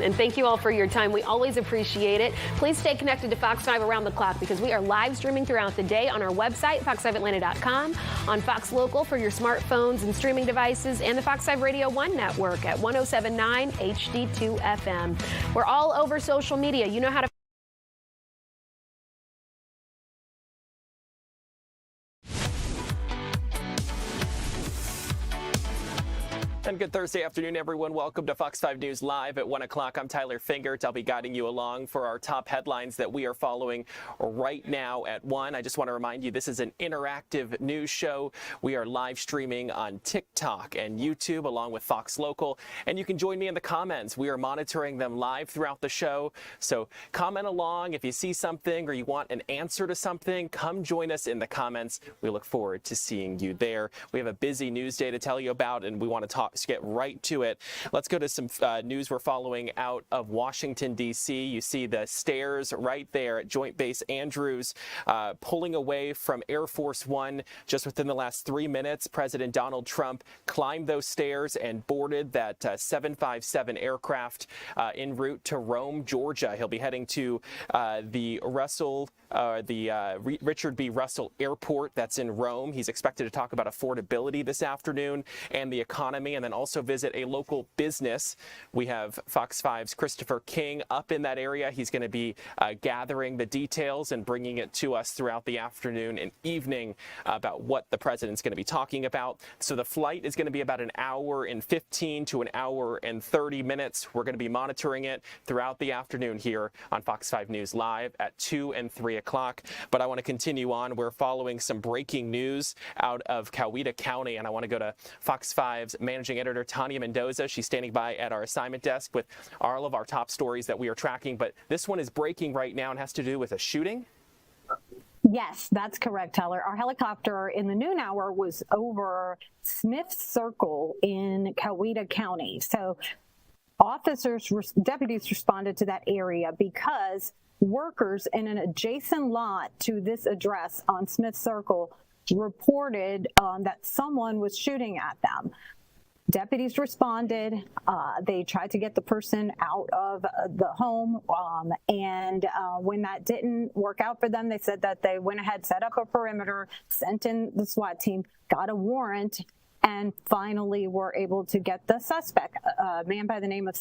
And thank you all for your time. We always appreciate it. Please stay connected to Fox 5 around the clock because we are live streaming throughout the day on our website, fox5atlanta.com, on Fox Local for your smartphones and streaming devices, and the Fox 5 Radio 1 network at 107.9 HD2 FM. We're all over social media. You know how to And good Thursday afternoon, everyone. Welcome to Fox 5 News Live at 1 o'clock. I'm Tyler Fingert. I'll be guiding you along for our top headlines that we are following right now at 1. I just want to remind you, this is an interactive news show. We are live streaming on TikTok and YouTube along with Fox Local. And you can join me in the comments. We are monitoring them live throughout the show. So comment along. If you see something or you want an answer to something, come join us in the comments. We look forward to seeing you there. We have a busy news day to tell you about, and we want to get right to it. Let's go to some news we're following out of Washington, D.C. You see the stairs right there at Joint Base Andrews pulling away from Air Force One just within the last 3 minutes. President Donald Trump climbed those stairs and boarded that 757 aircraft en route to Rome, Georgia. He'll be heading to the Richard B. Russell Airport that's in Rome. He's expected to talk about affordability this afternoon and the economy, and then also visit a local business. We have Fox 5's Christopher King up in that area. He's going to be gathering the details and bringing it to us throughout the afternoon and evening about what the president's going to be talking about. So the flight is going to be about an hour and 15 to an hour and 30 minutes. We're going to be monitoring it throughout the afternoon here on Fox 5 News Live at 2 and 3 o'clock. But I want to continue on. We're following some breaking news out of Gwynnett County, and I want to go to Fox 5's managing editor Tanya Mendoza. She's standing by at our assignment desk with all of our top stories that we are tracking, but this one is breaking right now and has to do with a shooting. Yes, that's correct, Tyler. Our helicopter in the noon hour was over Smith Circle in Gwynnett County. So deputies responded to that area because workers in an adjacent lot to this address on Smith Circle reported that someone was shooting at them. Deputies responded. They tried to get the person out of the home, and when that didn't work out for them, they said that they went ahead, set up a perimeter, sent in the SWAT team, got a warrant, and finally were able to get the suspect, a man by the name of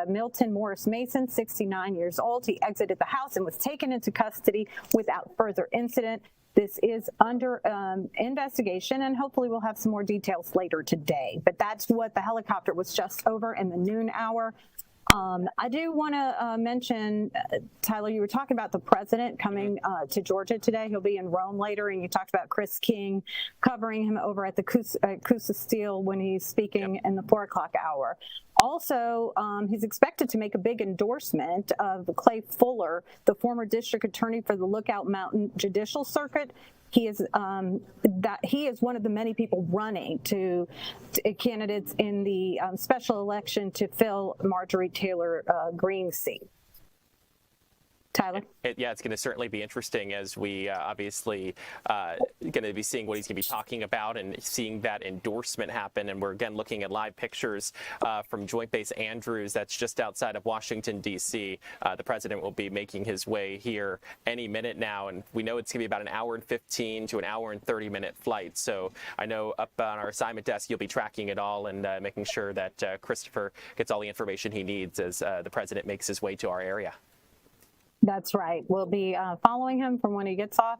Milton Morris Mason, 69 years old. He exited the house and was taken into custody without further incident. This is under investigation, and hopefully we'll have some more details later today. But that's what the helicopter was just over in the noon hour. I do want to mention, Tyler, you were talking about the president coming to Georgia today. He'll be in Rome later, and you talked about Chris King covering him over at the Coosa Steel when he's speaking in the 4 o'clock hour. Also, he's expected to make a big endorsement of Clay Fuller, the former district attorney for the Lookout Mountain Judicial Circuit. He is one of the many people running to candidates in the special election to fill Marjorie Taylor Greene's seat. Tyler? Yeah, it's going to certainly be interesting as we obviously going to be seeing what he's going to be talking about and seeing that endorsement happen. And we're again looking at live pictures from Joint Base Andrews. That's just outside of Washington, D.C. The president will be making his way here any minute now. And we know it's going to be about an hour and 15 to an hour and 30-minute flight. So I know up on our assignment desk, you'll be tracking it all and making sure that Christopher gets all the information he needs as the president makes his way to our area. That's right. We'll be following him from when he gets off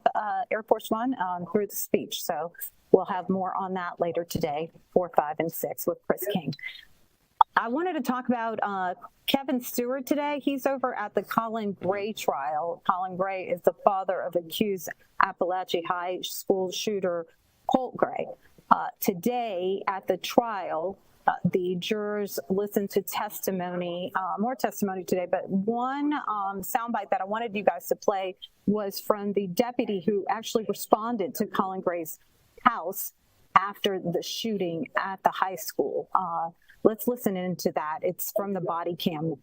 Air Force One through the speech. So we'll have more on that later today, 4, 5, and 6 with Chris King. I wanted to talk about Kevin Stewart today. He's over at the Colin Gray trial. Colin Gray is the father of accused Apalachee High School shooter Colin Gray. Today at the trial, the jurors listened to testimony, more testimony today, but one soundbite that I wanted you guys to play was from the deputy who actually responded to Colin Gray's house after the shooting at the high school. Let's listen into that. It's from the body cam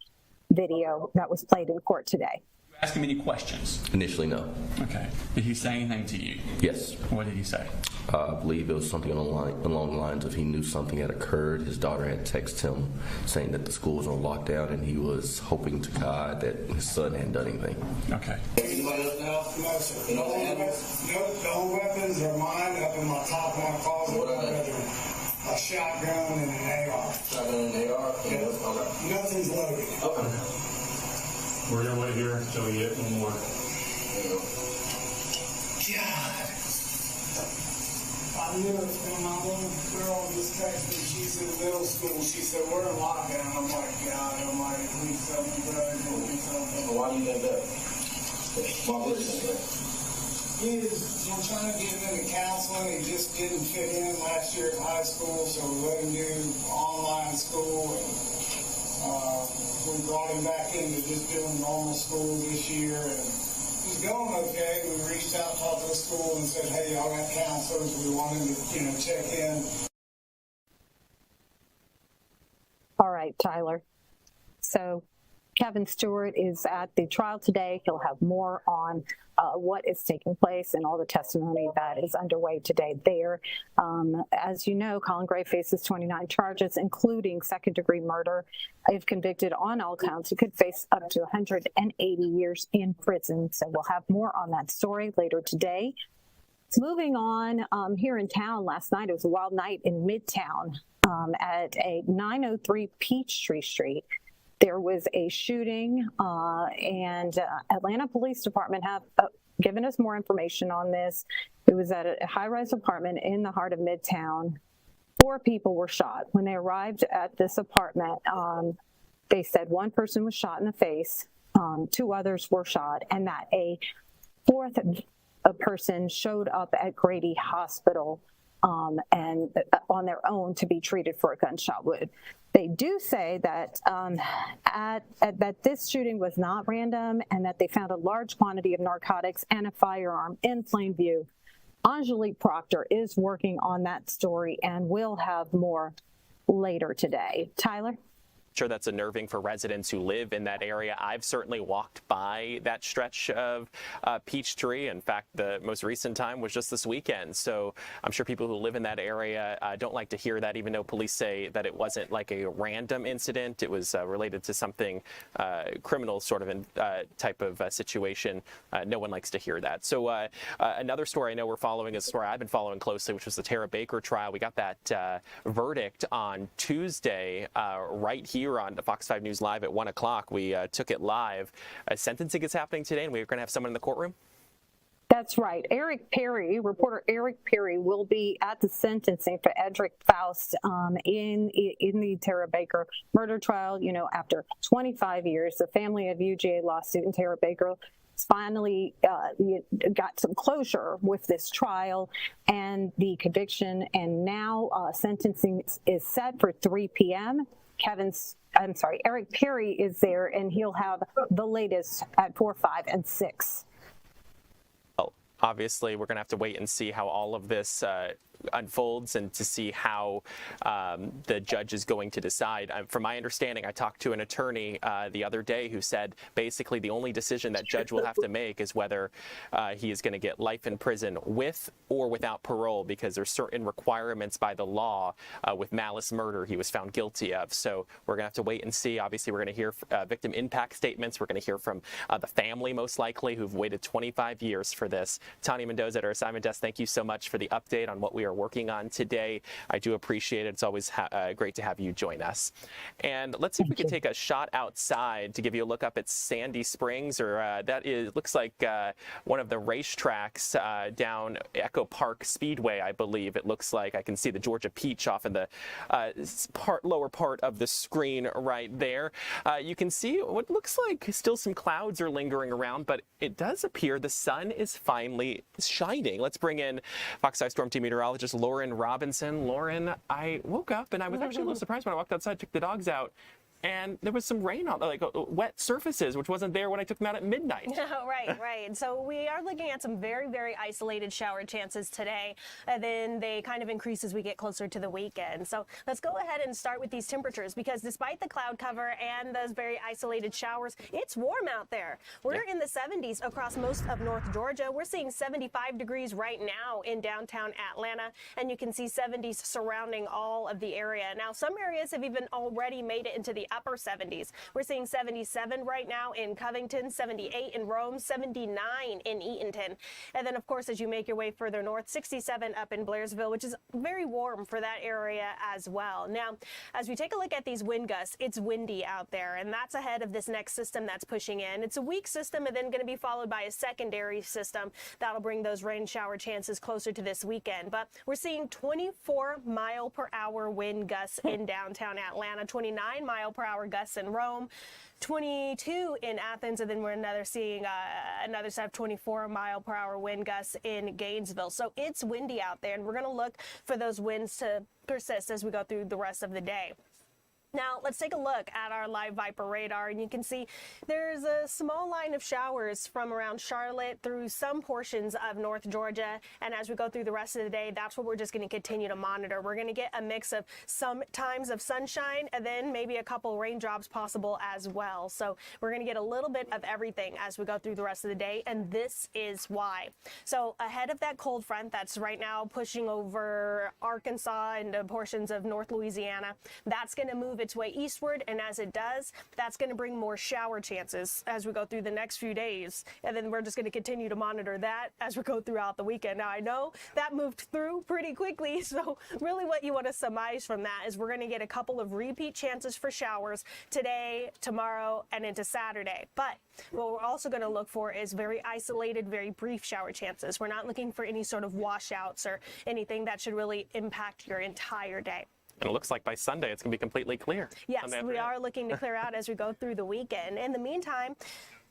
video that was played in court today. Ask him any questions? Initially, no. Okay. Did he say anything to you? Yes. What did he say? I believe it was something along the lines of he knew something had occurred. His daughter had texted him saying that the school was on lockdown and he was hoping to God that his son hadn't done anything. Okay. Anybody else now? No, sir. No weapons are mine up in my top of my closet. What are they? A shotgun and an AR. Shotgun and AR? Yeah. Okay. Nothing's loaded. Okay. We're going to wait here until we get one more. There you go. God. I knew it was my little girl just texted me. She's in middle school. She said, we're in lockdown. I'm like, God almighty, please tell me, brother, please tell me. Why do you think that? Why would you think that? I'm trying to get him into counseling. He just didn't fit in last year at high school, so we let him do online school. We brought him back into just doing normal school this year, and he's going okay. We reached out, talked to the school, and said, "Hey, y'all got counselors. We want him to, check in." All right, Tyler. So Kevin Stewart is at the trial today. He'll have more on what is taking place and all the testimony that is underway today there. As you know, Colin Gray faces 29 charges, including second-degree murder. If convicted on all counts, he could face up to 180 years in prison. So we'll have more on that story later today. Moving on, here in town last night, it was a wild night in Midtown at a 903 Peachtree Street. There was a shooting, and Atlanta Police Department have given us more information on this. It was at a high-rise apartment in the heart of Midtown. 4 people were shot. When they arrived at this apartment, they said one person was shot in the face, 2 others were shot, and that a 4th person showed up at Grady Hospital and on their own to be treated for a gunshot wound. They do say that that this shooting was not random and that they found a large quantity of narcotics and a firearm in plain view. Angelique Proctor is working on that story and we'll have more later today. Tyler? Sure, that's unnerving for residents who live in that area. I've certainly walked by that stretch of Peachtree. In fact, the most recent time was just this weekend. So I'm sure people who live in that area don't like to hear that, even though police say that it wasn't like a random incident. It was related to something criminal sort of type of situation. No one likes to hear that. So another story I know we're following is a story I've been following closely, which was the Tara Baker trial. We got that verdict on Tuesday right here on the Fox 5 News Live at 1 o'clock. We took it live. Sentencing is happening today, and we're going to have someone in the courtroom. That's right. Reporter Eric Perry will be at the sentencing for Edrick Faust in the Tara Baker murder trial. You know, after 25 years, the family of UGA law student Tara Baker finally got some closure with this trial and the conviction, and now sentencing is set for 3 p.m. Eric Perry is there, and he'll have the latest at 4, 5, and 6. Well, obviously, we're going to have to wait and see how all of this unfolds and to see how the judge is going to decide. From my understanding, I talked to an attorney the other day who said basically the only decision that judge will have to make is whether he is going to get life in prison with or without parole, because there's certain requirements by the law with malice murder he was found guilty of. So we're going to have to wait and see. Obviously, we're going to hear victim impact statements. We're going to hear from the family, most likely, who've waited 25 years for this. Tanya Mendoza at our assignment desk, thank you so much for the update on what we are working on today. I do appreciate it. It's always great to have you join us. And let's see if we can take a shot outside to give you a look up at Sandy Springs, or looks like one of the racetracks down Echo Park Speedway, I believe. It looks like I can see the Georgia Peach off in the lower part of the screen right there. You can see what looks like still some clouds are lingering around, but it does appear the sun is finally shining. Let's bring in Fox 5 Storm Team meteorologist Lauren Robinson. Lauren, I woke up and I was actually a little surprised when I walked outside, took the dogs out. and there was some rain on, like wet surfaces, which wasn't there when I took them out at midnight. Right. So we are looking at some very, very isolated shower chances today, and then they kind of increase as we get closer to the weekend. So let's go ahead and start with these temperatures, because despite the cloud cover and those very isolated showers, it's warm out there. We're in the 70s across most of North Georgia. We're seeing 75 degrees right now in downtown Atlanta, and you can see 70s surrounding all of the area. Now, some areas have even already made it into the upper 70s. We're seeing 77 right now in Covington, 78 in Rome, 79 in Eatonton. And then, of course, as you make your way further north, 67 up in Blairsville, which is very warm for that area as well. Now, as we take a look at these wind gusts, it's windy out there, and that's ahead of this next system that's pushing in. It's a weak system and then going to be followed by a secondary system that'll bring those rain shower chances closer to this weekend. But we're seeing 24-mile-per-hour wind gusts in downtown Atlanta, 29-mile-per-hour gusts in Rome, 22 in Athens, and then we're seeing another set of 24-mile-per-hour wind gusts in Gainesville. So it's windy out there, and we're going to look for those winds to persist as we go through the rest of the day. Now, let's take a look at our live Viper radar, and you can see there's a small line of showers from around Charlotte through some portions of North Georgia, and as we go through the rest of the day, that's what we're just going to continue to monitor. We're going to get a mix of some times of sunshine and then maybe a couple raindrops possible as well. So we're going to get a little bit of everything as we go through the rest of the day, and this is why. So ahead of that cold front that's right now pushing over Arkansas and portions of North Louisiana, that's going to move its way eastward, and as it does, that's going to bring more shower chances as we go through the next few days, and then we're just going to continue to monitor that as we go throughout the weekend. Now, I know that moved through pretty quickly, so really what you want to surmise from that is we're going to get a couple of repeat chances for showers today, tomorrow, and into Saturday. But what we're also going to look for is very isolated, very brief shower chances. We're not looking for any sort of washouts or anything that should really impact your entire day. And it looks like by Sunday it's going to be completely clear. Yes, we are looking to clear out as we go through the weekend. In the meantime,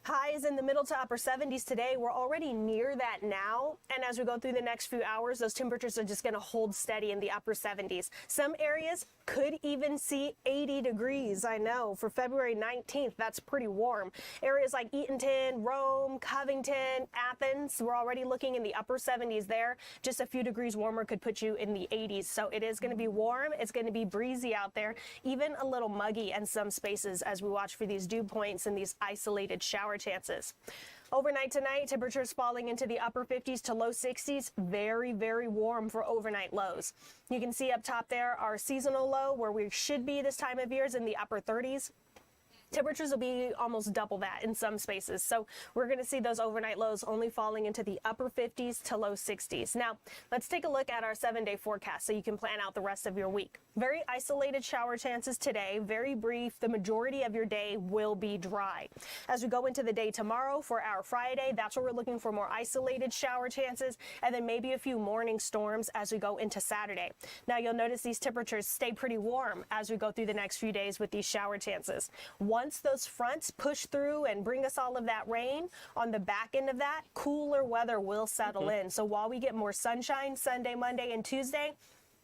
highs in the middle to upper 70s today. We're already near that now. And as we go through the next few hours, those temperatures are just going to hold steady in the upper 70s. Some areas could even see 80 degrees. I know, for February 19th, that's pretty warm. Areas like Eatonton, Rome, Covington, Athens, we're already looking in the upper 70s there. Just a few degrees warmer could put you in the 80s. So it is going to be warm. It's going to be breezy out there, even a little muggy in some spaces as we watch for these dew points and these isolated shower chances. Overnight tonight, temperatures falling into the upper 50s to low 60s. Very, very warm for overnight lows. You can see up top there our seasonal low, where we should be this time of year, is in the upper 30s. Temperatures will be almost double that in some spaces. So we're going to see those overnight lows only falling into the upper 50s to low 60s. Now, let's take a look at our 7-day forecast so you can plan out the rest of your week. Very isolated shower chances today, very brief. The majority of your day will be dry. As we go into the day tomorrow for our Friday, that's where we're looking for more isolated shower chances, and then maybe a few morning storms as we go into Saturday. Now, you'll notice these temperatures stay pretty warm as we go through the next few days with these shower chances. Once those fronts push through and bring us all of that rain, on the back end of that, cooler weather will settle in. So while we get more sunshine Sunday, Monday, and Tuesday,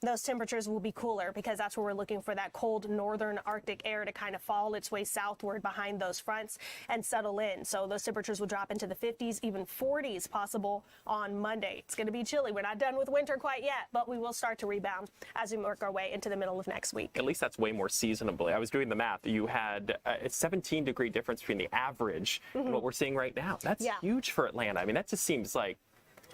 those temperatures will be cooler, because that's where we're looking for that cold northern Arctic air to kind of fall its way southward behind those fronts and settle in. So those temperatures will drop into the 50s, even 40s possible on Monday. It's going to be chilly. We're not done with winter quite yet, but we will start to rebound as we work our way into the middle of next week. At least that's way more seasonably. I was doing the math. You had a 17-degree difference between the average and what we're seeing right now. That's huge for Atlanta. I mean, that just seems like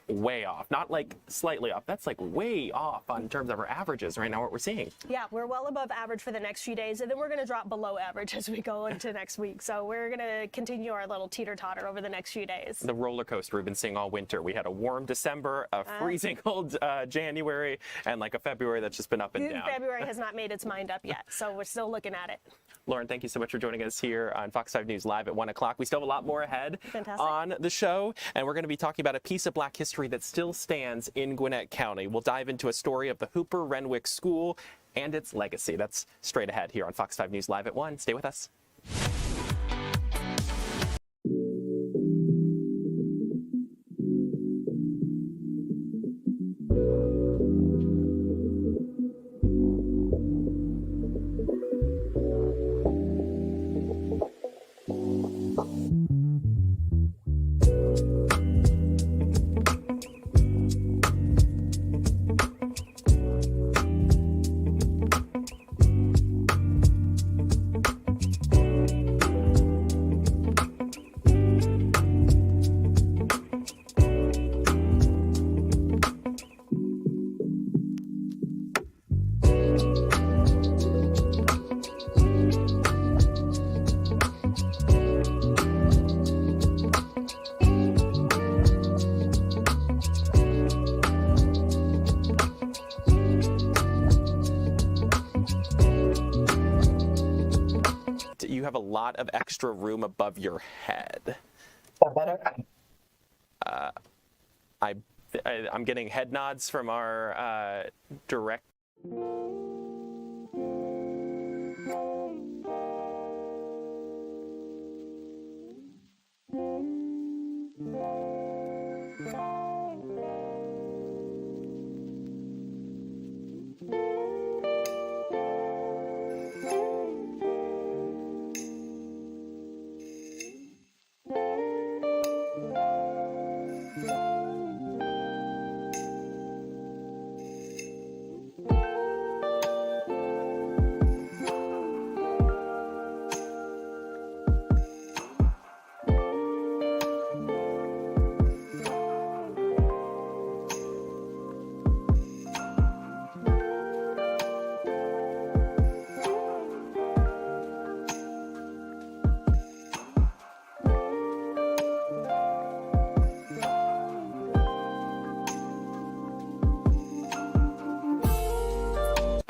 way off, not like slightly off. That's like way off in terms of our averages right now, what we're seeing. Yeah, we're well above average for the next few days, and then we're going to drop below average as we go into next week. So we're going to continue our little teeter-totter over the next few days. The roller coaster we've been seeing all winter. We had a warm December, a freezing cold January, and like a February that's just been up and down. February has not made its mind up yet, so we're still looking at it. Lauren, thank you so much for joining us here on Fox 5 News Live at 1 o'clock. We still have a lot more ahead on the show, and we're going to be talking about a piece of Black history that still stands in Gwinnett County. We'll dive into a story of the Hooper Renwick School and its legacy. That's straight ahead here on Fox 5 News Live at 1. Stay with us. have a lot of extra room above your head. Is that better? I'm getting head nods from our direct.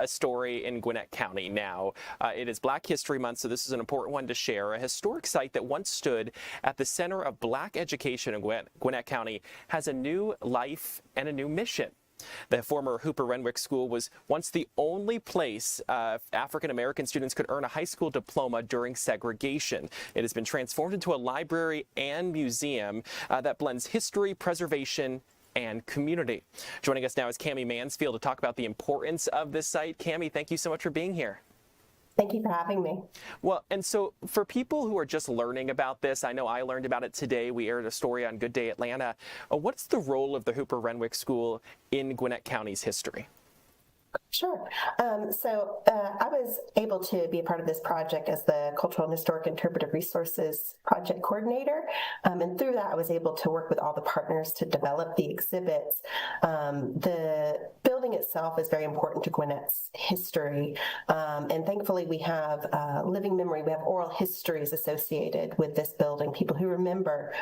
Story in Gwinnett County now. It is Black History Month, so this is an important one to share. A historic site that once stood at the center of Black education in Gwinnett County has a new life and a new mission. The former Renwick School was once the only place African American students could earn a high school diploma during segregation. It has been transformed into a library and museum that blends history, preservation, and community. Joining us now is Cami Mansfield to talk about the importance of this site. Cami, thank you so much for being here. Thank you for having me. Well, and so for people who are just learning about this, I know I learned about it today. We aired a story on Good Day Atlanta. What's the role of the Renwick School in Gwinnett County's history? Sure. I was able to be a part of this project as the Cultural and Historic Interpretive Resources Project Coordinator. And through that, I was able to work with all the partners to develop the exhibits. The building itself is very important to Gwinnett's history. And thankfully, we have living memory. We have oral histories associated with this building, people who remember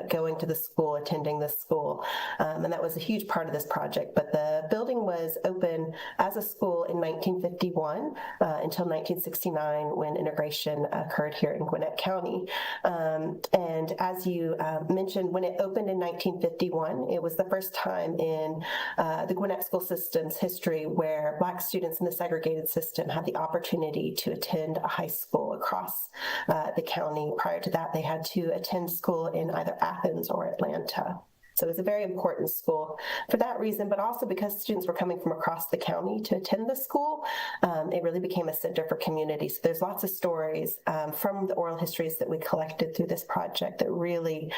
going to the school, attending the school. And that was a huge part of this project. But the building was open as a school in 1951 until 1969 when integration occurred here in Gwinnett County. And as you mentioned, when it opened in 1951, it was the first time in the Gwinnett school system's history where Black students in the segregated system had the opportunity to attend a high school across the county. Prior to that, they had to attend school in either Athens or Atlanta. So it was a very important school for that reason, but also because students were coming from across the county to attend the school, it really became a center for community. So there's lots of stories from the oral histories that we collected through this project that really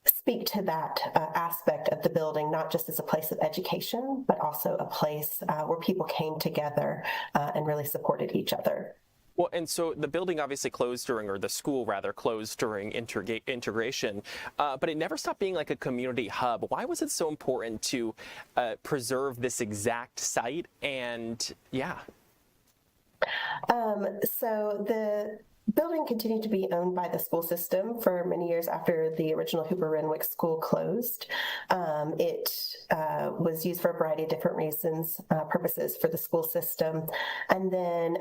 speak to that aspect of the building, not just as a place of education, but also a place where people came together and really supported each other. Well, and so the building obviously closed during, or the school rather, closed during integration, but it never stopped being like a community hub. Why was it so important to preserve this exact site? And yeah. So the building continued to be owned by the school system for many years after the original Renwick School closed. It was used for a variety of different reasons, purposes for the school system. And then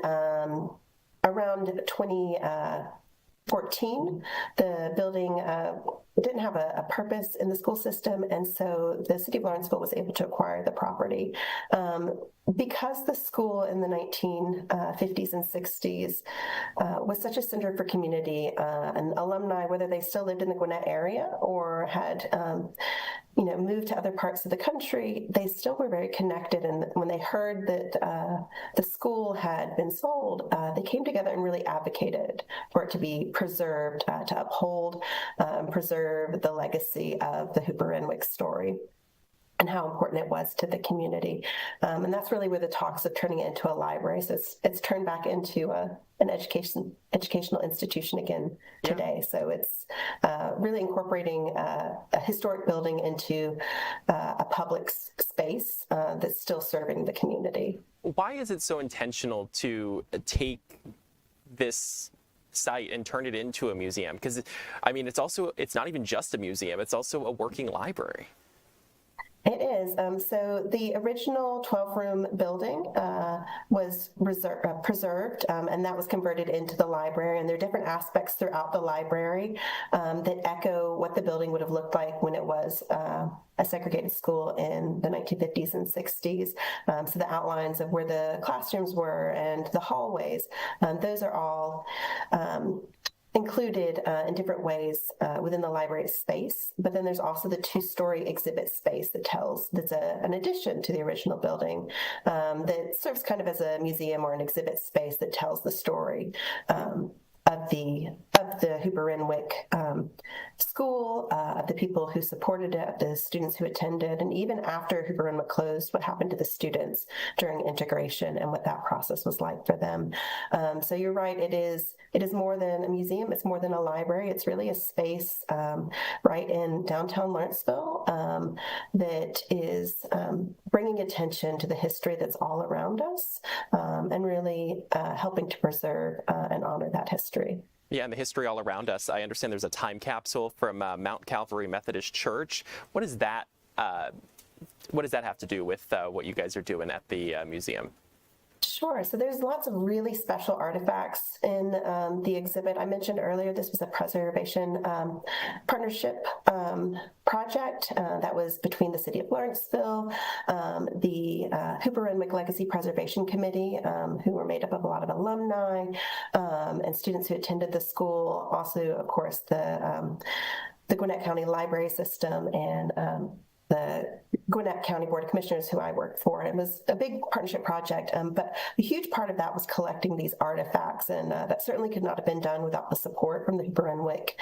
around 2014, the building didn't have a purpose in the school system, and so the city of Lawrenceville was able to acquire the property. Because the school in the 1950s and 60s was such a center for community, and alumni, whether they still lived in the Gwinnett area or had moved to other parts of the country, they still were very connected. And when they heard that the school had been sold, they came together and really advocated for it to be preserved, to uphold and preserve the legacy of the Renwick story and how important it was to the community. And that's really where the talks of turning it into a library. So it's turned back into an educational institution again today. Yeah. So it's really incorporating a historic building into a public space that's still serving the community. Why is it so intentional to take this site and turn it into a museum? Because I mean, it's not even just a museum, it's also a working library. It is. So the original 12-room building was preserved, and that was converted into the library. And there are different aspects throughout the library that echo what the building would have looked like when it was a segregated school in the 1950s and 60s. So the outlines of where the classrooms were and the hallways, those are all included in different ways within the library space. But then there's also the two-story exhibit space that's an addition to the original building that serves kind of as a museum or an exhibit space that tells the story of the Hooper Renwick School, of the people who supported it, of the students who attended, and even after Hooper Renwick closed, what happened to the students during integration and what that process was like for them. So you're right, it is more than a museum, it's more than a library, it's really a space right in downtown Lawrenceville that is bringing attention to the history that's all around us and really helping to preserve and honor that history. Yeah, and the history all around us. I understand there's a time capsule from Mount Calvary Methodist Church. What does that have to do with what you guys are doing at the museum? Sure. So there's lots of really special artifacts in the exhibit. I mentioned earlier this was a preservation partnership project that was between the City of Lawrenceville, the Hooper Renwick Legacy Preservation Committee, who were made up of a lot of alumni and students who attended the school. Also, of course, the Gwynnett County Library System and the Gwinnett County Board of Commissioners, who I work for. It was a big partnership project, but a huge part of that was collecting these artifacts, and that certainly could not have been done without the support from the Hooper Renwick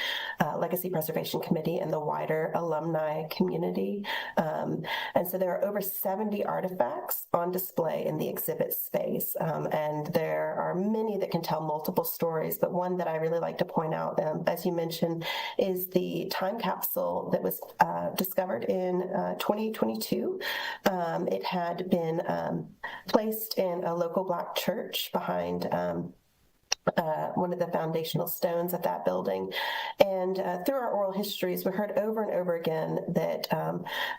Legacy Preservation Committee and the wider alumni community. And so there are over 70 artifacts on display in the exhibit space, and there are many that can tell multiple stories, but one that I really like to point out, as you mentioned, is the time capsule that was discovered in 2022. It had been placed in a local Black church behind one of the foundational stones of that building. And through our oral histories, we heard over and over again that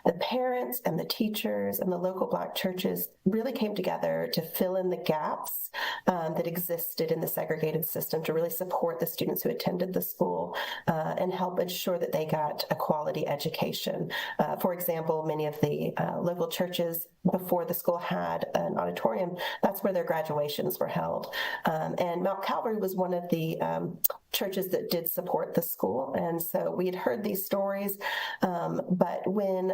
the parents and the teachers and the local Black churches really came together to fill in the gaps that existed in the segregated system, to really support the students who attended the school and help ensure that they got a quality education. For example, many of the local churches, before the school had an auditorium, that's where their graduations were held. And Mount Calvary was one of the churches that did support the school. And so we had heard these stories, but when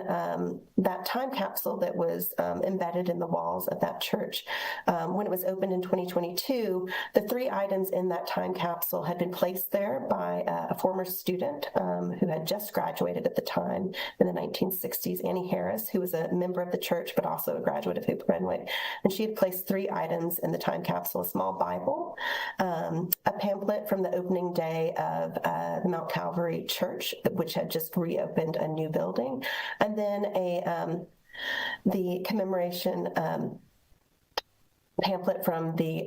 that time capsule that was embedded in the walls of that church, when it was opened in 2022, the 3 items in that time capsule had been placed there by a former student who had just graduated at the time in the 1960s, Annie Harris, who was a member of the church, but also a graduate of Hooper Renwick. And she had placed 3 items in the time capsule: a small Bible, a pamphlet from the opening day of the Mount Calvary Church, which had just reopened a new building, and then the commemoration pamphlet from the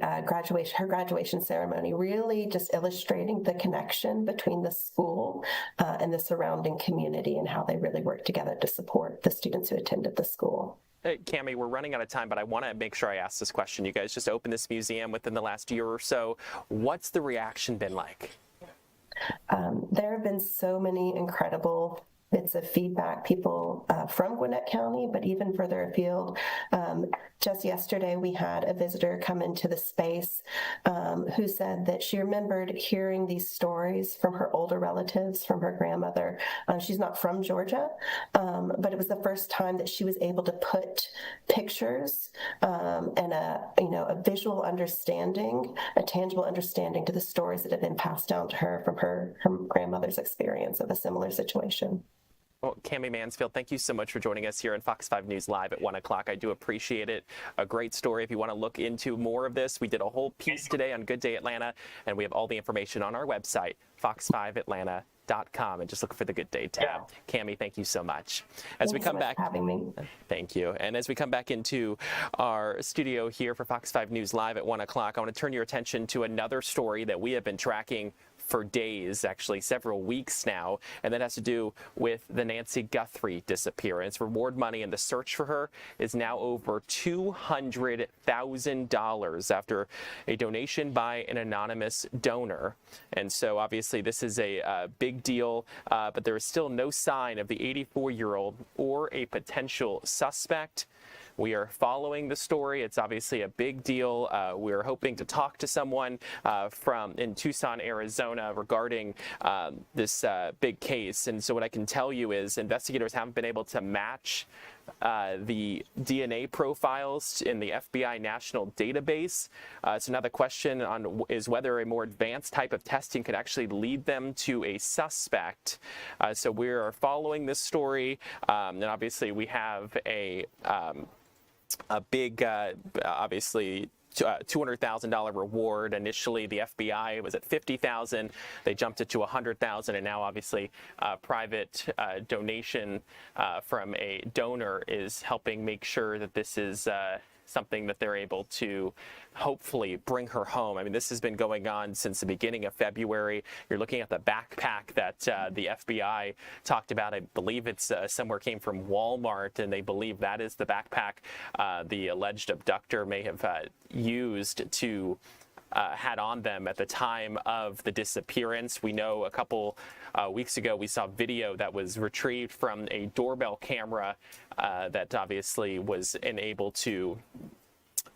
her graduation ceremony, really just illustrating the connection between the school and the surrounding community and how they really work together to support the students who attended the school. Cammie, we're running out of time, but I want to make sure I ask this question. You guys just opened this museum within the last year or so. What's the reaction been like? There have been so many incredible bits of feedback, people from Gwinnett County, but even further afield. Just yesterday, we had a visitor come into the space who said that she remembered hearing these stories from her older relatives, from her grandmother. She's not from Georgia, but it was the first time that she was able to put pictures and a visual understanding, a tangible understanding to the stories that had been passed down to her from her grandmother's experience of a similar situation. Well, Cammie Mansfield, thank you so much for joining us here on Fox 5 News Live at 1 o'clock. I do appreciate it. A great story. If you want to look into more of this, we did a whole piece today on Good Day Atlanta, and we have all the information on our website, fox5atlanta.com, and just look for the Good Day tab. Cammie, thank you so much. As we come back, having me. Thank you. And as we come back into our studio here for Fox 5 News Live at 1 o'clock, I want to turn your attention to another story that we have been tracking for days, actually several weeks now, and that has to do with the Nancy Guthrie disappearance. Reward money in the search for her is now over $200,000 after a donation by an anonymous donor. And so obviously this is a big deal, but there is still no sign of the 84-year-old or a potential suspect. We are following the story. It's obviously a big deal. We're hoping to talk to someone in Tucson, Arizona regarding this big case. And so what I can tell you is investigators haven't been able to match the DNA profiles in the FBI national database. So now the question is whether a more advanced type of testing could actually lead them to a suspect. So we are following this story, and obviously we have a big, obviously, $200,000 reward. Initially, the FBI was at $50,000. They jumped it to $100,000, and now, obviously, private donation from a donor is helping make sure that this is something that they're able to hopefully bring her home. I mean, this has been going on since the beginning of February. You're looking at the backpack that the FBI talked about. I believe it's somewhere came from Walmart, and they believe that is the backpack the alleged abductor may have used to had on them at the time of the disappearance. We know a couple weeks ago we saw video that was retrieved from a doorbell camera that obviously was enabled to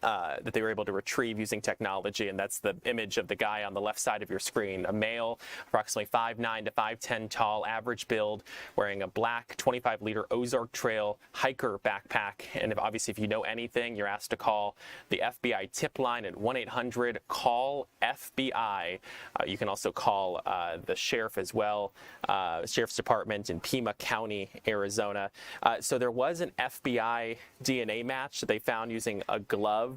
that they were able to retrieve using technology, and that's the image of the guy on the left side of your screen, a male, approximately 5'9" to 5'10" tall, average build, wearing a black 25-liter Ozark Trail hiker backpack. And obviously, if you know anything, you're asked to call the FBI tip line at 1-800-CALL-FBI. You can also call the sheriff as well, Sheriff's Department in Pima County, Arizona. So there was an FBI DNA match that they found using a glove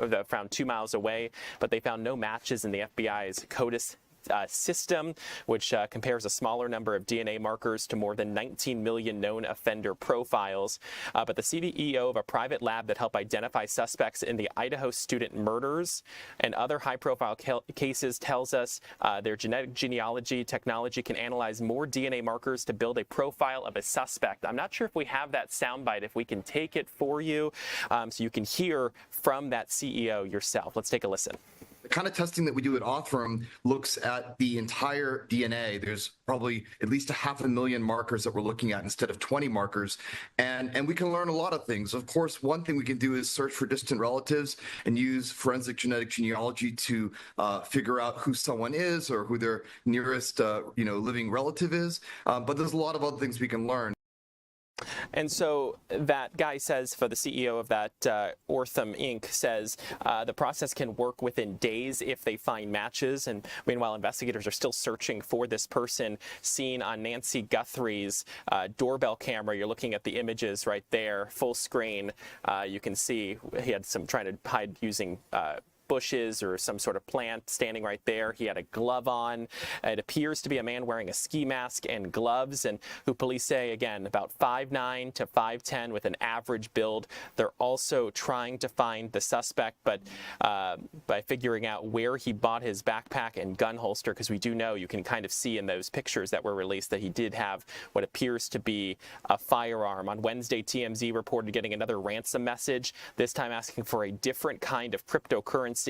that found 2 miles away, but they found no matches in the FBI's CODIS system, which compares a smaller number of DNA markers to more than 19 million known offender profiles. But the CEO of a private lab that helped identify suspects in the Idaho student murders and other high-profile cases tells us their genetic genealogy technology can analyze more DNA markers to build a profile of a suspect. I'm not sure if we have that soundbite, if we can take it for you so you can hear from that CEO yourself. Let's take a listen. The kind of testing that we do at Othram looks at the entire DNA. There's probably at least 500,000 markers that we're looking at instead of 20 markers. And we can learn a lot of things. Of course, one thing we can do is search for distant relatives and use forensic genetic genealogy to figure out who someone is or who their nearest living relative is. But there's a lot of other things we can learn. And so that guy says, for the CEO of that Ortham Inc. says the process can work within days if they find matches. And meanwhile, investigators are still searching for this person seen on Nancy Guthrie's doorbell camera. You're looking at the images right there, full screen. You can see he had some trying to hide using bushes or some sort of plant standing right there. He had a glove on. It appears to be a man wearing a ski mask and gloves, and who police say, again, about 5'9" to 5'10" with an average build. They're also trying to find the suspect, but by figuring out where he bought his backpack and gun holster, because we do know, you can kind of see in those pictures that were released that he did have what appears to be a firearm. On Wednesday, TMZ reported getting another ransom message, this time asking for a different kind of cryptocurrency.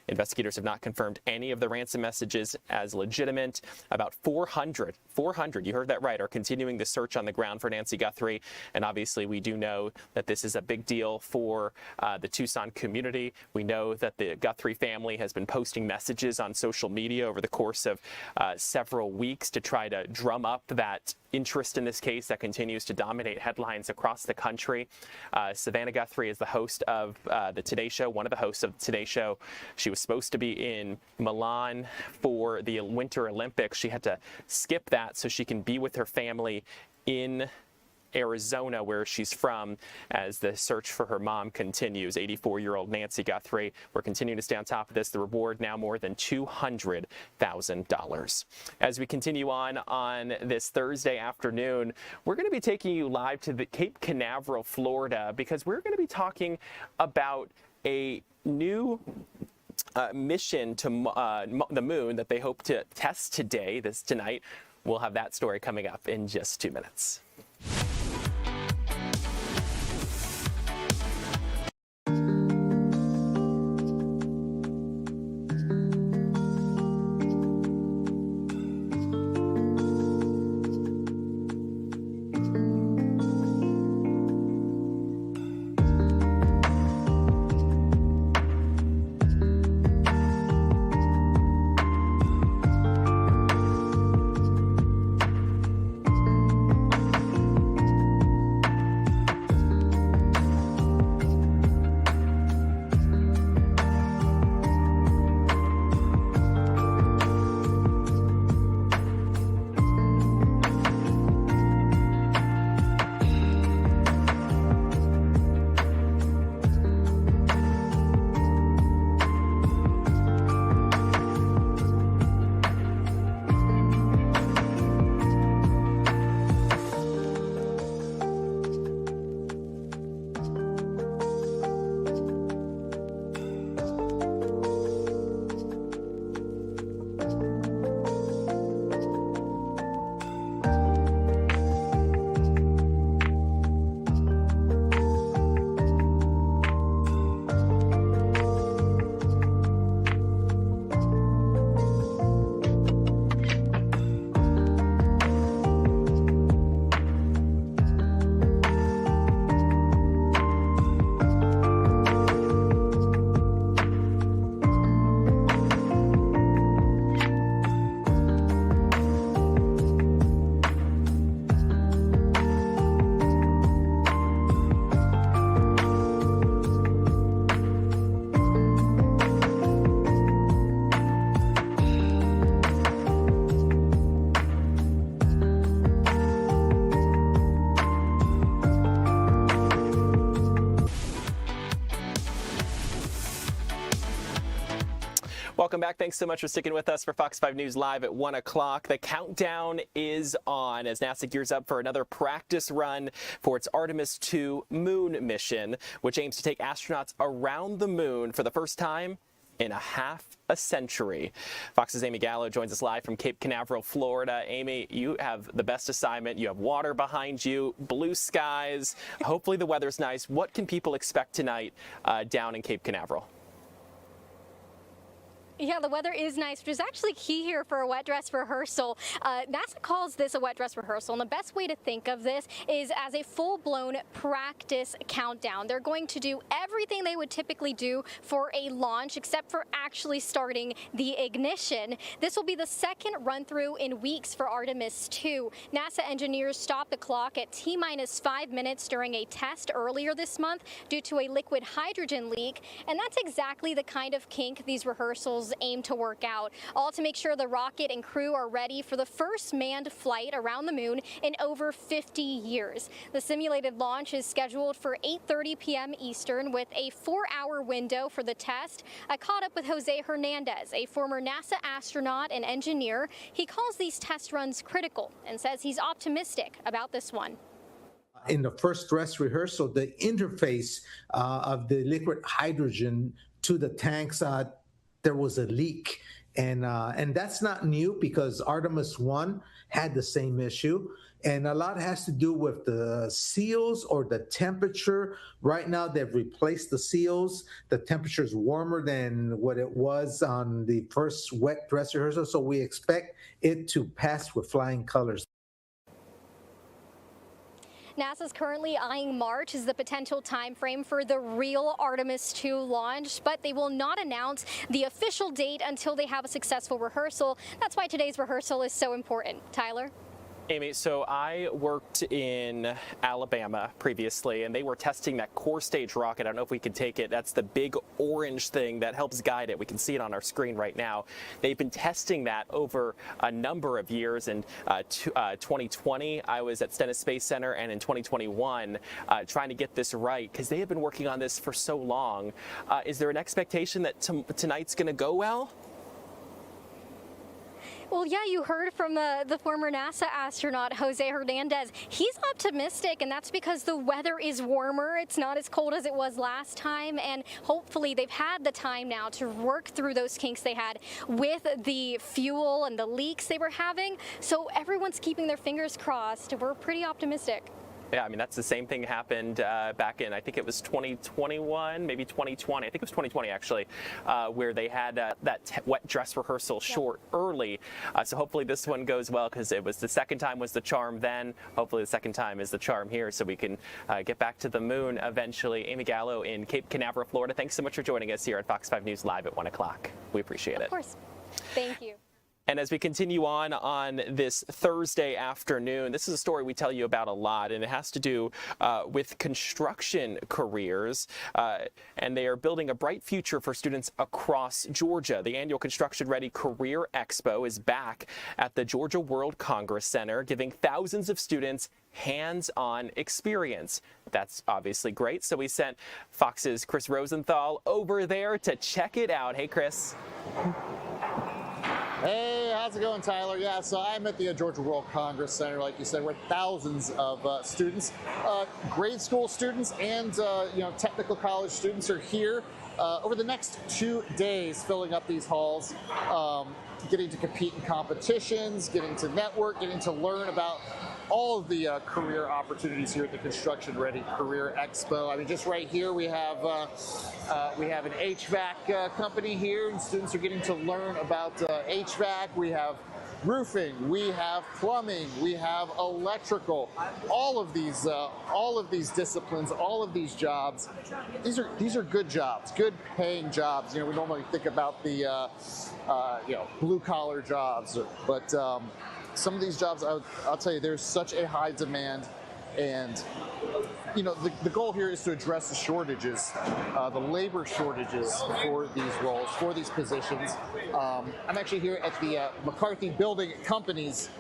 Investigators have not confirmed any of the ransom messages as legitimate. About 400, you heard that right, are continuing the search on the ground for Nancy Guthrie. And obviously, we do know that this is a big deal for the Tucson community. We know that the Guthrie family has been posting messages on social media over the course of several weeks to try to drum up that interest in this case that continues to dominate headlines across the country. Savannah Guthrie is the host of the Today Show, one of the hosts of the Today Show. She was supposed to be in Milan for the Winter Olympics. She had to skip that so she can be with her family in Arizona, where she's from, as the search for her mom continues. 84-year-old Nancy Guthrie. We're continuing to stay on top of this. The reward now more than $200,000. As we continue on this Thursday afternoon, we're going to be taking you live to the Cape Canaveral, Florida, because we're going to be talking about a new mission to the moon that they hope to test tonight. We'll have that story coming up in just 2 minutes. Welcome back. Thanks so much for sticking with us for Fox 5 News Live at 1 o'clock. The countdown is on as NASA gears up for another practice run for its Artemis II moon mission, which aims to take astronauts around the moon for the first time in half a century. Fox's Amy Gallo joins us live from Cape Canaveral, Florida. Amy, you have the best assignment. You have water behind you, blue skies. Hopefully the weather's nice. What can people expect tonight down in Cape Canaveral? Yeah, the weather is nice, which is actually key here for a wet dress rehearsal. NASA calls this a wet dress rehearsal, and the best way to think of this is as a full-blown practice countdown. They're going to do everything they would typically do for a launch, except for actually starting the ignition. This will be the second run-through in weeks for Artemis II. NASA engineers stopped the clock at T-minus 5 minutes during a test earlier this month due to a liquid hydrogen leak, and that's exactly the kind of kink these rehearsals aim to work out, all to make sure the rocket and crew are ready for the first manned flight around the moon in over 50 years. The simulated launch is scheduled for 8:30 p.m. Eastern with a 4-hour window for the test. I caught up with Jose Hernandez, a former NASA astronaut and engineer. He calls these test runs critical and says he's optimistic about this one. In the first dress rehearsal, the interface of the liquid hydrogen to the tanks, there was a leak, and that's not new because Artemis I had the same issue, and a lot has to do with the seals or the temperature. Right now, they've replaced the seals. The temperature is warmer than what it was on the first wet dress rehearsal, so we expect it to pass with flying colors. NASA's currently eyeing March as the potential time frame for the real Artemis II launch, but they will not announce the official date until they have a successful rehearsal. That's why today's rehearsal is so important. Tyler? Amy, so I worked in Alabama previously, and they were testing that core stage rocket. I don't know if we can take it. That's the big orange thing that helps guide it. We can see it on our screen right now. They've been testing that over a number of years. In 2020, I was at Stennis Space Center, and in 2021, trying to get this right because they have been working on this for so long. Is there an expectation that tonight's going to go well? Well, yeah, you heard from the former NASA astronaut, Jose Hernandez. He's optimistic, and that's because the weather is warmer. It's not as cold as it was last time, and hopefully they've had the time now to work through those kinks they had with the fuel and the leaks they were having. So everyone's keeping their fingers crossed. We're pretty optimistic. Yeah, I mean, that's the same thing happened back in, I think it was 2021, maybe 2020. I think it was 2020, actually, where they had that wet dress rehearsal short early. So hopefully this one goes well, because it was the second time was the charm then. Hopefully the second time is the charm here, so we can get back to the moon eventually. Amy Gallo in Cape Canaveral, Florida. Thanks so much for joining us here at Fox 5 News Live at 1 o'clock. We appreciate it. Of course. Thank you. And as we continue on this Thursday afternoon, this is a story we tell you about a lot, and it has to do with construction careers. And they are building a bright future for students across Georgia. The annual Construction Ready Career Expo is back at the Georgia World Congress Center, giving thousands of students hands-on experience. That's obviously great. So we sent Fox's Chris Rosenthal over there to check it out. Hey, Chris. Hey, how's it going, Tyler? Yeah, so I'm at the Georgia World Congress Center, like you said, where thousands of students, grade school students and technical college students are here over the next 2 days, filling up these halls, getting to compete in competitions, getting to network, getting to learn about all of the career opportunities here at the Construction Ready Career Expo. I mean, just right here we have an HVAC company here, and students are getting to learn about HVAC. We have roofing, we have plumbing, we have electrical. All of these disciplines, all of these jobs. These are good jobs, good paying jobs. You know, we normally think about the blue collar jobs, but some of these jobs, I'll tell you, there's such a high demand, and the goal here is to address the shortages, the labor shortages for these roles, for these positions. I'm actually here at the McCarthy Building Companies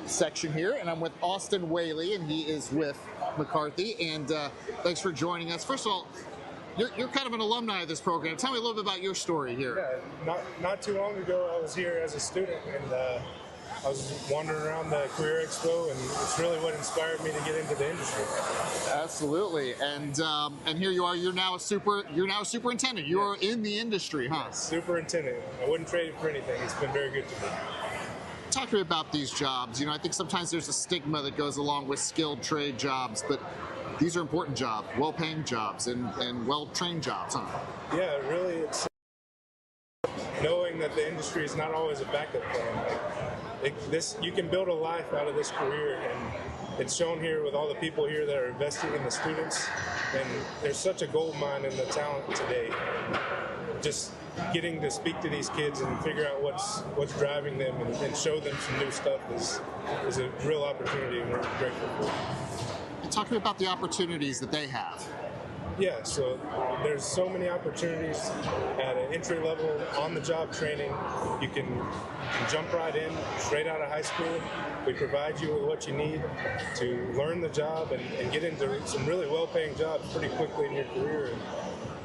section here, and I'm with Austin Whaley, and he is with McCarthy. And thanks for joining us. First of all, you're kind of an alumni of this program. Tell me a little bit about your story here. Yeah, not too long ago, I was here as a student, and I was wandering around the Career Expo, and it's really what inspired me to get into the industry. Absolutely, and here you are. You're now a superintendent. You are in the industry, huh? Superintendent. I wouldn't trade it for anything. It's been very good to me. Talk to me about these jobs. I think sometimes there's a stigma that goes along with skilled trade jobs, but these are important jobs, well-paying jobs, and well-trained jobs, huh? Yeah, really, it's knowing that the industry is not always a backup plan. You can build a life out of this career, and it's shown here with all the people here that are investing in the students, and there's such a gold mine in the talent today. Just getting to speak to these kids and figure out what's driving them and show them some new stuff is a real opportunity, and we're grateful for it. Talk to me about the opportunities that they have. Yeah, so there's so many opportunities at an entry level on-the-job training. You can jump right in, straight out of high school. We provide you with what you need to learn the job and get into some really well-paying jobs pretty quickly in your career. And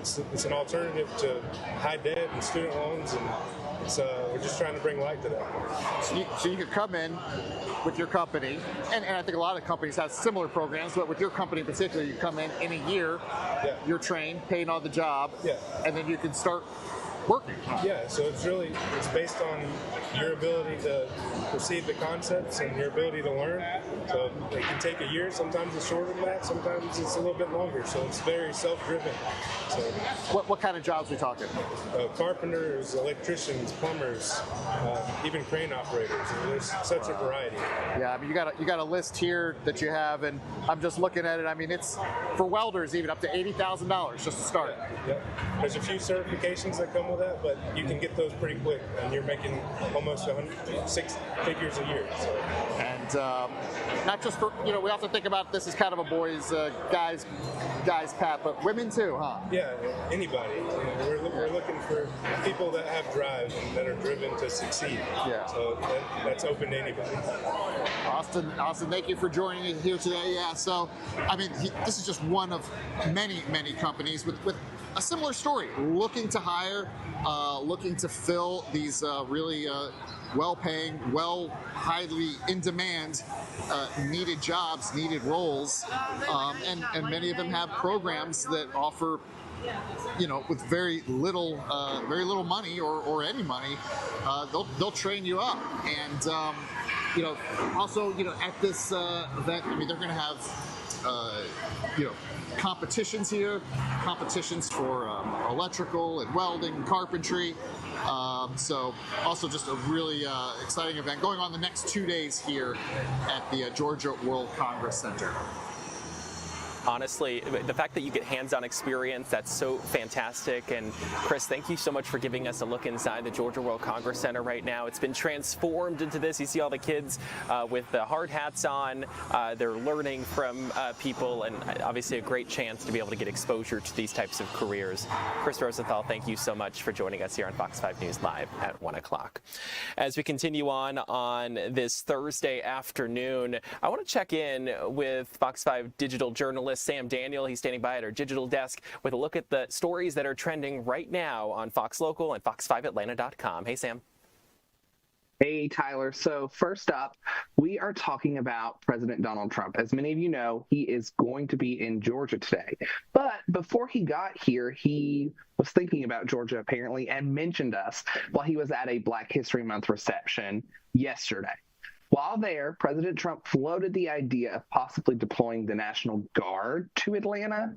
it's an alternative to high debt and student loans, and we're just trying to bring light to that. So you could come in with your company, and I think a lot of companies have similar programs, but with your company in particular, you come in a year, you're trained, paid on the job, and then you can start working. Yeah, so it's based on your ability to perceive the concepts and your ability to learn. So it can take a year, sometimes it's shorter than that, sometimes it's a little bit longer. So it's very self-driven. So what kind of jobs are we talking? Carpenters, electricians, plumbers, even crane operators. There's such a variety. Yeah, I mean, you got a list here that you have, and I'm just looking at it. I mean, it's for welders even up to $80,000 just to start. Yeah. There's a few certifications that come with that, but you can get those pretty quick, and you're making almost 6 figures a year. So. And not just for, we often think about this as kind of a boys, guys path, but women too, huh? Yeah, anybody. We're looking for people that have drive and that are driven to succeed. Yeah. So that's open to anybody. Austin, thank you for joining us here today. Yeah, so, I mean, this is just one of many, many companies with a similar story, looking to hire, looking to fill these really well-paying, highly in-demand, needed jobs, needed roles, and many of them have programs that offer, with very little money or any money, they'll train you up. And also, at this event, I mean, they're going to have, competitions here, competitions for electrical and welding, and carpentry. So also just a really exciting event going on the next 2 days here at the Georgia World Congress Center. Honestly, the fact that you get hands-on experience, that's so fantastic. And Chris, thank you so much for giving us a look inside the Georgia World Congress Center right now. It's been transformed into this. You see all the kids with the hard hats on. They're learning from people, and obviously a great chance to be able to get exposure to these types of careers. Chris Rosenthal, thank you so much for joining us here on Fox 5 News Live at 1 o'clock. As we continue on this Thursday afternoon, I want to check in with Fox 5 digital journalist Sam Daniel. He's standing by at our digital desk with a look at the stories that are trending right now on Fox Local and fox5atlanta.com. Hey, Sam. Hey, Tyler. So first up, we are talking about President Donald Trump. As many of you know, he is going to be in Georgia today. But before he got here, he was thinking about Georgia, apparently, and mentioned us while he was at a Black History Month reception yesterday. While there, President Trump floated the idea of possibly deploying the National Guard to Atlanta.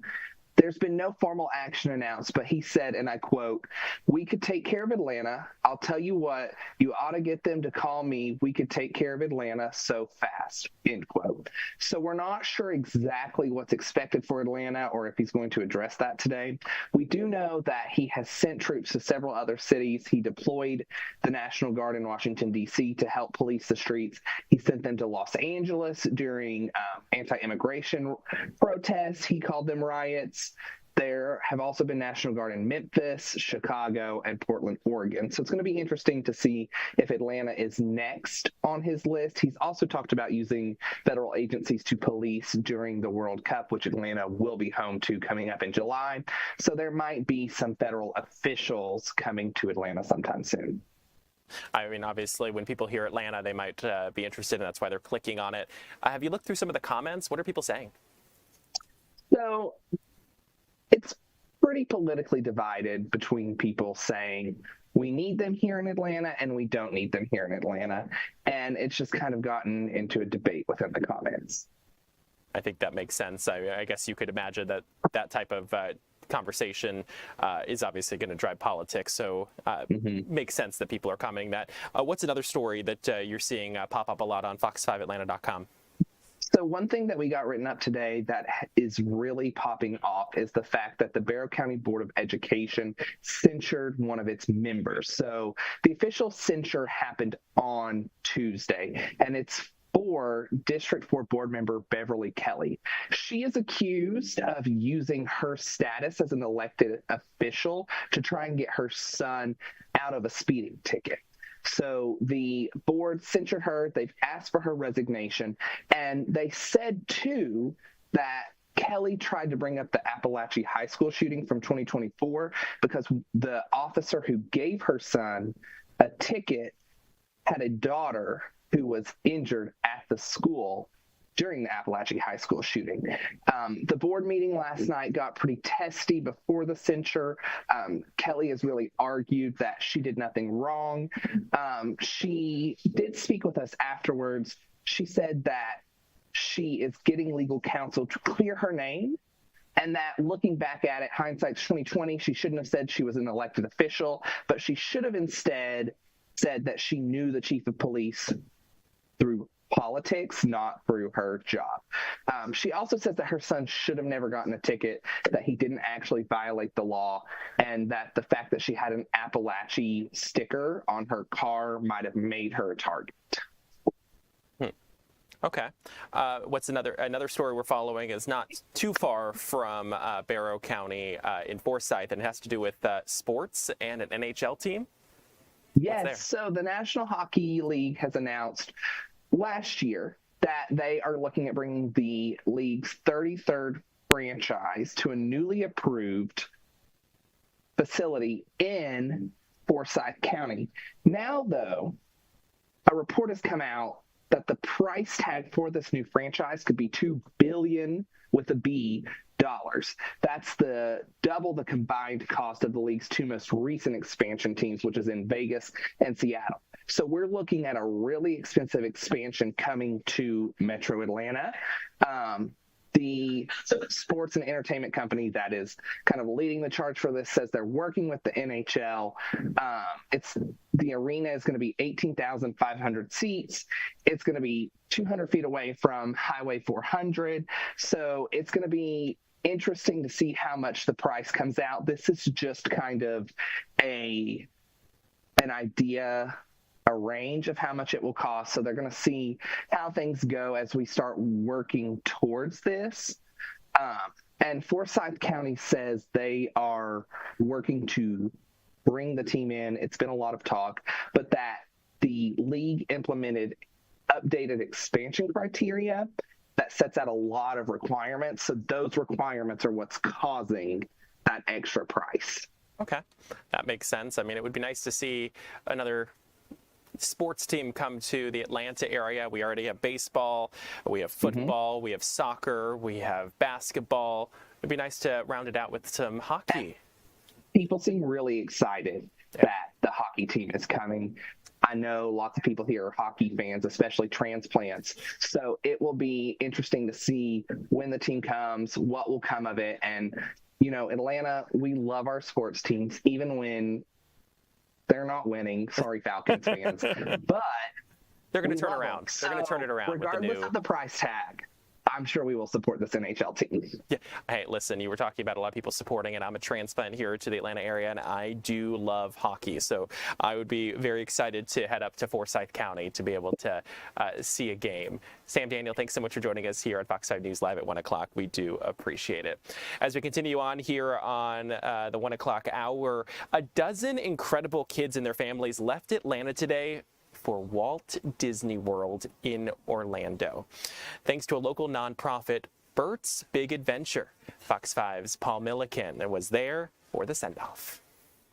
There's been no formal action announced, but he said, and I quote, "We could take care of Atlanta. I'll tell you what, you ought to get them to call me. We could take care of Atlanta so fast," end quote. So we're not sure exactly what's expected for Atlanta or if he's going to address that today. We do know that he has sent troops to several other cities. He deployed the National Guard in Washington, D.C. to help police the streets. He sent them to Los Angeles during anti-immigration protests. He called them riots. There have also been National Guard in Memphis, Chicago, and Portland, Oregon. So it's going to be interesting to see if Atlanta is next on his list. He's also talked about using federal agencies to police during the World Cup, which Atlanta will be home to coming up in July. So there might be some federal officials coming to Atlanta sometime soon. I mean, obviously, when people hear Atlanta, they might be interested, and that's why they're clicking on it. Have you looked through some of the comments? What are people saying? So it's pretty politically divided between people saying we need them here in Atlanta and we don't need them here in Atlanta. And it's just kind of gotten into a debate within the comments. I think that makes sense. I guess you could imagine that that type of conversation is obviously going to drive politics. So makes sense that people are commenting that. What's another story that you're seeing pop up a lot on fox5atlanta.com? So one thing that we got written up today that is really popping off is the fact that the Barrow County Board of Education censured one of its members. So the official censure happened on Tuesday, and it's for District 4 board member Beverly Kelly. She is accused of using her status as an elected official to try and get her son out of a speeding ticket. So the board censured her. They've asked for her resignation. And they said, too, that Kelly tried to bring up the Apalachee High School shooting from 2024 because the officer who gave her son a ticket had a daughter who was injured at the school during the Apalachee High School shooting. The board meeting last night got pretty testy before the censure. Kelly has really argued that she did nothing wrong. She did speak with us afterwards. She said that she is getting legal counsel to clear her name, and that looking back at it, hindsight's 2020, she shouldn't have said she was an elected official, but she should have instead said that she knew the chief of police through politics, not through her job. She also says that her son should have never gotten a ticket, that he didn't actually violate the law, and that the fact that she had an Apalachee sticker on her car might have made her a target. Okay. What's another story we're following is not too far from Barrow County in Forsyth, and it has to do with sports and an NHL team. Yes, so the National Hockey League has announced last year that they are looking at bringing the league's 33rd franchise to a newly approved facility in Forsyth County. Now, though, a report has come out that the price tag for this new franchise could be $2 billion with a B dollars. That's double the combined cost of the league's two most recent expansion teams, which is in Vegas and Seattle. So we're looking at a really expensive expansion coming to Metro Atlanta. The sports and entertainment company that is kind of leading the charge for this says they're working with the NHL. The arena is going to be 18,500 seats. It's going to be 200 feet away from Highway 400. So it's going to be interesting to see how much the price comes out. This is just kind of an idea, a range of how much it will cost. So they're going to see how things go as we start working towards this. And Forsyth County says they are working to bring the team in. It's been a lot of talk, but that the league implemented updated expansion criteria that sets out a lot of requirements. So those requirements are what's causing that extra price. Okay, that makes sense. I mean, it would be nice to see another sports team come to the Atlanta area. We already have baseball, we have football, we have soccer, we have basketball. It'd be nice to round it out with some hockey. People seem really excited that the hockey team is coming. I know lots of people here are hockey fans, especially transplants. So it will be interesting to see when the team comes, what will come of it. And, you know, Atlanta, we love our sports teams, even when they're not winning. Sorry, Falcons fans. But they're going to turn around. They're going to turn it around. Regardless of the price tag, I'm sure we will support this NHL team. Yeah. Hey, listen, you were talking about a lot of people supporting it. I'm a transplant here to the Atlanta area, and I do love hockey. So I would be very excited to head up to Forsyth County to be able to see a game. Sam Daniel, thanks so much for joining us here at Fox 5 News Live at 1 o'clock. We do appreciate it. As we continue on here on the 1 o'clock hour, a dozen incredible kids and their families left Atlanta today for Walt Disney World in Orlando. Thanks to a local nonprofit, Bert's Big Adventure. Fox 5's Paul Milliken was there for the send-off.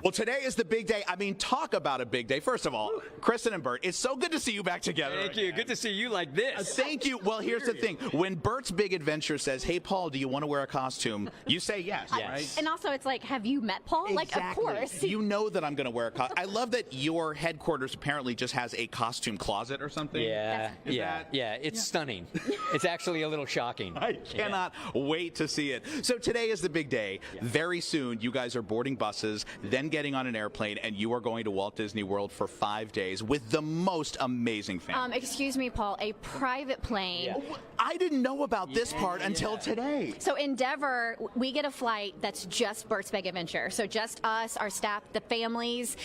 Well, today is the big day. I mean, talk about a big day. First of all, Kristen and Bert, it's so good to see you back together. Thank you. Good to see you like this. Thank you. Well, here's the thing. When Bert's Big Adventure says, hey, Paul, do you want to wear a costume? You say yes, right? And also, it's like, have you met Paul? Exactly. Like, of course. You know that I'm going to wear a costume. I love that your headquarters apparently just has a costume closet or something. Yeah, it's stunning. It's actually a little shocking. I cannot wait to see it. So today is the big day. Very soon, you guys are boarding buses, then getting on an airplane, and you are going to Walt Disney World for 5 days with the most amazing family. Excuse me, Paul, a private plane. Yeah. I didn't know about this part until today. So Endeavor, we get a flight that's just Bert's Big Adventure. So just us, our staff, the families,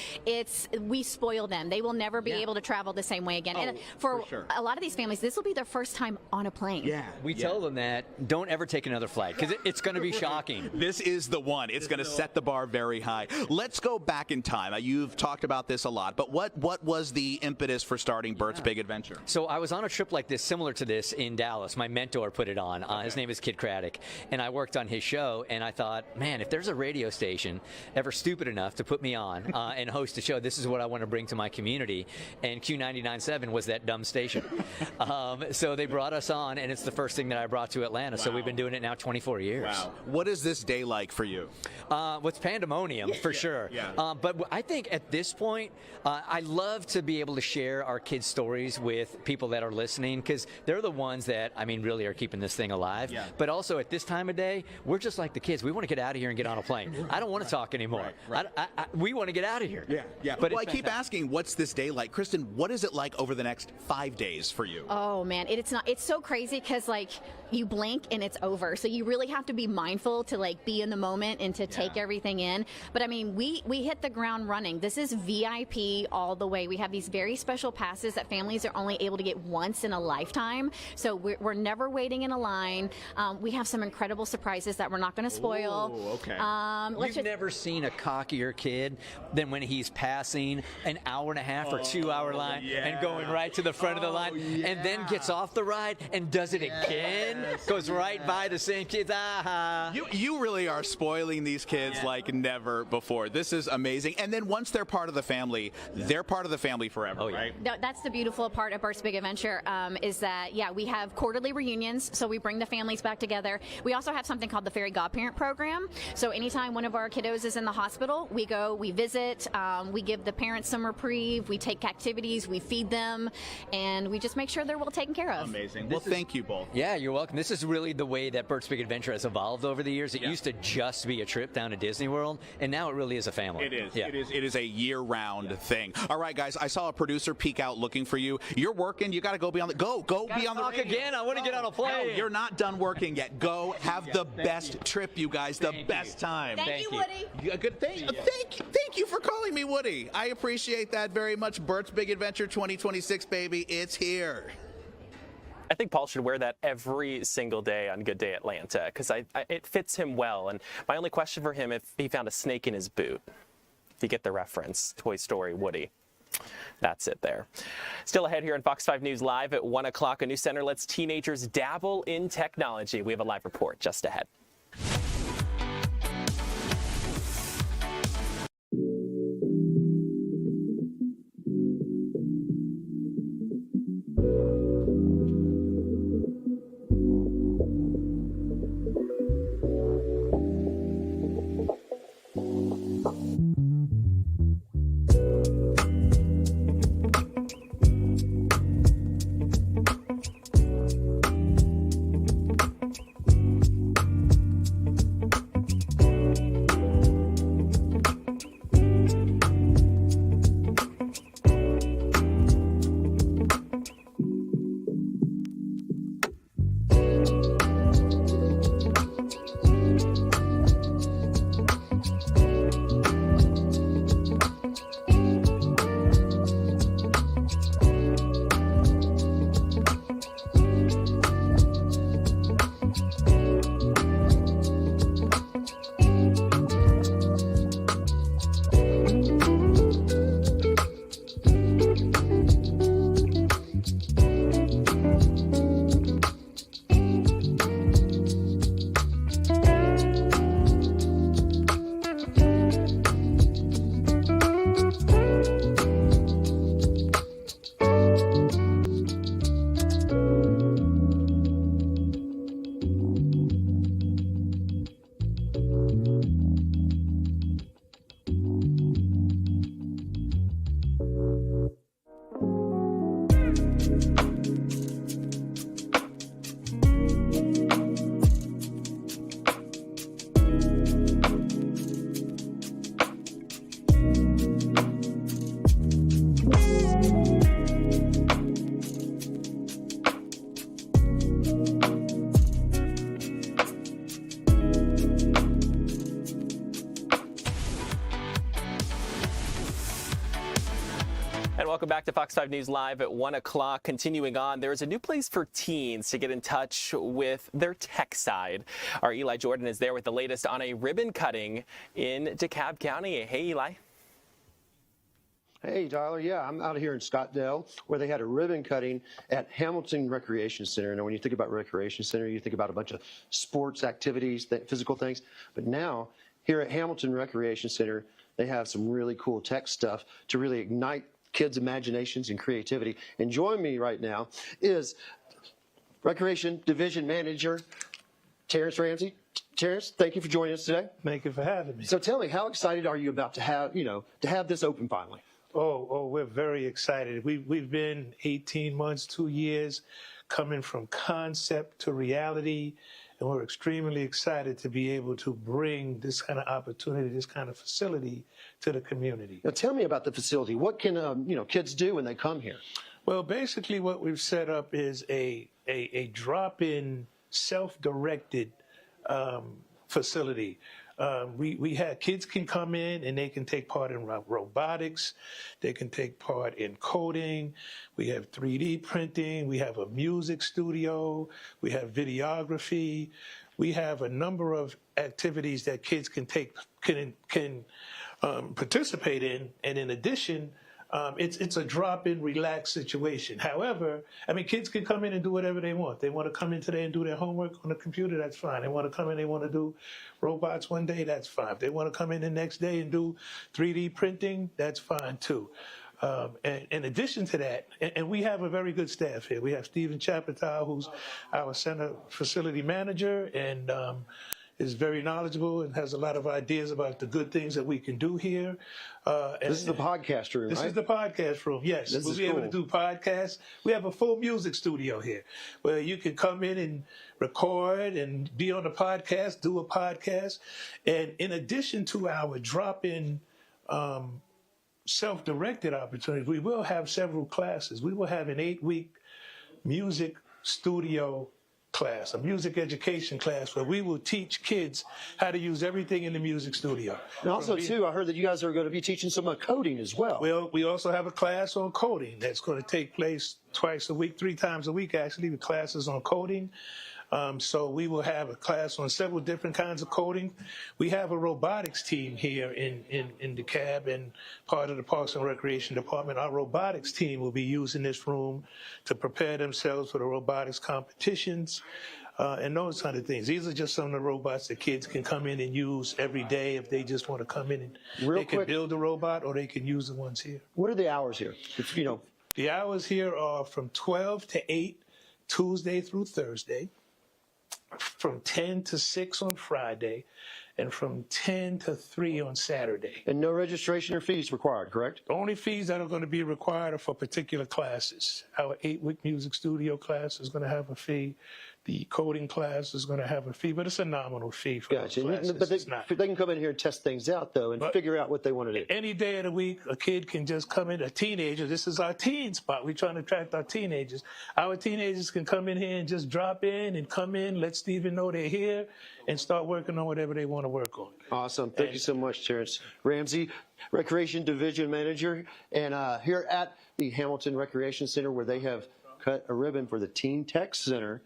we spoil them. They will never be able to travel the same way again. And for a lot of these families, this will be their first time on a plane. Yeah. We tell them that, don't ever take another flight, because it's going to be shocking. This is the one. It's going to set the bar very high. Let's go back in time. You've talked about this a lot, but what was the impetus for starting Bert's Big Adventure? So I was on a trip like this, similar to this, in Dallas. My mentor put it on. His name is Kid Craddock, and I worked on his show, and I thought, man, if there's a radio station ever stupid enough to put me on and host a show, this is what I want to bring to my community, and Q99.7 was that dumb station. So they brought us on, and it's the first thing that I brought to Atlanta, so we've been doing it now 24 years. Wow. What is this day like for you? What's pandemonium, for sure. But I think at this point, I love to be able to share our kids' stories with people that are listening, because they're the ones that, I mean, really are keeping this thing alive. But also at this time of day, we're just like the kids. We want to get out of here and get on a plane. I don't want to talk anymore. We want to get out of here. But I keep asking, what's this day like? Kristen, what is it like over the next 5 days for you? Oh, man, it's so crazy, because, like, you blink and it's over. So you really have to be mindful to, like, be in the moment and to take everything in. But I mean, we hit the ground running. This is VIP all the way. We have these very special passes that families are only able to get once in a lifetime. So we're never waiting in a line. We have some incredible surprises that we're not going to spoil. Ooh, okay. You've never seen a cockier kid than when he's passing an hour-and-a-half or 2 hour line and going right to the front of the line, and then gets off the ride and does it again in, goes right by the same kids. You really are spoiling these kids like never before. This is amazing. And then once they're part of the family, they're part of the family forever, right? That's the beautiful part of Bert's Big Adventure, is that, we have quarterly reunions, so we bring the families back together. We also have something called the Fairy Godparent Program. So anytime one of our kiddos is in the hospital, we go, we visit, we give the parents some reprieve, we take activities, we feed them, and we just make sure they're well taken care of. Amazing. Well, thank you both. Yeah, you're welcome. This is really the way that Bert's Big Adventure has evolved over the years. It used to just be a trip down to Disney World, and now it really is a family. It is. Yeah. It is a year-round thing. All right, guys, I saw a producer peek out looking for you. You're working. You got to go be on the go be on the radio. Again. I want to get on a plane. No, you're not done working yet. Go have the best trip, you guys. The best time. Thank you, Woody. Good. Thank you for calling me Woody. I appreciate that very much. Bert's Big Adventure 2026, baby. It's here. I think Paul should wear that every single day on Good Day Atlanta because it fits him well. And my only question for him, if he found a snake in his boot, if you get the reference, Toy Story, Woody. That's it there. Still ahead here on Fox 5 News Live at 1 o'clock, a new center lets teenagers dabble in technology. We have a live report just ahead. Welcome back to Fox 5 News Live at 1 o'clock. Continuing on, there is a new place for teens to get in touch with their tech side. Our Eli Jordan is there with the latest on a ribbon cutting in DeKalb County. Hey, Eli. Hey, Tyler. Yeah, I'm out here in Scottdale where they had a ribbon cutting at Hamilton Recreation Center. Now, when you think about Recreation Center, you think about a bunch of sports activities, physical things. But now, here at Hamilton Recreation Center, they have some really cool tech stuff to really ignite kids' imaginations and creativity. And joining me right now is Recreation Division Manager Terrence Ramsey. Terrence, thank you for joining us today. Thank you for having me. So tell me, how excited are you about to have this open finally? Oh, we're very excited. We've been 18 months, 2 years, coming from concept to reality, and we're extremely excited to be able to bring this kind of opportunity, this kind of facility to the community. Now tell me about the facility. What can kids do when they come here? Well, basically what we've set up is a drop-in, self-directed facility. We have kids can come in and they can take part in robotics. They can take part in coding. We have 3D printing. We have a music studio. We have videography. We have a number of activities that kids can participate in. And in addition, It's a drop-in, relaxed situation. However, I mean, kids can come in and do whatever they want. They want to come in today and do their homework on the computer, that's fine. They want to come in, they want to do robots one day, that's fine. If they want to come in the next day and do 3D printing, that's fine too. And in addition to that, and we have a very good staff here. We have Stephen Chapitow, who's our center facility manager, and is very knowledgeable and has a lot of ideas about the good things that we can do here. This is the podcast room, This right? is the podcast room, yes. This We'll is be able cool. to do podcasts. We have a full music studio here where you can come in and record and be on a podcast, do a podcast. And in addition to our drop-in self-directed opportunities, we will have several classes. We will have an 8-week music studio class, a music education class, where we will teach kids how to use everything in the music studio. And also, too, I heard that you guys are going to be teaching some coding as well. Well, we also have a class on coding that's going to take place twice a week, 3 times a week, actually, with classes on coding. So we will have a class on several different kinds of coding. We have a robotics team here in the cab and part of the Parks and Recreation Department. Our robotics team will be using this room to prepare themselves for the robotics competitions and those kind of things. These are just some of the robots that kids can come in and use every day if they just want to come in and they can build a robot or they can use the ones here. What are the hours here? If, you know, the hours here are from 12 to 8, Tuesday through Thursday, from 10 to 6 on Friday, and from 10 to 3 on Saturday. And no registration or fees required, correct? The only fees that are going to be required are for particular classes. Our 8-week music studio class is going to have a fee. The coding class is going to have a fee, but it's a nominal fee for those classes. But they can come in here and test things out, though, and figure out what they want to do. Any day of the week, a kid can just come in, a teenager. This is our teen spot. We're trying to attract our teenagers. Our teenagers can come in here and just drop in and come in, let Stephen know they're here, and start working on whatever they want to work on. Awesome. Thank you so much, Terrence Ramsey, Recreation Division Manager, and here at the Hamilton Recreation Center, where they have cut a ribbon for the Teen Tech Center,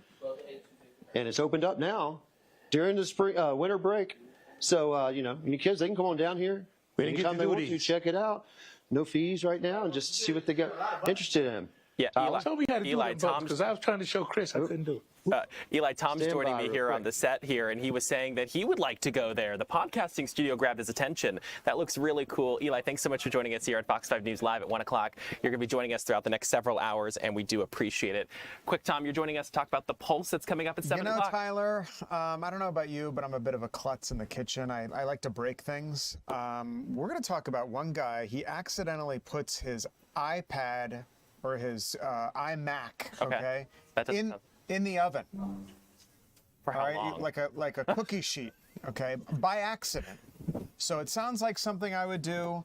and it's opened up now during the spring winter break. So you know, you kids, they can come on down here anytime they want to check it out. No fees right now, and just see what they got interested in. Yeah, Eli Tom's, because I was trying to show Chris, I couldn't do it. Eli Tom's Stand joining by me real here quick. on the set here, and he was saying that he would like to go there. The podcasting studio grabbed his attention. That looks really cool. Eli, thanks so much for joining us here at Fox 5 News Live at 1 o'clock. You're going to be joining us throughout the next several hours, and we do appreciate it. Quick, Tom, you're joining us to talk about the Pulse that's coming up at 7 o'clock. Tyler, I don't know about you, but I'm a bit of a klutz in the kitchen. I like to break things. We're going to talk about one guy. He accidentally puts his iPad or his iMac, okay, in the oven. For how long? Like a cookie sheet, okay, by accident. So it sounds like something I would do.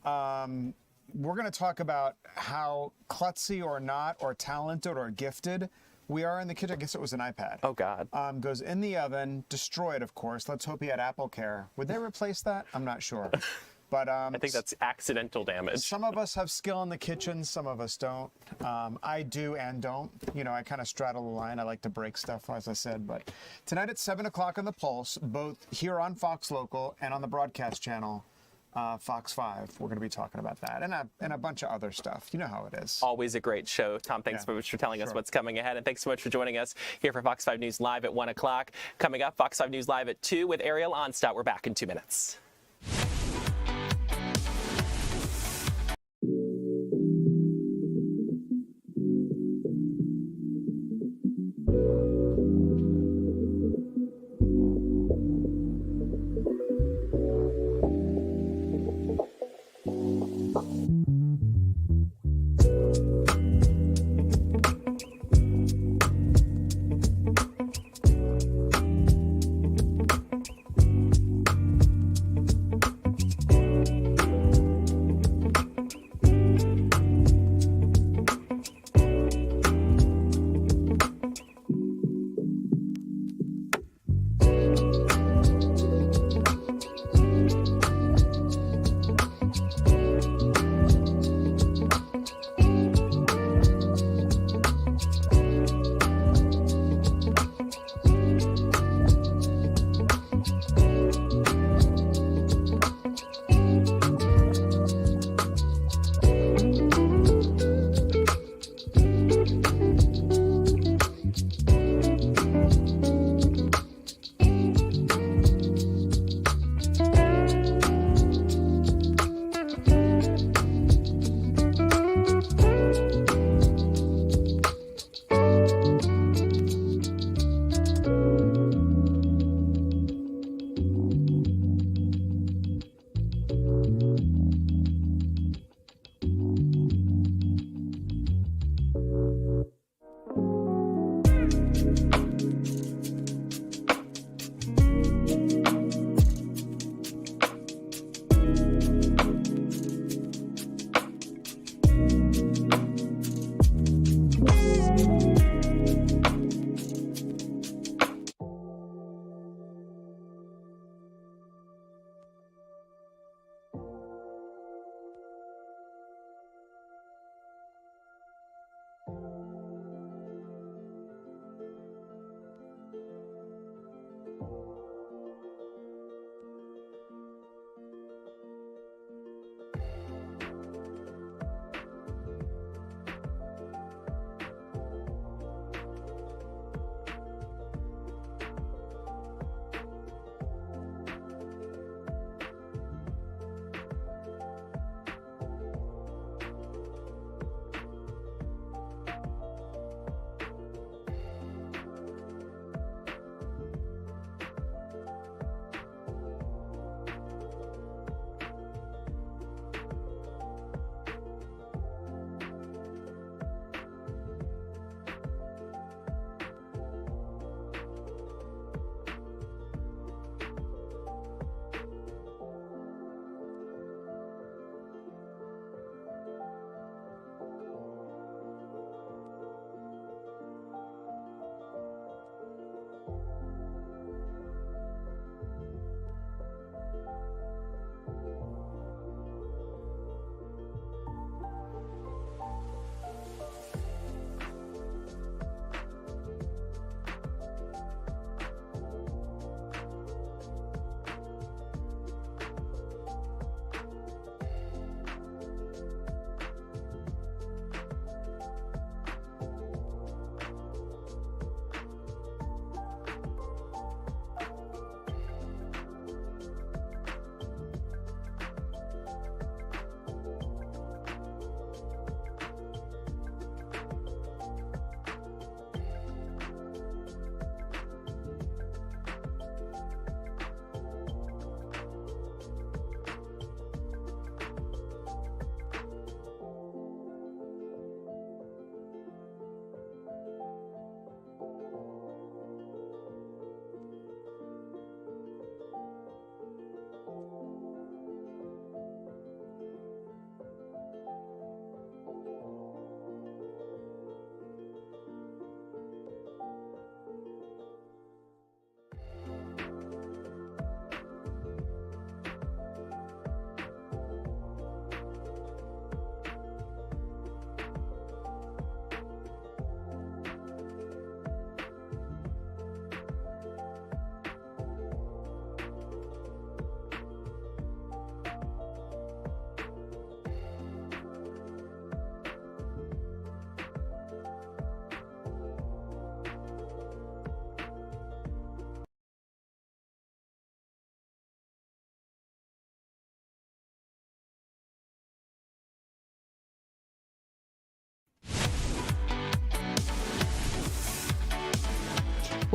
We're going to talk about how klutzy or not, or talented or gifted we are in the kitchen. I guess it was an iPad. Oh, God. Goes in the oven, destroyed, of course. Let's hope he had Apple Care. Would they replace that? I'm not sure. But I think that's accidental damage. Some of us have skill in the kitchen, some of us don't. I do and don't. You know, I kind of straddle the line. I like to break stuff, as I said. But tonight at 7 o'clock on the Pulse, both here on Fox Local and on the broadcast channel, Fox 5, we're going to be talking about that and a bunch of other stuff. You know how it is. Always a great show. Tom, thanks so much for telling us what's coming ahead, and thanks so much for joining us here for Fox 5 News Live at 1 o'clock. Coming up, Fox 5 News Live at 2 with Ariel Onstadt. We're back in 2 minutes.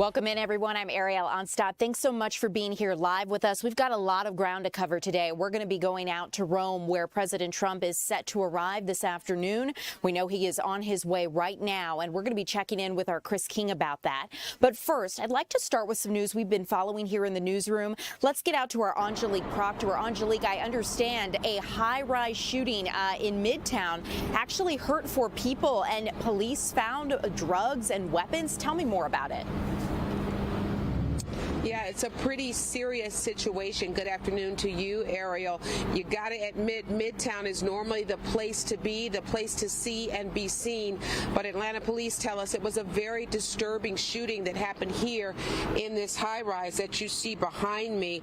Welcome in, everyone. I'm Ariel Onstad. Thanks so much for being here live with us. We've got a lot of ground to cover today. We're going to be going out to Rome, where President Trump is set to arrive this afternoon. We know he is on his way right now, and we're going to be checking in with our Chris King about that. But first, I'd like to start with some news we've been following here in the newsroom. Let's get out to our Angelique Proctor. Angelique, I understand a high-rise shooting in Midtown actually hurt 4 people, and police found drugs and weapons. Tell me more about it. Yeah, it's a pretty serious situation. Good afternoon to you, Ariel. You got to admit, Midtown is normally the place to be, the place to see and be seen. But Atlanta police tell us it was a very disturbing shooting that happened here in this high-rise that you see behind me.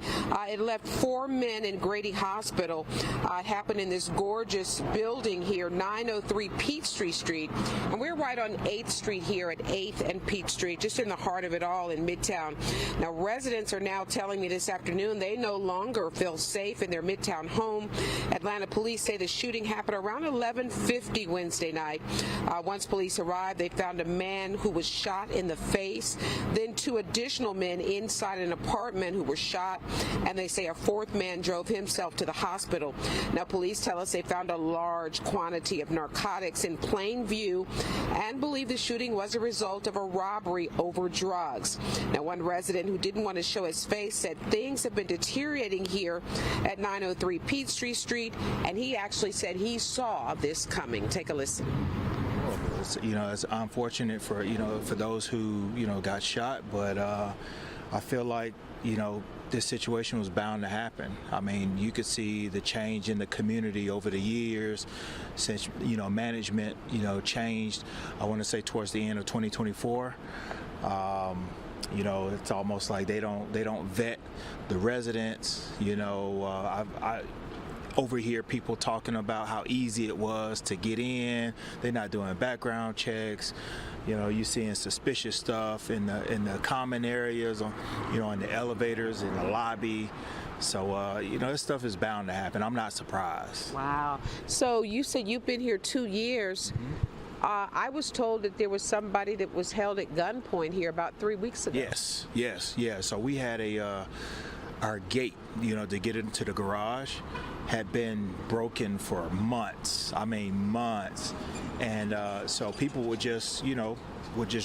It left 4 men in Grady Hospital. It happened in this gorgeous building here, 903 Peachtree Street. And we're right on 8th Street here at 8th and Peachtree, just in the heart of it all in Midtown. Now, residents are now telling me this afternoon they no longer feel safe in their Midtown home. Atlanta police say the shooting happened around 11:50 Wednesday night. Once police arrived, they found a man who was shot in the face, then 2 additional men inside an apartment who were shot, and they say a 4th man drove himself to the hospital. Now, police tell us they found a large quantity of narcotics in plain view and believe the shooting was a result of a robbery over drugs. Now, one resident who didn't want to show his face said things have been deteriorating here at 903 Peachtree Street, and he actually said he saw this coming. Take a listen. It's unfortunate for for those who got shot, but I feel like this situation was bound to happen. I mean, you could see the change in the community over the years since management changed. I want to say towards the end of 2024. It's almost like they don't vet the residents. I overhear people talking about how easy it was to get in. They're not doing background checks. You're seeing suspicious stuff in the common areas, in the elevators, in the lobby. So, this stuff is bound to happen. I'm not surprised. Wow. So you said you've been here 2 years. Mm-hmm. I was told that there was somebody that was held at gunpoint here about 3 weeks ago. Yes. So we had our gate, to get into the garage had been broken for months. I mean, months. And so people would just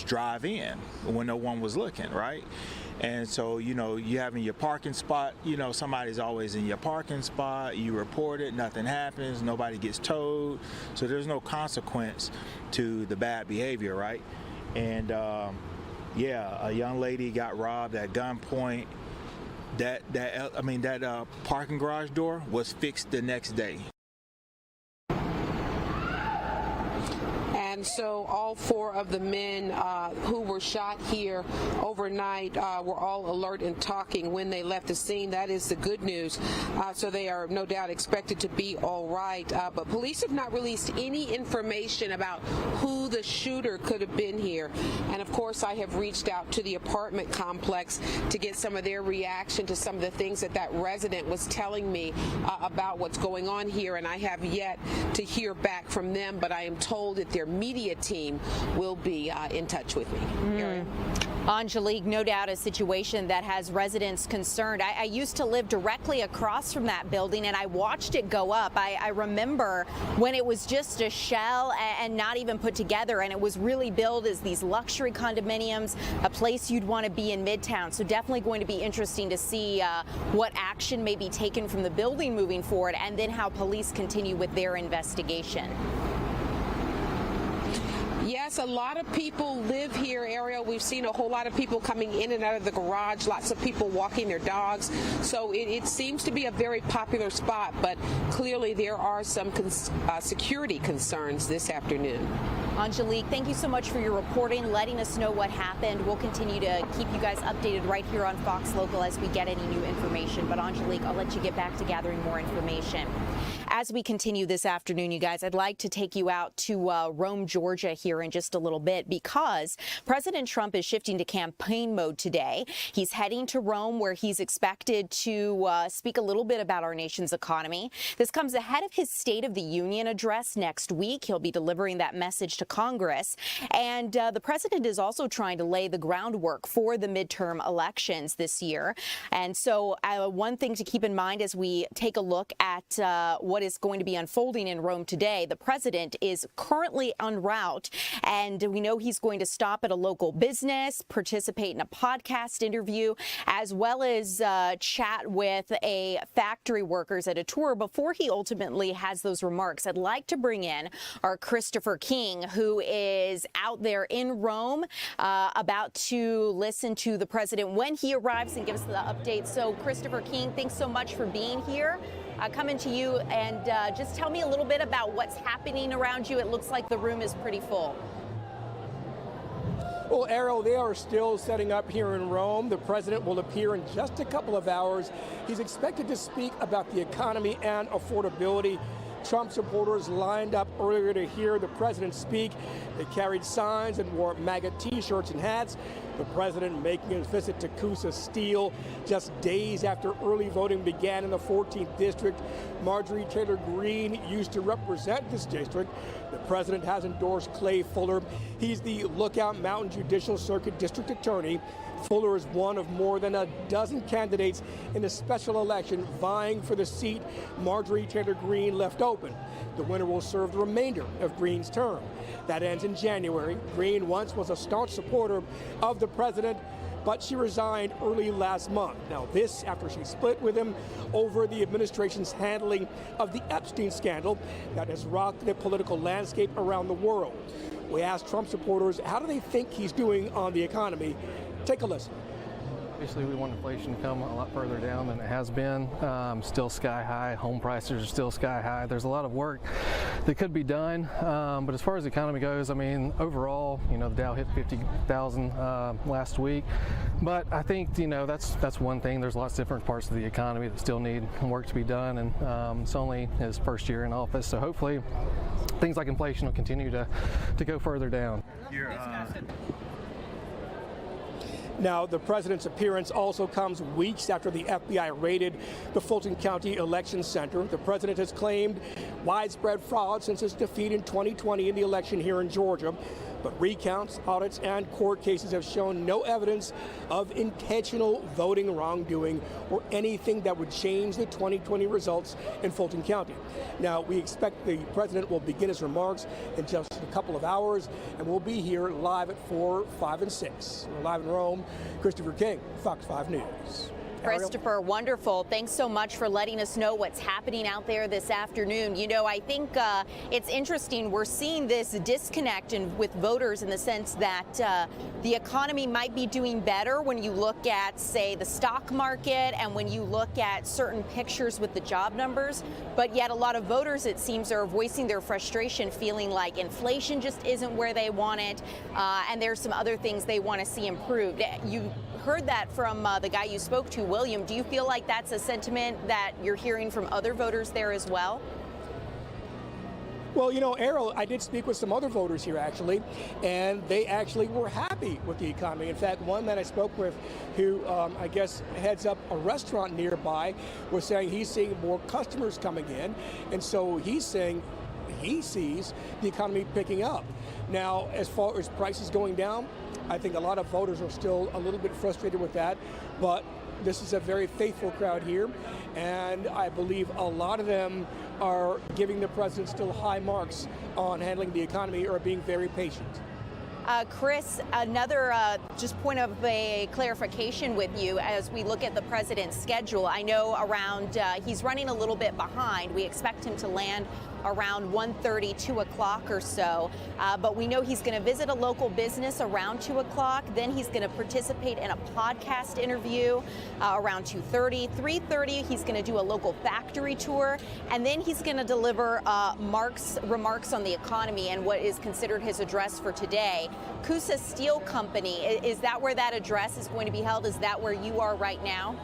drive in when no one was looking, right? And so, you having your parking spot, somebody's always in your parking spot, you report it, nothing happens, nobody gets towed, so there's no consequence to the bad behavior, right? And a young lady got robbed at gunpoint. That parking garage door was fixed the next day. And so all 4 of the men who were shot here overnight were all alert and talking when they left the scene. That is the good news. So they are no doubt expected to be all right. But police have not released any information about who the shooter could have been here. And of course, I have reached out to the apartment complex to get some of their reaction to some of the things that resident was telling me about what's going on here. And I have yet to hear back from them, but I am told that their media team will be in touch with me. Angelique, no doubt a situation that has residents concerned. I used to live directly across from that building, and I watched it go up. I remember when it was just a shell and not even put together, and it was really billed as these luxury condominiums, a place you'd want to be in Midtown. So definitely going to be interesting to see what action may be taken from the building moving forward, and then how police continue with their investigation. Yes, a lot of people live here, Ariel. We've seen a whole lot of people coming in and out of the garage, lots of people walking their dogs. So it seems to be a very popular spot, but clearly there are some security concerns this afternoon. Angelique, thank you so much for your reporting, letting us know what happened. We'll continue to keep you guys updated right here on Fox Local as we get any new information. But Angelique, I'll let you get back to gathering more information. As we continue this afternoon, you guys, I'd like to take you out to Rome, Georgia here in just a little bit, because President Trump is shifting to campaign mode today. He's heading to Rome, where he's expected to speak a little bit about our nation's economy. This comes ahead of his State of the Union address next week. He'll be delivering that message to Congress. And the president is also trying to lay the groundwork for the midterm elections this year. And so one thing to keep in mind as we take a look at what is going to be unfolding in Rome today, the president is currently en route, and we know he's going to stop at a local business, participate in a podcast interview, as well as chat with factory workers at a tour before he ultimately has those remarks. I'd like to bring in our Christopher King, who is out there in Rome, about to listen to the president when he arrives and give us the update. So, Christopher King, thanks so much for being here. Coming to you, and just tell me a little bit about what's happening around you. It looks like the room is pretty full. Well, Ariel, they are still setting up here in Rome. The president will appear in just a couple of hours. He's expected to speak about the economy and affordability. Trump supporters lined up earlier to hear the president speak. They carried signs and wore MAGA T-shirts and hats. The president making his visit to Coosa Steel just days after early voting began in the 14th district. Marjorie Taylor Greene used to represent this district. The president has endorsed Clay Fuller. He's the Lookout Mountain Judicial Circuit District Attorney. Fuller is one of more than a dozen candidates in a special election vying for the seat Marjorie Taylor Greene left open. The winner will serve the remainder of Greene's term. That ends in January. Greene once was a staunch supporter of the president, but she resigned early last month. Now this after she split with him over the administration's handling of the Epstein scandal that has rocked the political landscape around the world. We asked Trump supporters, how do they think he's doing on the economy? Take a listen. Obviously, we want inflation to come a lot further down than it has been. Still sky high. Home prices are still sky high. There's a lot of work that could be done. But as far as the economy goes, I mean, overall, you know, the Dow hit 50,000 last week. But I think, you know, that's one thing. There's lots of different parts of the economy that still need work to be done. And it's only his first year in office. So hopefully things like inflation will continue to go further down. Now, the president's appearance also comes weeks after the FBI raided the Fulton County Election Center. The president has claimed widespread fraud since his defeat in 2020 in the election here in Georgia. But recounts, audits, and court cases have shown no evidence of intentional voting wrongdoing or anything that would change the 2020 results in Fulton County. Now, we expect the president will begin his remarks in just a couple of hours, and we'll be here live at 4, 5, and 6. We're live in Rome. Christopher King, Fox 5 News. Christopher, wonderful. Thanks so much for letting us know what's happening out there this afternoon. You know, I think it's interesting. We're seeing this disconnect with voters in the sense that the economy might be doing better when you look at, say, the stock market and when you look at certain pictures with the job numbers. But yet a lot of voters, it seems, are voicing their frustration, feeling like inflation just isn't where they want it. And there's some other things they want to see improved. You heard that from the guy you spoke to, William. Do you feel like that's a sentiment that you're hearing from other voters there as well? Well, you know, Errol, I did speak with some other voters here, actually, and they actually were happy with the economy. In fact, one that I spoke with who I guess heads up a restaurant nearby was saying he's seeing more customers coming in, and so he's saying he sees the economy picking up. Now, as far as prices going down, I think a lot of voters are still a little bit frustrated with that, but this is a very faithful crowd here, and I believe a lot of them are giving the president still high marks on handling the economy or being very patient. Chris, another just point of a clarification with you as we look at the president's schedule. I know around he's running a little bit behind. We expect him to land around 1:30, 2 o'clock or so. But we know he's going to visit a local business around 2 o'clock. Then he's going to participate in a podcast interview around 2:30. 3:30, he's going to do a local factory tour. And then he's going to deliver remarks on the economy and what is considered his address for today. Coosa Steel Company, is that where that address is going to be held? Is that where you are right now?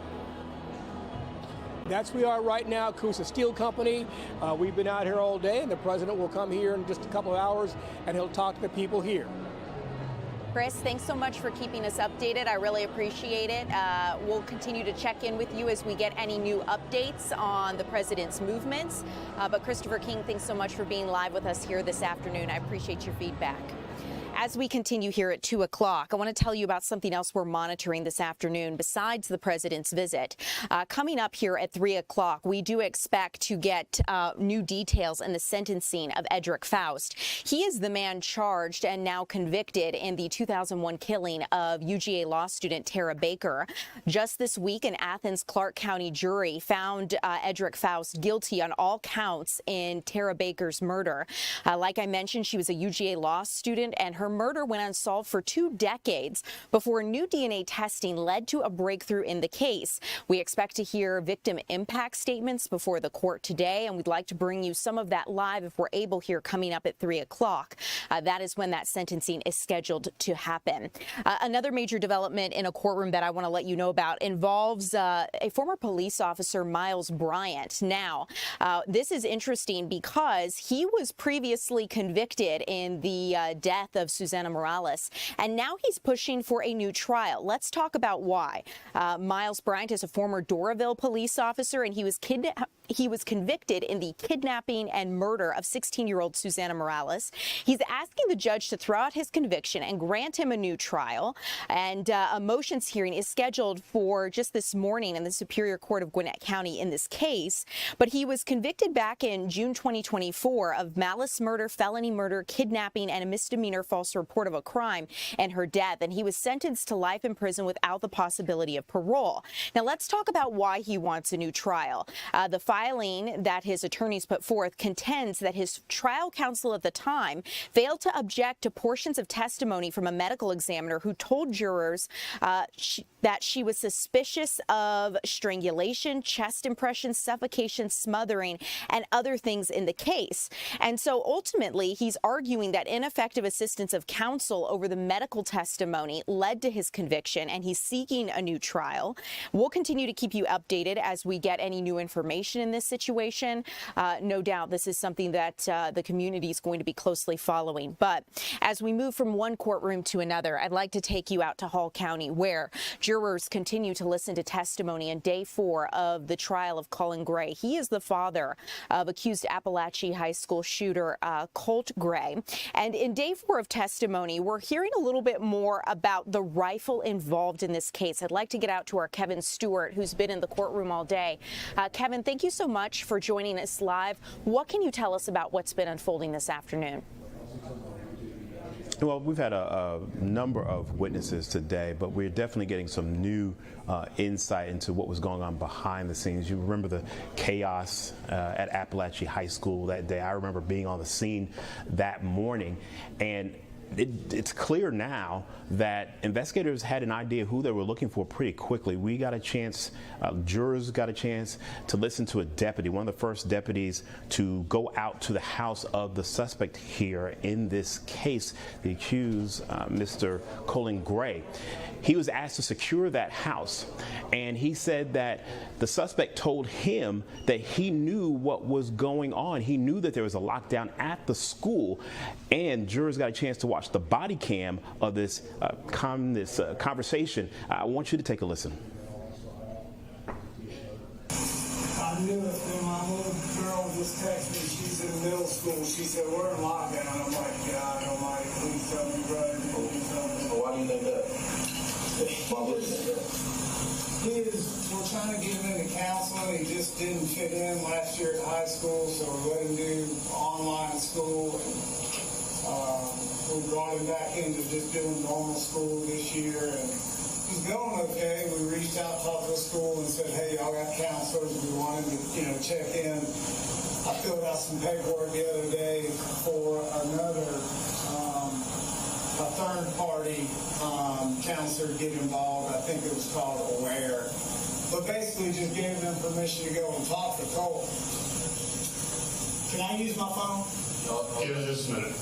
That's where we are right now, Coosa Steel Company. We've been out here all day, and the president will come here in just a couple of hours, and he'll talk to the people here. Chris, thanks so much for keeping us updated. I really appreciate it. We'll continue to check in with you as we get any new updates on the president's movements. But Christopher King, thanks so much for being live with us here this afternoon. I appreciate your feedback. As we continue here at 2 o'clock, I want to tell you about something else we're monitoring this afternoon besides the president's visit. Coming up here at 3 o'clock, we do expect to get new details in the sentencing of Edrick Faust. He is the man charged and now convicted in the 2001 killing of UGA law student Tara Baker. Just this week, an Athens Clark County jury found Edrick Faust guilty on all counts in Tara Baker's murder. Like I mentioned, she was a UGA law student, and her murder went unsolved for 2 decades before new DNA testing led to a breakthrough in the case. We expect to hear victim impact statements before the court today, and we'd like to bring you some of that live if we're able here coming up at 3 o'clock. That is when that sentencing is scheduled to happen. Another major development in a courtroom that I want to let you know about involves a former police officer, Miles Bryant. Now, this is interesting because he was previously convicted in the death of Susana Morales, and now he's pushing for a new trial. Let's talk about why. Miles Bryant is a former Doraville police officer, and he was convicted in the kidnapping and murder of 16-year-old Susana Morales. He's asking the judge to throw out his conviction and grant him a new trial, and a motions hearing is scheduled for just this morning in the Superior Court of Gwinnett County in this case. But he was convicted back in June 2024 of malice murder, felony murder, kidnapping, and a misdemeanor false report of a crime and her death, and he was sentenced to life in prison without the possibility of parole. Now let's talk about why he wants a new trial. The filing that his attorneys put forth contends that his trial counsel at the time failed to object to portions of testimony from a medical examiner who told jurors that she was suspicious of strangulation, chest impression, suffocation, smothering, and other things in the case. And so ultimately, he's arguing that ineffective assistance of counsel over the medical testimony led to his conviction, and he's seeking a new trial. We'll continue to keep you updated as we get any new information in this situation. No doubt this is something that the community is going to be closely following. But as we move from one courtroom to another, I'd like to take you out to Hall County, where jurors continue to listen to testimony in day 4 of the trial of Colin Gray. He is the father of accused Apalachee High School shooter Colt Gray. And in day 4 of testimony, we're hearing a little bit more about the rifle involved in this case. I'd like to get out to our Kevin Stewart, who's been in the courtroom all day. Kevin, thank you so much for joining us live. What can you tell us about what's been unfolding this afternoon? Well, we've had a number of witnesses today, but we're definitely getting some new insight into what was going on behind the scenes. You remember the chaos at Apalachee High School that day. I remember being on the scene that morning, and it's clear now that investigators had an idea who they were looking for pretty quickly. We got a chance, jurors got a chance to listen to a deputy, one of the first deputies to go out to the house of the suspect here in this case, the accused, Mr. Colin Gray. He was asked to secure that house, and he said that the suspect told him that he knew what was going on. He knew that there was a lockdown at the school, and jurors got a chance to watch the body cam of this conversation. I want you to take a listen. I knew it when my little girl just texted me. She's in middle school. She said, "We're in lockdown." I'm like, "God almighty, please tell me, brother. Please tell me." Well, why do you think that? We're trying to get him into counseling. He just didn't fit in last year at high school, so we let him do online school. We brought him back into just doing normal school this year, and he's going okay. We reached out, talked to the school, and said, "Hey, y'all got counselors. We wanted to, check in." I filled out some paperwork the other day for another a third-party counselor to get involved. I think it was called Aware. But basically just gave them permission to go and talk to Cole. Can I use my phone? Give us just a minute.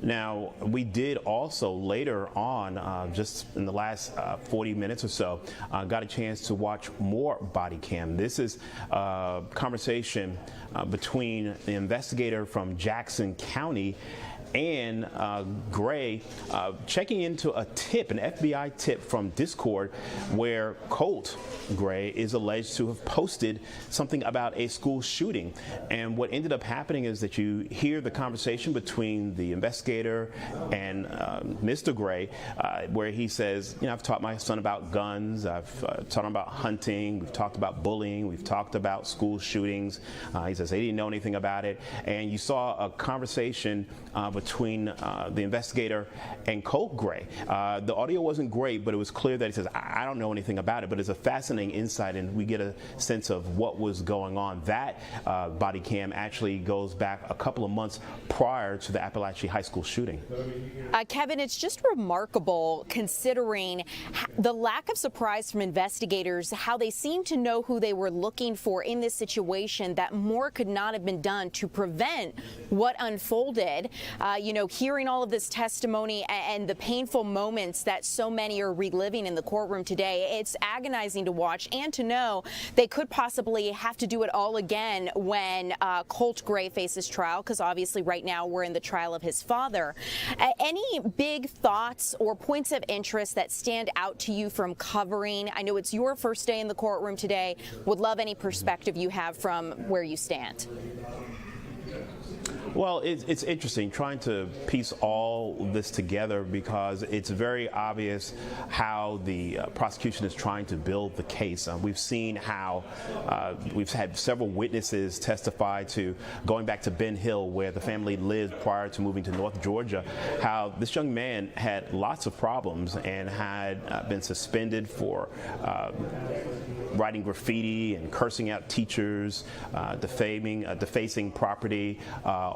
Now, we did also later on, just in the last 40 minutes or so, got a chance to watch more body cam. This is a conversation between the investigator from Jackson County and Gray checking into a tip, an FBI tip from Discord, where Colt Gray is alleged to have posted something about a school shooting. And what ended up happening is that you hear the conversation between the investigator and Mr. Gray, where he says, you know, I've taught my son about guns, I've taught him about hunting, we've talked about bullying, we've talked about school shootings. He says they didn't know anything about it. And you saw a conversation between the investigator and Colt Gray. The audio wasn't great, but it was clear that he says, I don't know anything about it, but it's a fascinating insight, and we get a sense of what was going on. That body cam actually goes back a couple of months prior to the Apalachee High School shooting. Kevin, it's just remarkable considering the lack of surprise from investigators, how they seem to know who they were looking for in this situation, that more could not have been done to prevent what unfolded. You know, hearing all of this testimony and the painful moments that so many are reliving in the courtroom today, it's agonizing to watch and to know they could possibly have to do it all again when Colt Gray faces trial, because obviously right now we're in the trial of his father. Any big thoughts or points of interest that stand out to you from covering? I know it's your first day in the courtroom today. Would love any perspective you have from where you stand. Well, it's interesting trying to piece all this together, because it's very obvious how the prosecution is trying to build the case. We've seen how we've had several witnesses testify to going back to Ben Hill, where the family lived prior to moving to North Georgia, how this young man had lots of problems and had been suspended for writing graffiti and cursing out teachers, defacing property,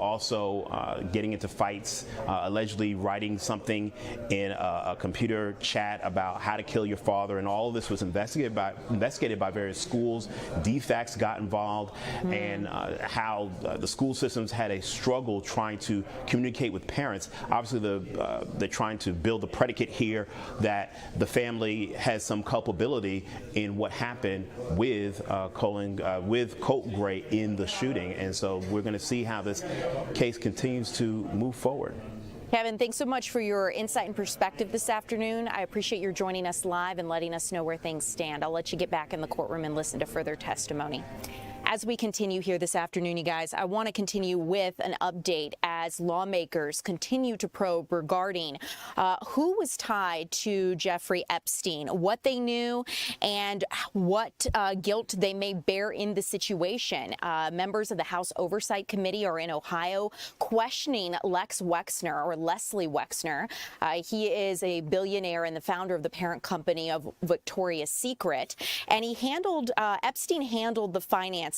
also getting into fights, allegedly writing something in a computer chat about how to kill your father, and all of this was investigated by various schools. DFACS got involved, and how the school systems had a struggle trying to communicate with parents. Obviously, they're trying to build the predicate here that the family has some culpability in what happened with Colt Gray in the shooting, and so we're going to see how this case continues to move forward. Kevin, thanks so much for your insight and perspective this afternoon. I appreciate your joining us live and letting us know where things stand. I'll let you get back in the courtroom and listen to further testimony. As we continue here this afternoon, you guys, I want to continue with an update as lawmakers continue to probe regarding who was tied to Jeffrey Epstein, what they knew, and what guilt they may bear in the situation. Members of the House Oversight Committee are in Ohio questioning Leslie Wexner. He is a billionaire and the founder of the parent company of Victoria's Secret, and Epstein handled the finances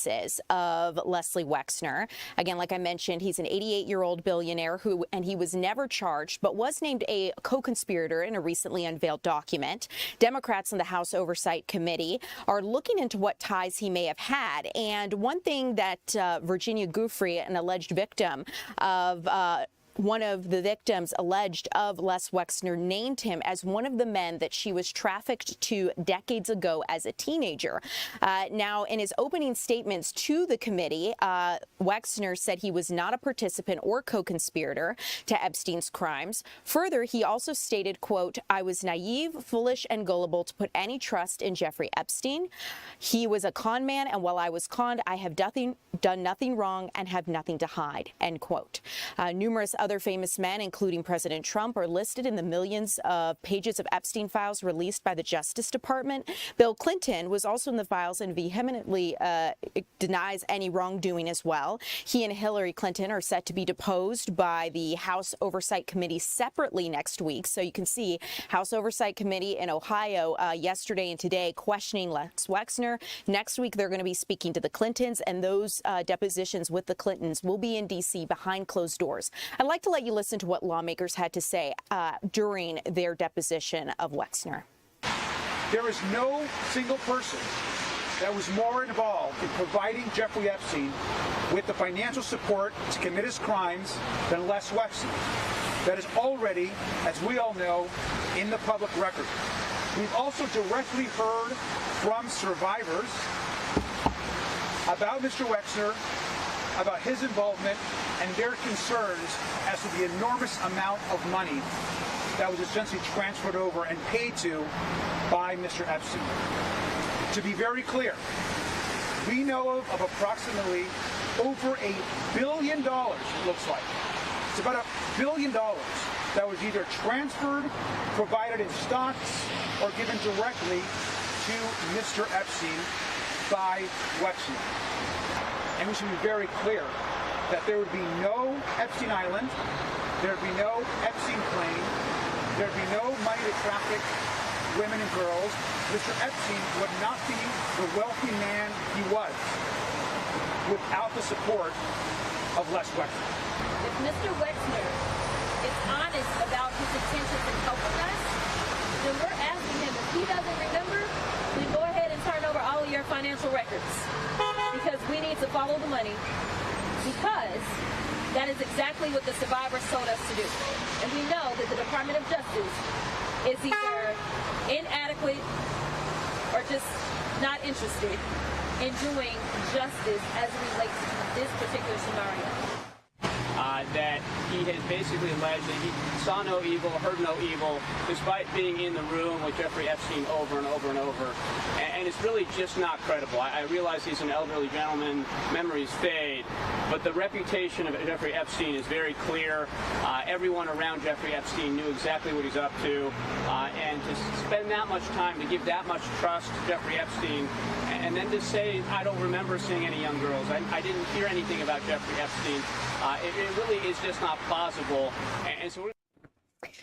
of Leslie Wexner. Again, like I mentioned, he's an 88-year-old billionaire and he was never charged, but was named a co-conspirator in a recently unveiled document. Democrats in the House Oversight Committee are looking into what ties he may have had. And one thing that Virginia Guthrie, an alleged victim of one of the victims alleged of Les Wexner, named him as one of the men that she was trafficked to decades ago as a teenager. Now, in his opening statements to the committee, Wexner said he was not a participant or co-conspirator to Epstein's crimes. Further, he also stated, quote, "I was naive, foolish, and gullible to put any trust in Jeffrey Epstein. He was a con man, and while I was conned, I have done nothing wrong and have nothing to hide," end quote. Numerous other famous men, including President Trump, are listed in the millions of pages of Epstein files released by the Justice Department. Bill Clinton was also in the files and vehemently denies any wrongdoing as well. He and Hillary Clinton are set to be deposed by the House Oversight Committee separately next week. So you can see House Oversight Committee in Ohio yesterday and today questioning Les Wexner. Next week, they're going to be speaking to the Clintons, and those depositions with the Clintons will be in D.C. behind closed doors. I'd like to let you listen to what lawmakers had to say during their deposition of Wexner. There is no single person that was more involved in providing Jeffrey Epstein with the financial support to commit his crimes than Les Wexner. that is already, as we all know, in the public record. We've also directly heard from survivors about Mr. Wexner, about his involvement, and their concerns as to the enormous amount of money that was essentially transferred over and paid to by Mr. Epstein. To be very clear, we know of approximately over $1 billion, it looks like. It's about $1 billion that was either transferred, provided in stocks, or given directly to Mr. Epstein by Wexner. And we should be very clear that there would be no Epstein Island, there would be no Epstein plane, there would be no money to traffic women and girls. Mr. Epstein would not be the wealthy man he was without the support of Les Wexner. If Mr. Wexner is honest about his intentions in helping us, then we're asking him, if he doesn't remember, then go ahead and turn over all of your financial records, because we need to follow the money, because that is exactly what the survivors told us to do. And we know that the Department of Justice is either inadequate or just not interested in doing justice as it relates to this particular scenario. That he has basically alleged that he saw no evil, heard no evil, despite being in the room with Jeffrey Epstein over and over and over. And it's really just not credible. I realize he's an elderly gentleman, memories fade, but the reputation of Jeffrey Epstein is very clear. Everyone around Jeffrey Epstein knew exactly what he's up to. And to spend that much time, to give that much trust to Jeffrey Epstein, and then to say, I don't remember seeing any young girls, I didn't hear anything about Jeffrey Epstein, it really is just not plausible. And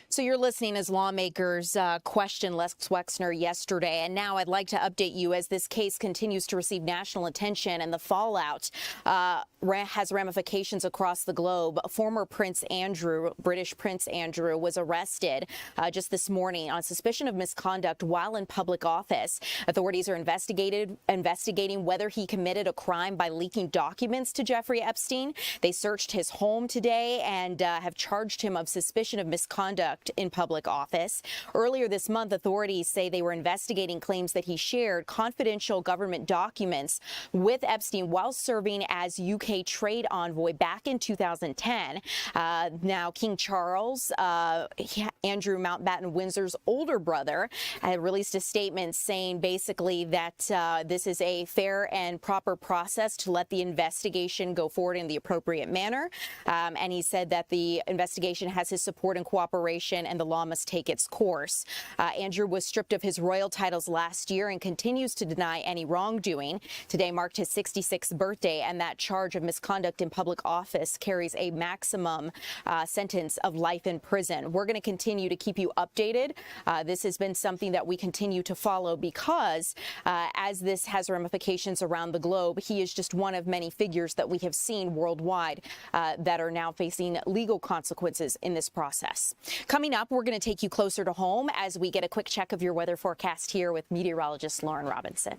So you're listening as lawmakers questioned Les Wexner yesterday. And now I'd like to update you as this case continues to receive national attention and the fallout has ramifications across the globe. Former Prince Andrew, British Prince Andrew, was arrested just this morning on suspicion of misconduct while in public office. Authorities are investigating whether he committed a crime by leaking documents to Jeffrey Epstein. They searched his home today and have charged him of suspicion of misconduct in public office. Earlier this month, authorities say they were investigating claims that he shared confidential government documents with Epstein while serving as UK trade envoy back in 2010. Now, King Charles, Andrew Mountbatten Windsor's older brother, released a statement saying basically that this is a fair and proper process to let the investigation go forward in the appropriate manner. And he said that the investigation has his support and cooperation, and the law must take its course. Andrew was stripped of his royal titles last year and continues to deny any wrongdoing. Today marked his 66th birthday, and that charge of misconduct in public office carries a maximum sentence of life in prison. We're going to continue to keep you updated. This has been something that we continue to follow because as this has ramifications around the globe, he is just one of many figures that we have seen worldwide that are now facing legal consequences in this process. Coming up, we're going to take you closer to home as we get a quick check of your weather forecast here with meteorologist Lauren Robinson.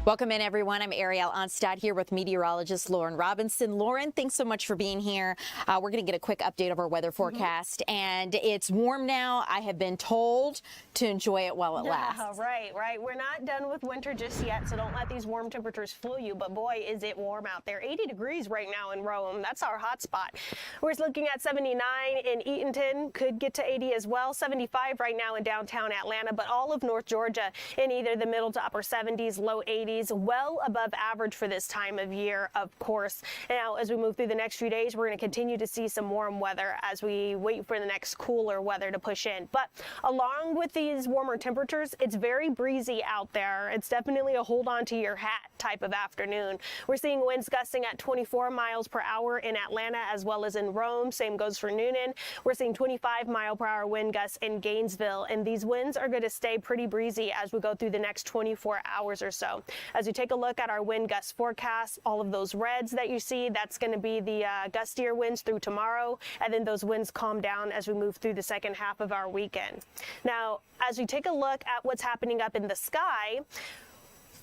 Welcome in, everyone. I'm Ariel Onstad here with meteorologist Lauren Robinson. Lauren, thanks so much for being here. We're going to get a quick update of our weather forecast, and it's warm now. I have been told to enjoy it while it lasts. Right. We're not done with winter just yet, so don't let these warm temperatures fool you, but boy, is it warm out there. 80 degrees right now in Rome. That's our hot spot. We're looking at 79 in Eatonton, could get to 80 as well. 75 right now in downtown Atlanta, but all of North Georgia in either the middle to upper 70s, low 80s, well above average for this time of year, of course. Now, as we move through the next few days, we're going to continue to see some warm weather as we wait for the next cooler weather to push in. But along with these warmer temperatures, it's very breezy out there. It's definitely a hold on to your hat type of afternoon. We're seeing winds gusting at 24 miles per hour in Atlanta as well as in Rome. Same goes for Noonan. We're seeing 25-mile-per-hour wind gusts in Gainesville, and these winds are going to stay pretty breezy as we go through the next 24 hours or so. As you take a look at our wind gust forecast, all of those reds that you see, that's going to be the gustier winds through tomorrow, and then those winds calm down as we move through the second half of our weekend. Now, as we take a look at what's happening up in the sky,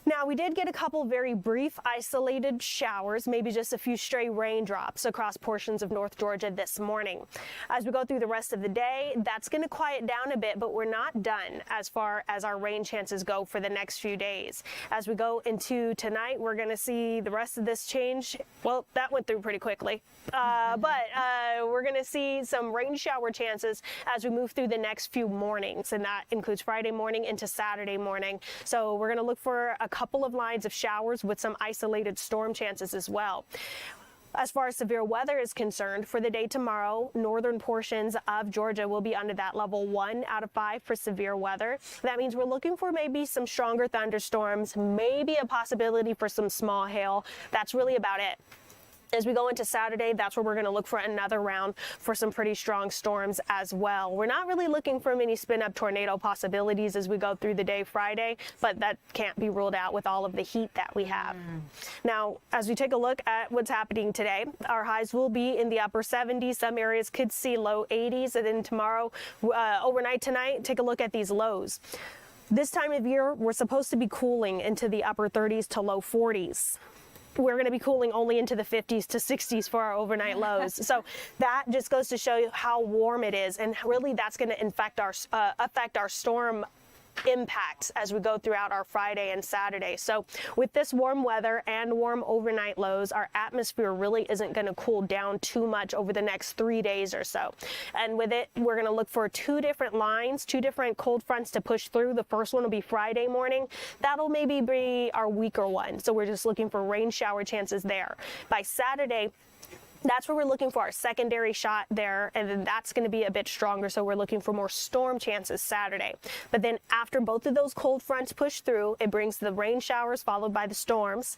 now, we did get a couple very brief isolated showers, maybe just a few stray raindrops across portions of North Georgia this morning. As we go through the rest of the day, that's going to quiet down a bit, but we're not done as far as our rain chances go for the next few days. As we go into tonight, we're going to see the rest of this change. Well, that went through pretty quickly, but we're going to see some rain shower chances as we move through the next few mornings, and that includes Friday morning into Saturday morning. So we're going to look for a couple of lines of showers with some isolated storm chances as well. As far as severe weather is concerned, for the day tomorrow, northern portions of Georgia will be under that level 1 out of 5 for severe weather. That means we're looking for maybe some stronger thunderstorms, maybe a possibility for some small hail. That's really about it. As we go into Saturday, that's where we're going to look for another round for some pretty strong storms as well. We're not really looking for many spin-up tornado possibilities as we go through the day Friday, but that can't be ruled out with all of the heat that we have. Now, as we take a look at what's happening today, our highs will be in the upper 70s. Some areas could see low 80s, and then tomorrow, overnight tonight, take a look at these lows. This time of year, we're supposed to be cooling into the upper 30s to low 40s. We're going to be cooling only into the 50s to 60s for our overnight lows. So that just goes to show you how warm it is, and really that's going to affect our storm impacts as we go throughout our Friday and Saturday. So with this warm weather and warm overnight lows, our atmosphere really isn't going to cool down too much over the next 3 days or so. And with it, we're going to look for two different lines, two different cold fronts to push through. The first one will be Friday morning. That'll maybe be our weaker one. So we're just looking for rain shower chances there. By Saturday, that's where we're looking for our secondary shot there, and then that's going to be a bit stronger, so we're looking for more storm chances Saturday. But then after both of those cold fronts push through, it brings the rain showers followed by the storms.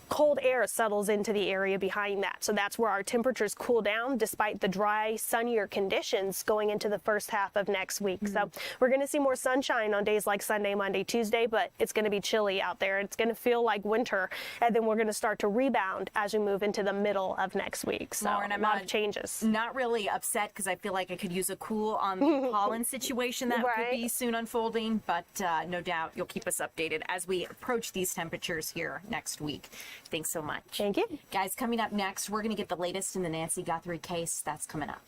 Cold air settles into the area behind that. So that's where our temperatures cool down despite the dry, sunnier conditions going into the first half of next week. So we're going to see more sunshine on days like Sunday, Monday, Tuesday, but it's going to be chilly out there. It's going to feel like winter, and then we're going to start to rebound as we move into the middle of next week. So Lauren, a lot of changes. Not really upset because I feel like I could use a cool on the pollen situation that could be soon unfolding, but no doubt you'll keep us updated as we approach these temperatures here next week. Thanks so much. Thank you. Guys, coming up next, we're going to get the latest in the Nancy Guthrie case. That's coming up.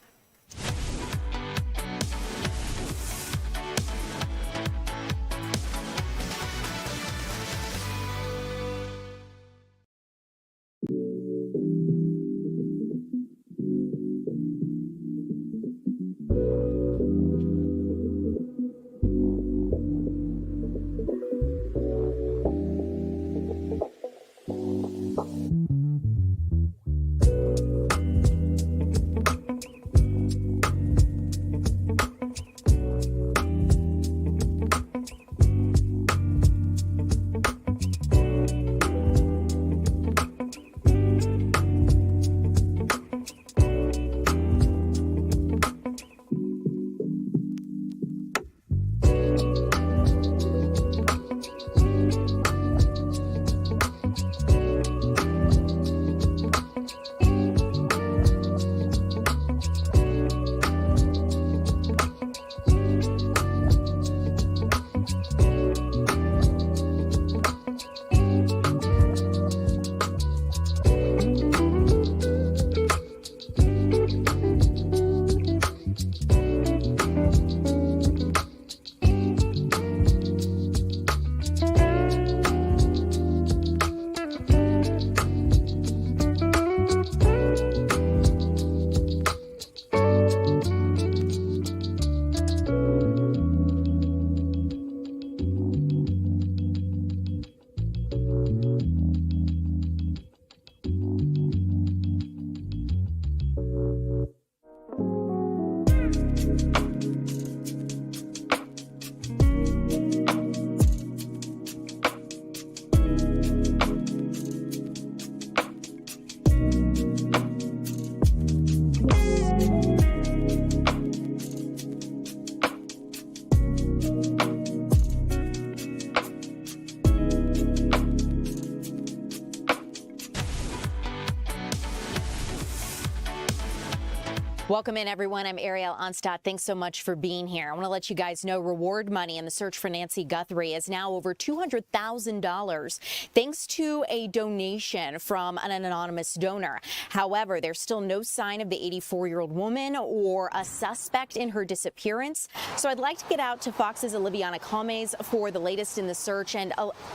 Welcome in, everyone. I'm Ariel Onstadt. Thanks so much for being here. I want to let you guys know reward money in the search for Nancy Guthrie is now over $200,000 thanks to a donation from an anonymous donor. However, there's still no sign of the 84-year-old woman or a suspect in her disappearance. So I'd like to get out to Fox's Oliviana Calmes for the latest in the search. And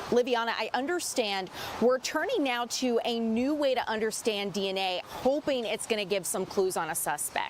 Oliviana, I understand we're turning now to a new way to understand DNA, hoping it's going to give some clues on a suspect.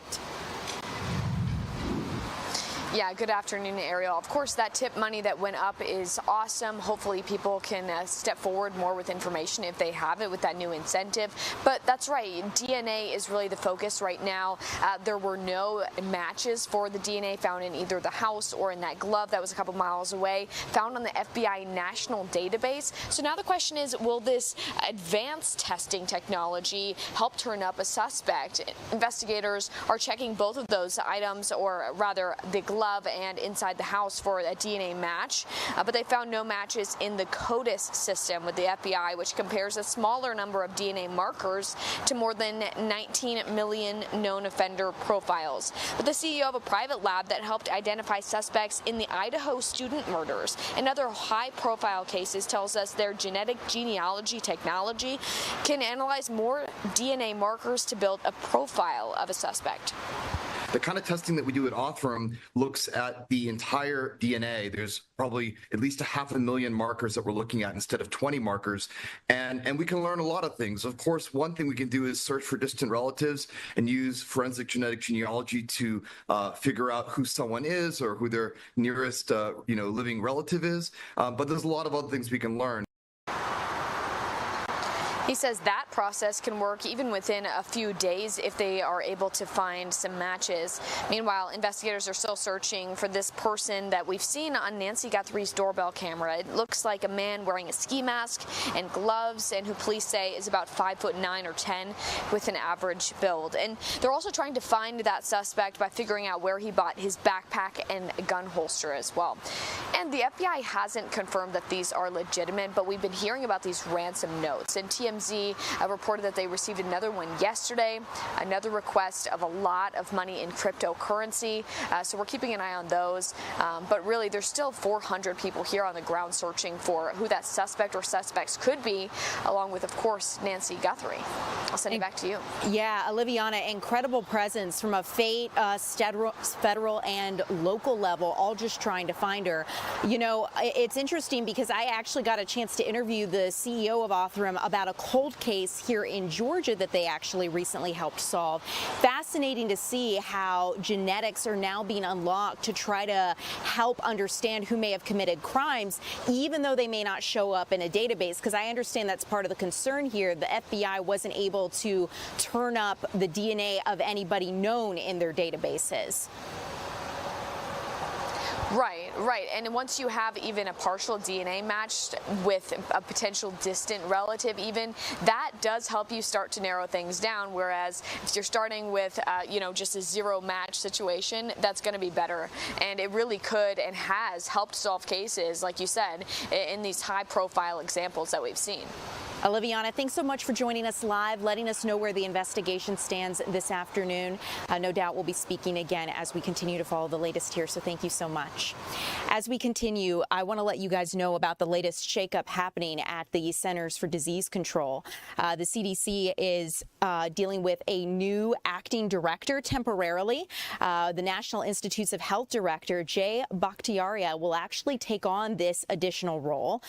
Yeah, good afternoon, Ariel. Of course, that tip money that went up is awesome. Hopefully people can step forward more with information if they have it with that new incentive. But that's right, DNA is really the focus right now. There were no matches for the DNA found in either the house or in that glove that was a couple miles away, found on the FBI national database. So now the question is, will this advanced testing technology help turn up a suspect? Investigators are checking both of those items, or rather the glove and inside the house, for a DNA match, but they found no matches in the CODIS system with the FBI, which compares a smaller number of DNA markers to more than 19 million known offender profiles. But the CEO of a private lab that helped identify suspects in the Idaho student murders and other high-profile cases tells us their genetic genealogy technology can analyze more DNA markers to build a profile of a suspect. The kind of testing that we do at Othram looks at the entire DNA. There's probably at least 500,000 markers that we're looking at instead of 20 markers. And we can learn a lot of things. Of course, one thing we can do is search for distant relatives and use forensic genetic genealogy to figure out who someone is or who their nearest living relative is. But there's a lot of other things we can learn. He says that process can work even within a few days if they are able to find some matches. Meanwhile, investigators are still searching for this person that we've seen on Nancy Guthrie's doorbell camera. It looks like a man wearing a ski mask and gloves, and who police say is about 5'9" or 10 with an average build. And they're also trying to find that suspect by figuring out where he bought his backpack and a gun holster as well. And the FBI hasn't confirmed that these are legitimate, but we've been hearing about these ransom notes. And TMZ reported that they received another one yesterday, another request of a lot of money in cryptocurrency. So we're keeping an eye on those. But really, there's still 400 people here on the ground searching for who that suspect or suspects could be, along with, of course, Nancy Guthrie. I'll send it back to you. Yeah, Oliviana, incredible presence from a federal and local level, all just trying to find her. You know, it's interesting because I actually got a chance to interview the CEO of Othram about a cold case here in Georgia that they actually recently helped solve. Fascinating to see how genetics are now being unlocked to try to help understand who may have committed crimes, even though they may not show up in a database, because I understand that's part of the concern here. The FBI wasn't able to turn up the DNA of anybody known in their databases. Right. And once you have even a partial DNA matched with a potential distant relative, even, that does help you start to narrow things down. Whereas if you're starting with, just a zero match situation, that's going to be better. And it really could and has helped solve cases, like you said, in these high profile examples that we've seen. Oliviana, thanks so much for joining us live, letting us know where the investigation stands this afternoon. No doubt we'll be speaking again as we continue to follow the latest here, so thank you so much. As we continue, I want to let you guys know about the latest shakeup happening at the Centers for Disease Control. The CDC is dealing with a new acting director temporarily. The National Institutes of Health Director, Jay Bakhtiaria, will actually take on this additional role.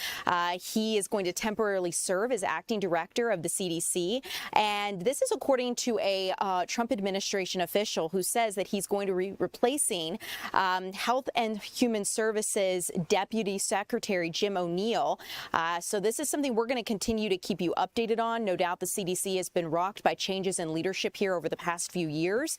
He is going to temporarily serve as acting director of the CDC, and this is according to a Trump administration official who says that he's going to be replacing Health and Human Services Deputy Secretary Jim O'Neill. So this is something we're going to continue to keep you updated on. No doubt the CDC has been rocked by changes in leadership here over the past few years.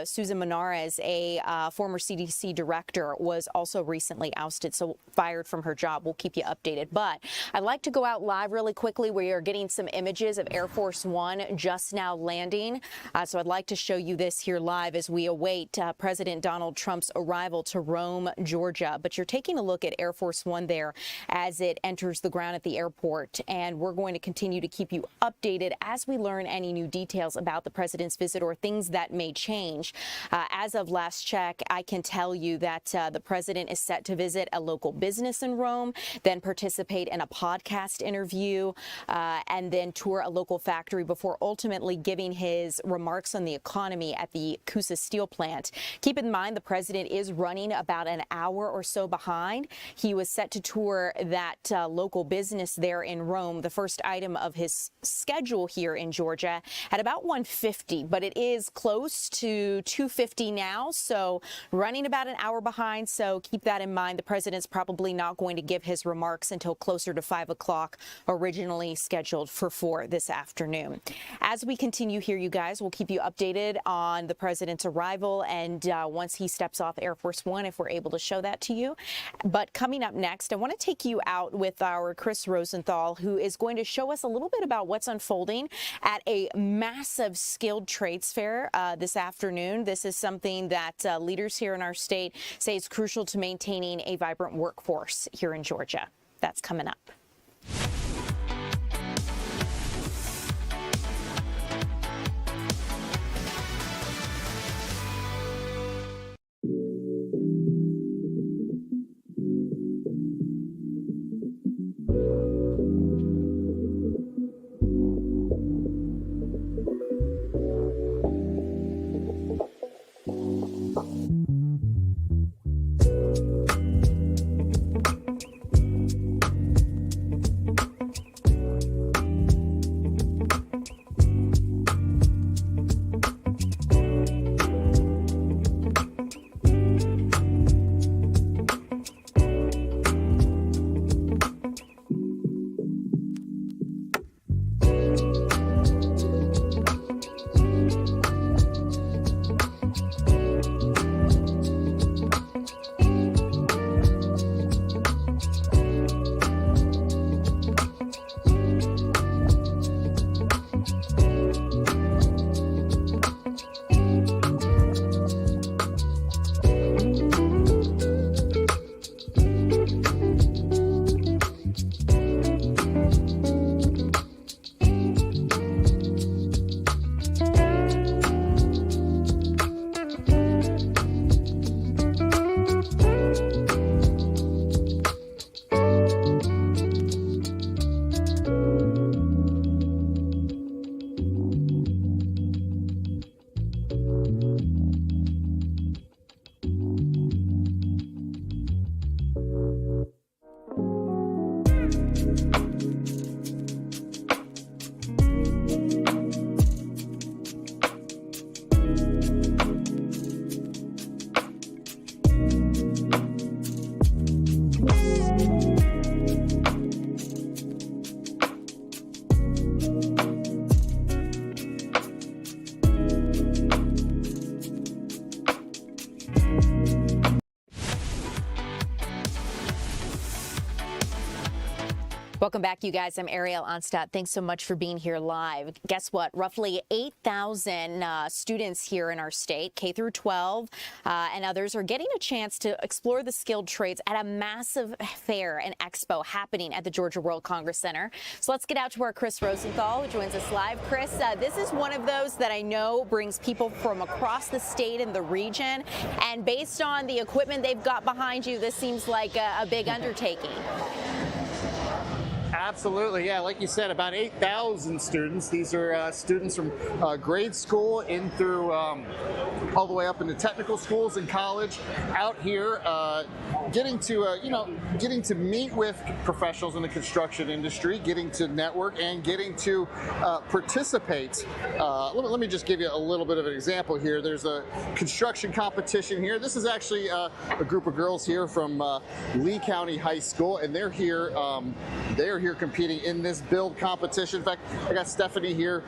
Susan Menares, a former CDC director, was also recently ousted, so fired from her job. We'll keep you updated. But I'd like to go out live really quickly We are getting some images of Air Force One just now landing. So I'd like to show you this here live as we await President Donald Trump's arrival to Rome, Georgia. But you're taking a look at Air Force One there as it enters the ground at the airport. And we're going to continue to keep you updated as we learn any new details about the president's visit or things that may change. As of last check, I can tell you that the president is set to visit a local business in Rome, then participate in a podcast interview, and then tour a local factory before ultimately giving his remarks on the economy at the Coosa Steel plant. Keep in mind, the president is running about an hour or so behind. He was set to tour that local business there in Rome, the first item of his schedule here in Georgia, at about 1:50, but it is close to 2:50 now, so running about an hour behind. So keep that in mind. The president's probably not going to give his remarks until closer to 5 o'clock, originally scheduled for 4 this afternoon. As we continue here, you guys, we'll keep you updated on the president's arrival and once he steps off Air Force One, if we're able to show that to you. But coming up next, I want to take you out with our Chris Rosenthal, who is going to show us a little bit about what's unfolding at a massive skilled trades fair this afternoon. This is something that leaders here in our state say is crucial to maintaining a vibrant workforce here in Georgia. That's coming up. Welcome back, you guys. I'm Ariel Onstadt. Thanks so much for being here live. Guess what? Roughly 8,000 students here in our state, K through 12, and others, are getting a chance to explore the skilled trades at a massive fair and expo happening at the Georgia World Congress Center. So let's get out to our Chris Rosenthal, who joins us live. Chris, this is one of those that I know brings people from across the state and the region. And based on the equipment they've got behind you, this seems like a big undertaking. Absolutely, yeah. Like you said, about 8,000 students. These are students from grade school in through all the way up into technical schools and college, out here getting to meet with professionals in the construction industry, getting to network, and getting to participate. Let me just give you a little bit of an example here. There's a construction competition here. This is actually a group of girls here from Lee County High School, and they're here competing in this build competition. In fact, I got Stephanie here.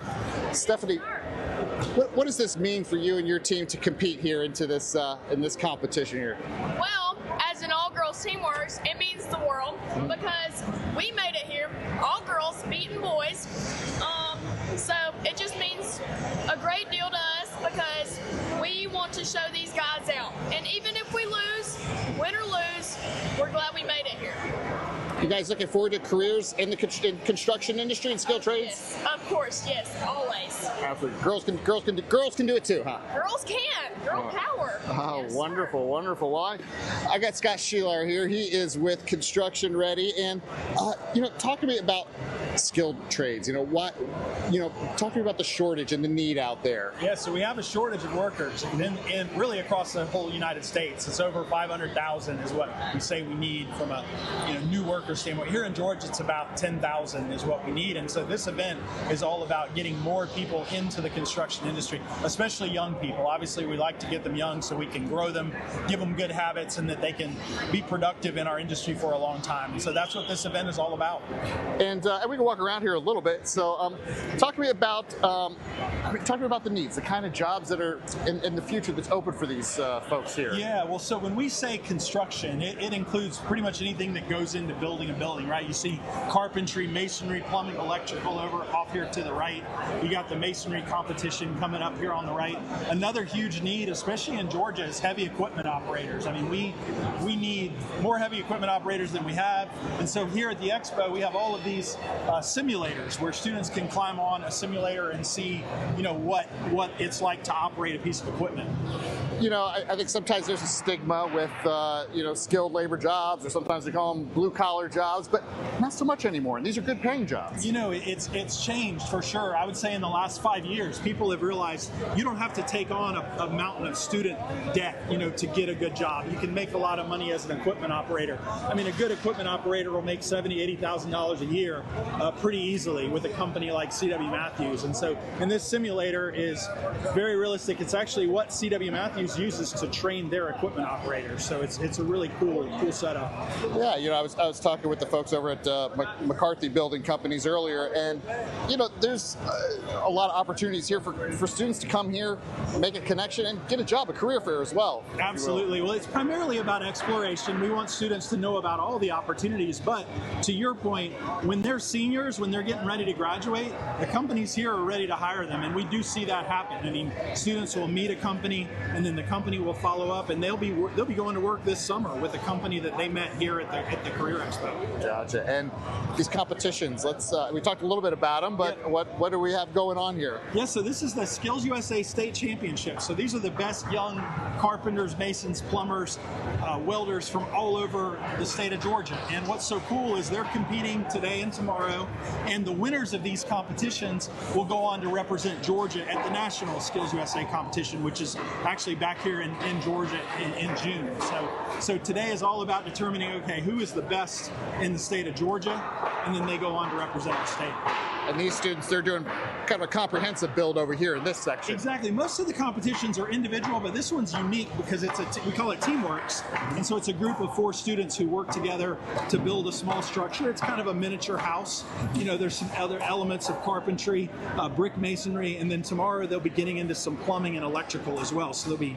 Stephanie, what does this mean for you and your team to compete here into this in this competition here? Well, as an all-girls team works, it means the world because we made it here, all girls beating boys. So it just means a great deal to us because we want to show these guys out. And even if we lose, win or lose, we're glad we made it here. You guys looking forward to careers in the construction industry and skilled trades? Yes, of course, yes, always. Absolutely. Girls can do it too, huh? Girls can. Girl power. Oh, Yes, wonderful, wonderful. Well, I got Scott Sheelar here. He is with Construction Ready, and talk to me about skilled trades. Talk to me about the shortage and the need out there. Yeah, so we have a shortage of workers, and really across the whole United States. It's over 500,000 is what we say we need from a new worker standpoint. Here in Georgia, it's about 10,000 is what we need, and so this event is all about getting more people into the construction industry, especially young people. Obviously, we like to get them young so we can grow them, give them good habits, and that they can be productive in our industry for a long time. And so that's what this event is all about. And we can walk around here a little bit. So talk to me about the needs, the kind of jobs that are in the future that's open for these folks here. Yeah, well, so when we say construction, it includes pretty much anything that goes into building a building, right? You see carpentry, masonry, plumbing, electrical over off here to the right. You got the masonry competition coming up here on the right. Another huge need, especially in Georgia, is heavy equipment operators. I mean, we need more heavy equipment operators than we have. And so here at the expo, we have all of these simulators where students can climb on a simulator and see, what it's like to operate a piece of equipment. I think sometimes there's a stigma with, skilled labor jobs, or sometimes they call them blue-collar jobs, but not so much anymore. And these are good-paying jobs. It's changed for sure. I would say in the last 5 years, people have realized you don't have to take on a mountain of student debt, to get a good job. You can make a lot of money as an equipment operator. I mean, a good equipment operator will make $70,000, $80,000 a year pretty easily with a company like C.W. Matthews. And so, and this simulator is very realistic. It's actually what C.W. Matthews uses to train their equipment operators. So it's a really cool setup. Yeah, I was talking with the folks over at McCarthy Building Companies earlier, and there's a lot of opportunities here for students to come here, make a connection, and get a job, a career fair as well. Absolutely. Well, it's primarily about exploration. We want students to know about all the opportunities, but to your point, when they're seniors, when they're getting ready to graduate, the companies here are ready to hire them, and we do see that happen. I mean, students will meet a company, and then the company will follow up, and they'll be going to work this summer with a company that they met here at the Career Expo. Gotcha. And these competitions, we talked a little bit about them, but yeah. What do we have going on here? Yeah, so this is the Skills USA State Championship. So these are the best young carpenters, masons, plumbers, welders from all over the state of Georgia. And what's so cool is they're competing today and tomorrow, and the winners of these competitions will go on to represent Georgia at the National Skills USA competition, which is actually back here in Georgia in June. So today is all about determining, okay, who is the best in the state of Georgia, and then they go on to represent the state. And these students, they're doing kind of a comprehensive build over here in this section. Exactly. Most of the competitions are individual, but this one's unique because we call it Teamworks. And so it's a group of 4 students who work together to build a small structure. It's kind of a miniature house. There's some other elements of carpentry, brick masonry, and then tomorrow they'll be getting into some plumbing and electrical as well. So they'll be,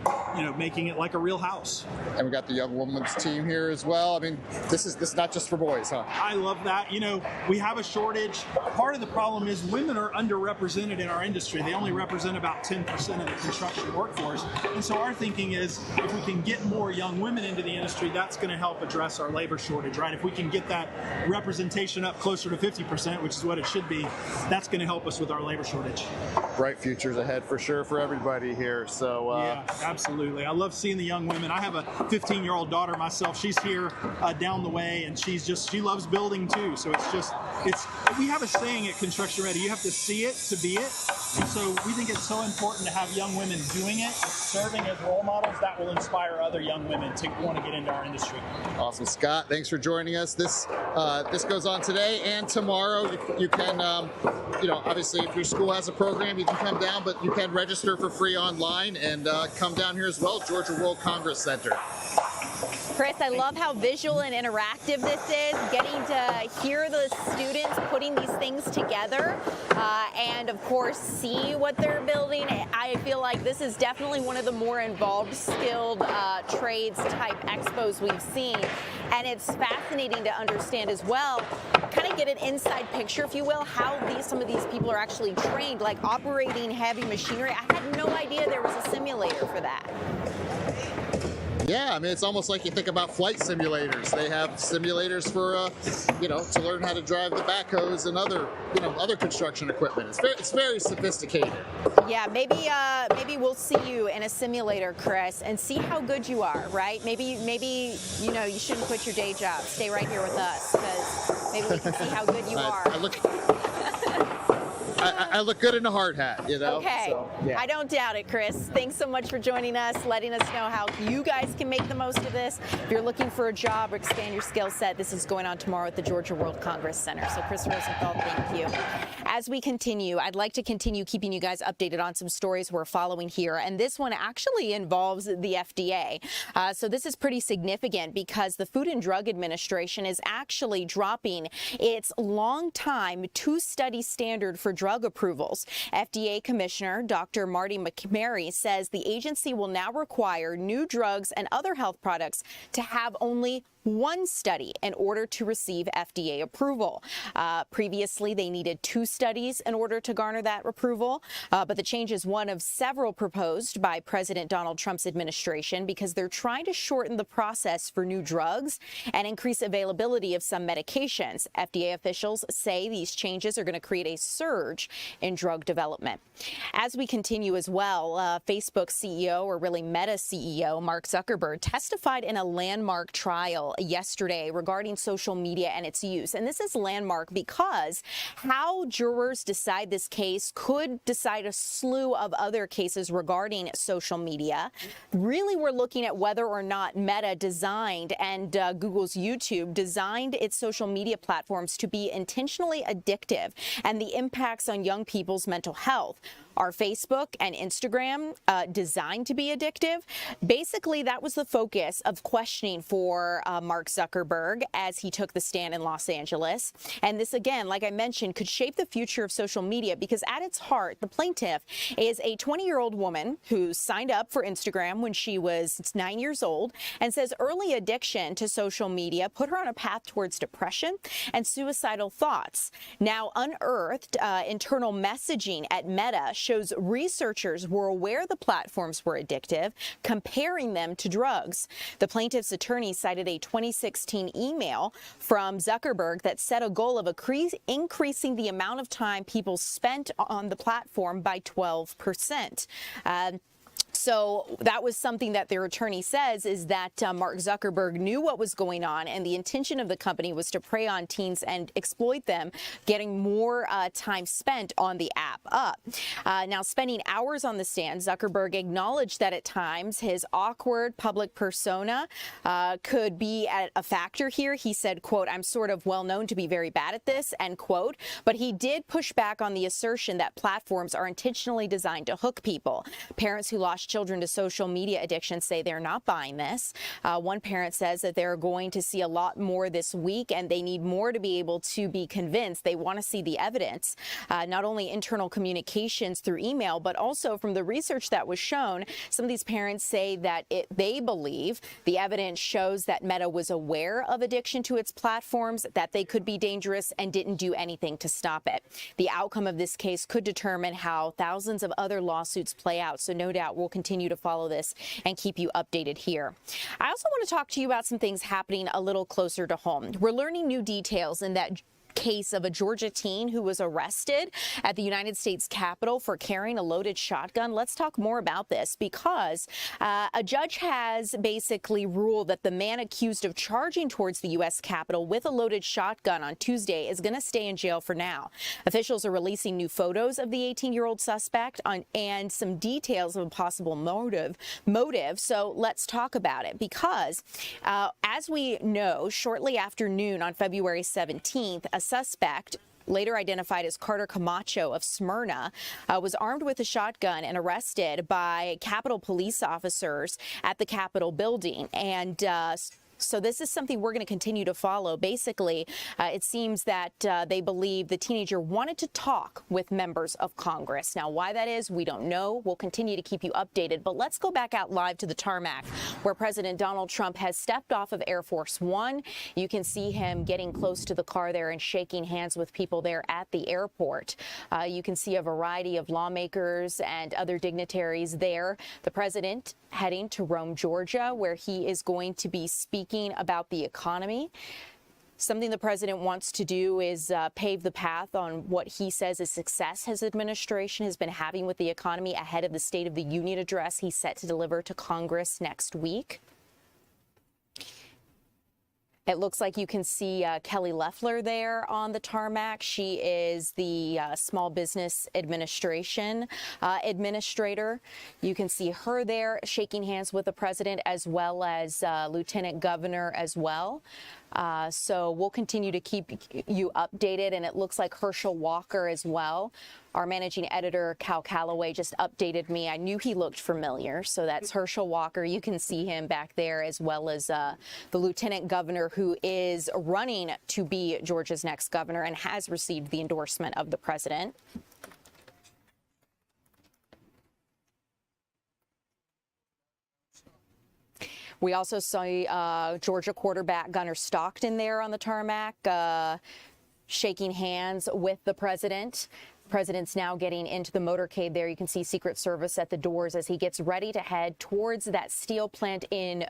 making it like a real house. And we got the young women's team here as well. I mean, this is not just for boys, huh? I love that. We have a shortage. Part of the problem is women are underrepresented in our industry. They only represent about 10% of the construction workforce. And so our thinking is if we can get more young women into the industry, that's going to help address our labor shortage, right? If we can get that representation up closer to 50%, which is what it should be, that's going to help us with our labor shortage. Bright futures ahead for sure for everybody here. So yeah, absolutely. I love seeing the young women. I have a 15-year-old daughter myself. She's here down the way, and she loves building too. So we have a saying at Construction Ready, you have to see it to be it. And so we think it's so important to have young women doing it, serving as role models that will inspire other young women to want to get into our industry. Awesome. Scott, thanks for joining us. This goes on today and tomorrow. You can, obviously if your school has a program, you can come down, but you can register for free online and come down here as well, Georgia World Congress Center. Chris, I love how visual and interactive this is, getting to hear the students putting these things together and, of course, see what they're building. I feel like this is definitely one of the more involved, skilled trades type expos we've seen. And it's fascinating to understand as well, kind of get an inside picture, if you will, how some of these people are actually trained, like operating heavy machinery. I had no idea there was a simulator for that. Yeah, I mean, it's almost like you think about flight simulators. They have simulators for, to learn how to drive the backhoes and other construction equipment. It's very sophisticated. Yeah, maybe we'll see you in a simulator, Chris, and see how good you are, right? Maybe you shouldn't quit your day job. Stay right here with us, because maybe we can see how good you are. I look good in a hard hat, Okay. So, yeah. I don't doubt it, Chris. Thanks so much for joining us, letting us know how you guys can make the most of this. If you're looking for a job or expand your skill set, this is going on tomorrow at the Georgia World Congress Center. So Chris Rosenthal, thank you. As we continue, I'd like to continue keeping you guys updated on some stories we're following here. And this one actually involves the FDA. So this is pretty significant because the Food and Drug Administration is actually dropping its long-time two-study standard for drug approvals. FDA Commissioner Dr. Marty McMary says the agency will now require new drugs and other health products to have only one study in order to receive FDA approval. Previously, they needed two studies in order to garner that approval, but the change is one of several proposed by President Donald Trump's administration because they're trying to shorten the process for new drugs and increase availability of some medications. FDA officials say these changes are going to create a surge in drug development. As we continue as well, Facebook CEO, or really Meta CEO, Mark Zuckerberg, testified in a landmark trial yesterday regarding social media and its use. And this is landmark because how jurors decide this case could decide a slew of other cases regarding social media. Really, we're looking at whether or not Meta designed and Google's YouTube designed its social media platforms to be intentionally addictive and the impacts on young people's mental health. Are Facebook and Instagram designed to be addictive? Basically, that was the focus of questioning for Mark Zuckerberg as he took the stand in Los Angeles. And this, again, like I mentioned, could shape the future of social media because at its heart, the plaintiff is a 20-year-old woman who signed up for Instagram when she was 9 years old and says early addiction to social media put her on a path towards depression and suicidal thoughts. Now, unearthed internal messaging at Meta shows researchers were aware the platforms were addictive, comparing them to drugs. The plaintiff's attorney cited a 2016 email from Zuckerberg that set a goal of increasing the amount of time people spent on the platform by 12%. So that was something that their attorney says is that Mark Zuckerberg knew what was going on, and the intention of the company was to prey on teens and exploit them, getting more time spent on the app up. Now, spending hours on the stand, Zuckerberg acknowledged that at times his awkward public persona could be a factor here. He said, quote, "I'm sort of well known to be very bad at this," end quote. But he did push back on the assertion that platforms are intentionally designed to hook people. Parents who lost children to social media addiction say they're not buying this. One parent says that they're going to see a lot more this week and they need more to be able to be convinced. They want to see the evidence, not only internal communications through email, but also from the research that was shown. Some of these parents say that they believe the evidence shows that Meta was aware of addiction to its platforms, that they could be dangerous and didn't do anything to stop it. The outcome of this case could determine how thousands of other lawsuits play out. So no doubt we'll continue to follow this and keep you updated here. I also want to talk to you about some things happening a little closer to home. We're learning new details in that case of a Georgia teen who was arrested at the United States Capitol for carrying a loaded shotgun. Let's talk more about this because a judge has basically ruled that the man accused of charging towards the U.S. Capitol with a loaded shotgun on Tuesday is going to stay in jail for now. Officials are releasing new photos of the 18-year-old suspect and some details of a possible motive. So let's talk about it because as we know, shortly after noon on February 17th, a suspect, later identified as Carter Camacho of Smyrna, was armed with a shotgun and arrested by Capitol police officers at the Capitol building. And So this is something we're going to continue to follow. Basically, it seems that they believe the teenager wanted to talk with members of Congress. Now, why that is, we don't know. We'll continue to keep you updated. But let's go back out live to the tarmac, where President Donald Trump has stepped off of Air Force One. You can see him getting close to the car there and shaking hands with people there at the airport. You can see a variety of lawmakers and other dignitaries there. The president heading to Rome, Georgia, where he is going to be speaking about the economy. Something the president wants to do is pave the path on what he says is success his administration has been having with the economy ahead of the State of the Union address he's set to deliver to Congress next week. It looks like you can see Kelly Loeffler there on the tarmac. She is the Small Business Administration administrator. You can see her there shaking hands with the president, as well as Lieutenant Governor as well. So we'll continue to keep you updated, and it looks like Herschel Walker as well. Our managing editor, Cal Calloway, just updated me. I knew he looked familiar, so that's Herschel Walker. You can see him back there, as well as the Lieutenant Governor, who is running to be Georgia's next governor and has received the endorsement of the president. We also saw Georgia quarterback Gunnar Stockton there on the tarmac, shaking hands with the president. President's now getting into the motorcade there. You can see Secret Service at the doors as he gets ready to head towards that steel plant in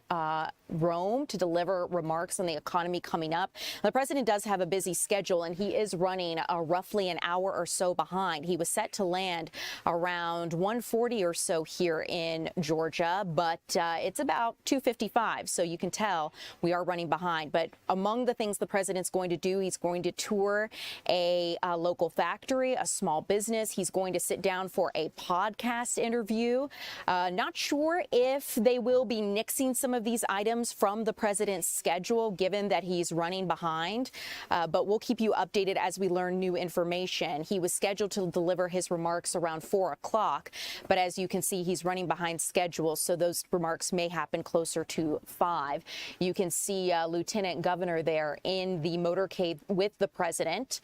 Rome to deliver remarks on the economy coming up. The president does have a busy schedule, and he is running roughly an hour or so behind. He was set to land around 1:40 or so here in Georgia, but it's about 2:55, so you can tell we are running behind. But among the things the president's going to do, he's going to tour a local factory, a small business. He's going to sit down for a podcast interview. Not sure if they will be nixing some of these items from the president's schedule, given that he's running behind. But we'll keep you updated as we learn new information. He was scheduled to deliver his remarks around 4 o'clock, but as you can see, he's running behind schedule, so those remarks may happen closer to 5. You can see Lieutenant Governor there in the motorcade with the president.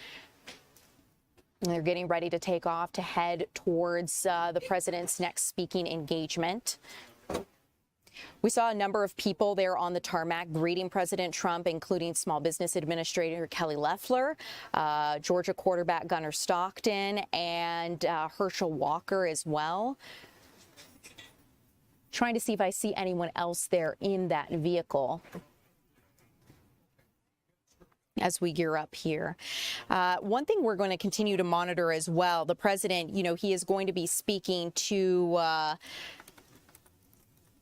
They're getting ready to take off to head towards the president's next speaking engagement. We saw a number of people there on the tarmac greeting President Trump, including Small Business Administrator Kelly Loeffler, Georgia quarterback Gunnar Stockton, and Herschel Walker as well. Trying to see if I see anyone else there in that vehicle as we gear up here. One thing we're going to continue to monitor as well, the president, he is going to be speaking to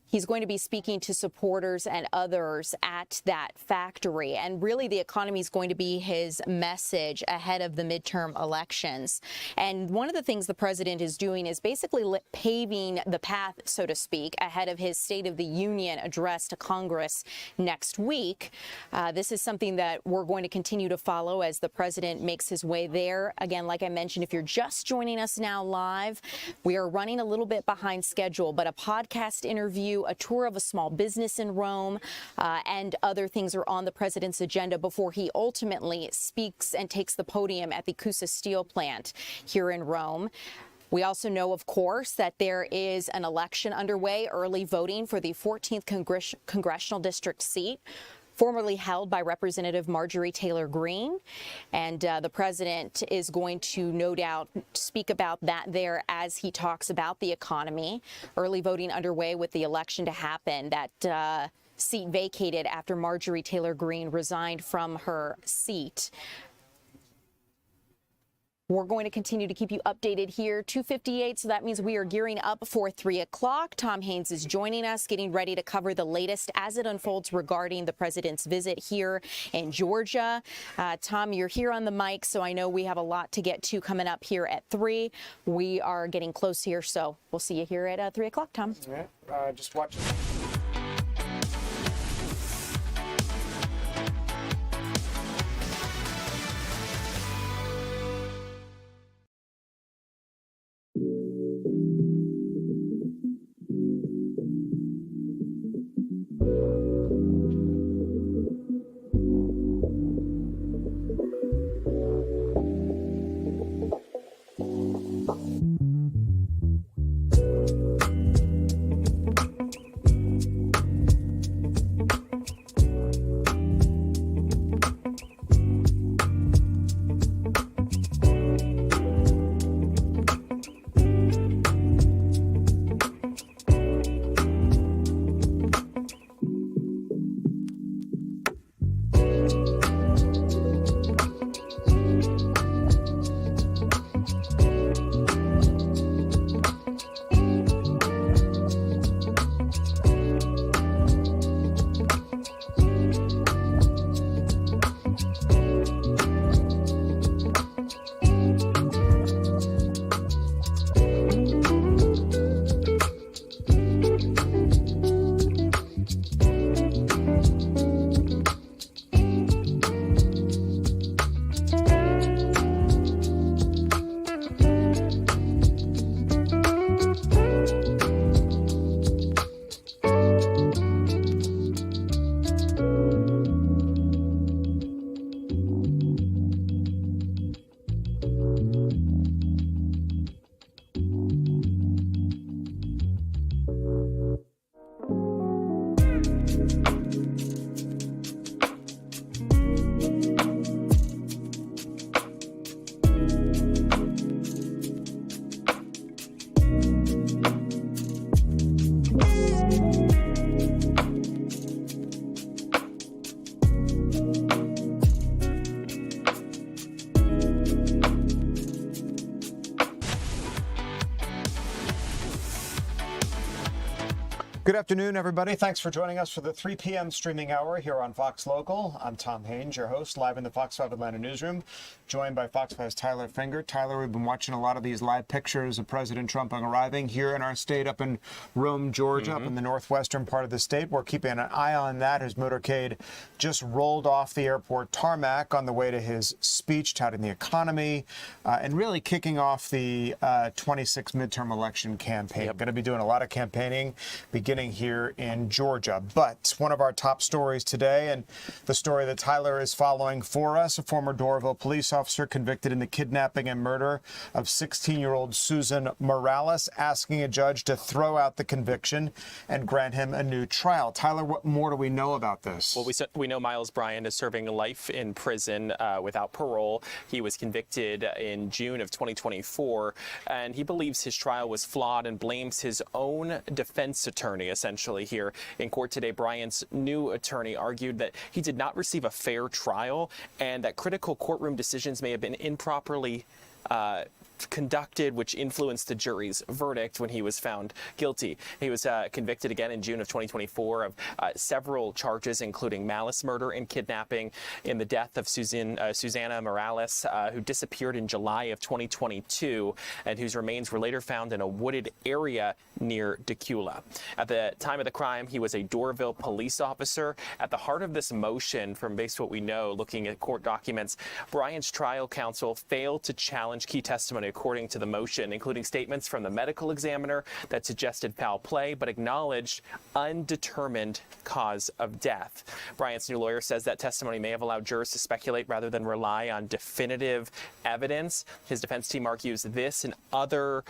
He's going to be speaking to supporters and others at that factory. And really, the economy is going to be his message ahead of the midterm elections. And one of the things the president is doing is basically paving the path, so to speak, ahead of his State of the Union address to Congress next week. This is something that we're going to continue to follow as the president makes his way there. Again, like I mentioned, if you're just joining us now live, we are running a little bit behind schedule, but a podcast interview, a tour of a small business in Rome, and other things are on the president's agenda before he ultimately speaks and takes the podium at the Coosa Steel plant here in Rome. We also know, of course, that there is an election underway, early voting for the 14th congressional district seat, formerly held by Representative Marjorie Taylor Greene. And the president is going to no doubt speak about that there as he talks about the economy. Early voting underway with the election to happen. That seat vacated after Marjorie Taylor Greene resigned from her seat. We're going to continue to keep you updated here. 2:58, so that means we are gearing up for 3 o'clock. Tom Haynes is joining us, getting ready to cover the latest as it unfolds regarding the president's visit here in Georgia. Tom, you're here on the mic, so I know we have a lot to get to coming up here at 3. We are getting close here, so we'll see you here at 3 o'clock, Tom. All right, just watch. Good afternoon, everybody. Thanks for joining us for the 3 p.m. streaming hour here on Fox Local. I'm Tom Haynes, your host, live in the Fox 5 Atlanta newsroom, joined by Fox 5's Tyler Finger. Tyler, we've been watching a lot of these live pictures of President Trump arriving here in our state, up in Rome, Georgia, up in the northwestern part of the state. We're keeping an eye on that. His motorcade just rolled off the airport tarmac on the way to his speech touting the economy and really kicking off the 26 midterm election campaign. Going to be doing a lot of campaigning beginning here in Georgia. But one of our top stories today, and the story that Tyler is following for us, a former Doraville police officer convicted in the kidnapping and murder of 16-year-old Susan Morales, asking a judge to throw out the conviction and grant him a new trial. Tyler, what more do we know about this? Well, we know Miles Bryant is serving life in prison without parole. He was convicted in June of 2024, and he believes his trial was flawed and blames his own defense attorney essentially here in court today. Bryant's new attorney argued that he did not receive a fair trial and that critical courtroom decisions may have been improperly conducted, which influenced the jury's verdict when he was found guilty. He was convicted again in June of 2024 of several charges, including malice murder and kidnapping in the death of Susanna Morales, who disappeared in July of 2022 and whose remains were later found in a wooded area near Decula. At the time of the crime, he was a Doraville police officer. At the heart of this motion, from based what we know, looking at court documents, Bryant's trial counsel failed to challenge key testimony according to the motion, including statements from the medical examiner that suggested foul play but acknowledged undetermined cause of death. Bryant's new lawyer says that testimony may have allowed jurors to speculate rather than rely on definitive evidence. His defense team argues this and other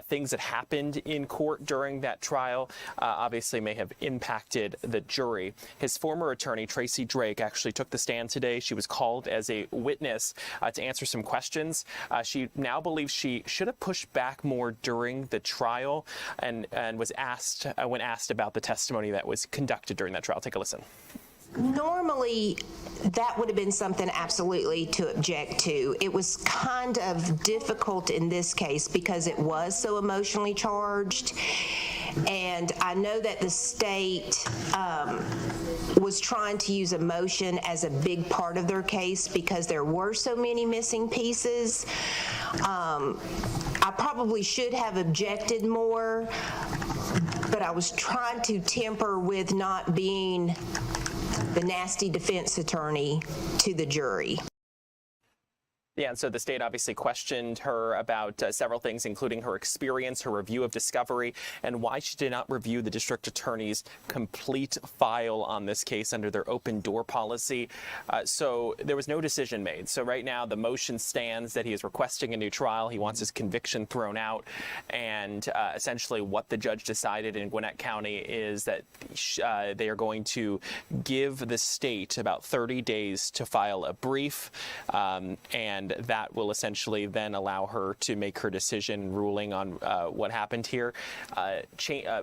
things that happened in court during that trial obviously may have impacted the jury. His former attorney, Tracy Drake, actually took the stand today. She was called as a witness to answer some questions. She now believes she should have pushed back more during the trial and was asked, when asked about the testimony that was conducted during that trial. Take a listen. Normally, that would have been something absolutely to object to. It was kind of difficult in this case because it was so emotionally charged. And I know that the state was trying to use emotion as a big part of their case because there were so many missing pieces. I probably should have objected more, but I was trying to temper with not being the nasty defense attorney to the jury. Yeah, and so the state obviously questioned her about several things, including her experience, her review of discovery, and why she did not review the district attorney's complete file on this case under their open door policy. So there was no decision made. So right now the motion stands that he is requesting a new trial. He wants his conviction thrown out. And essentially what the judge decided in Gwinnett County is that they are going to give the state about 30 days to file a brief, and that will essentially then allow her to make her decision ruling on what happened here.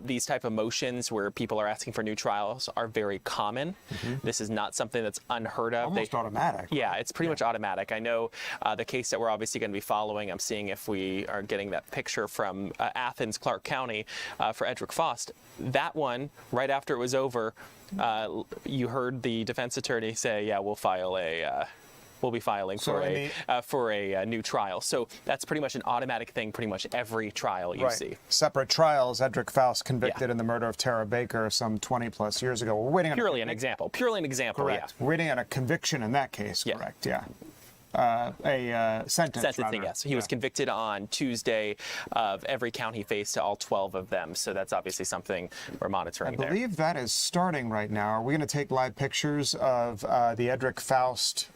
These type of motions where people are asking for new trials are very common. This is not something that's unheard of. Almost automatic. Yeah, it's pretty much automatic. I know the case that we're obviously going to be following, I'm seeing if we are getting that picture from Athens, Clark County for Edrick Faust. That one, right after it was over, you heard the defense attorney say, yeah, we'll be filing for a new trial. So that's pretty much an automatic thing, pretty much every trial you see. Separate trials, Edrick Faust convicted in the murder of Tara Baker some 20 plus years ago. We're waiting on purely an example, correct. Yeah. We're waiting on a conviction in that case, correct, yeah. A sentence. Sentencing, yes. He was convicted on Tuesday of every count he faced, all 12 of them. So that's obviously something we're monitoring there. I believe that is starting right now. Are we going to take live pictures of the Edrick Faust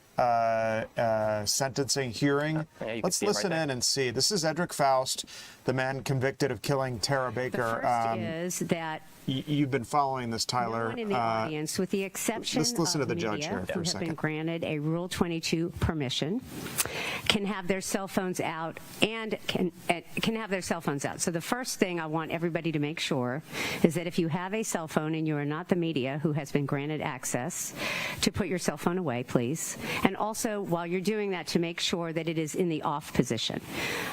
sentencing hearing? Let's listen in and see. This is Edrick Faust, the man convicted of killing Tara Baker. The first is that you've been following this, Tyler. No one in the audience, with the exception let's listen of to the judge here for who a have second. been granted a Rule 22 permission, can have their cell phones out and can have their cell phones out. So the first thing I want everybody to make sure is that if you have a cell phone and you are not the media who has been granted access, to put your cell phone away, please. And also, while you're doing that, to make sure that it is in the off position.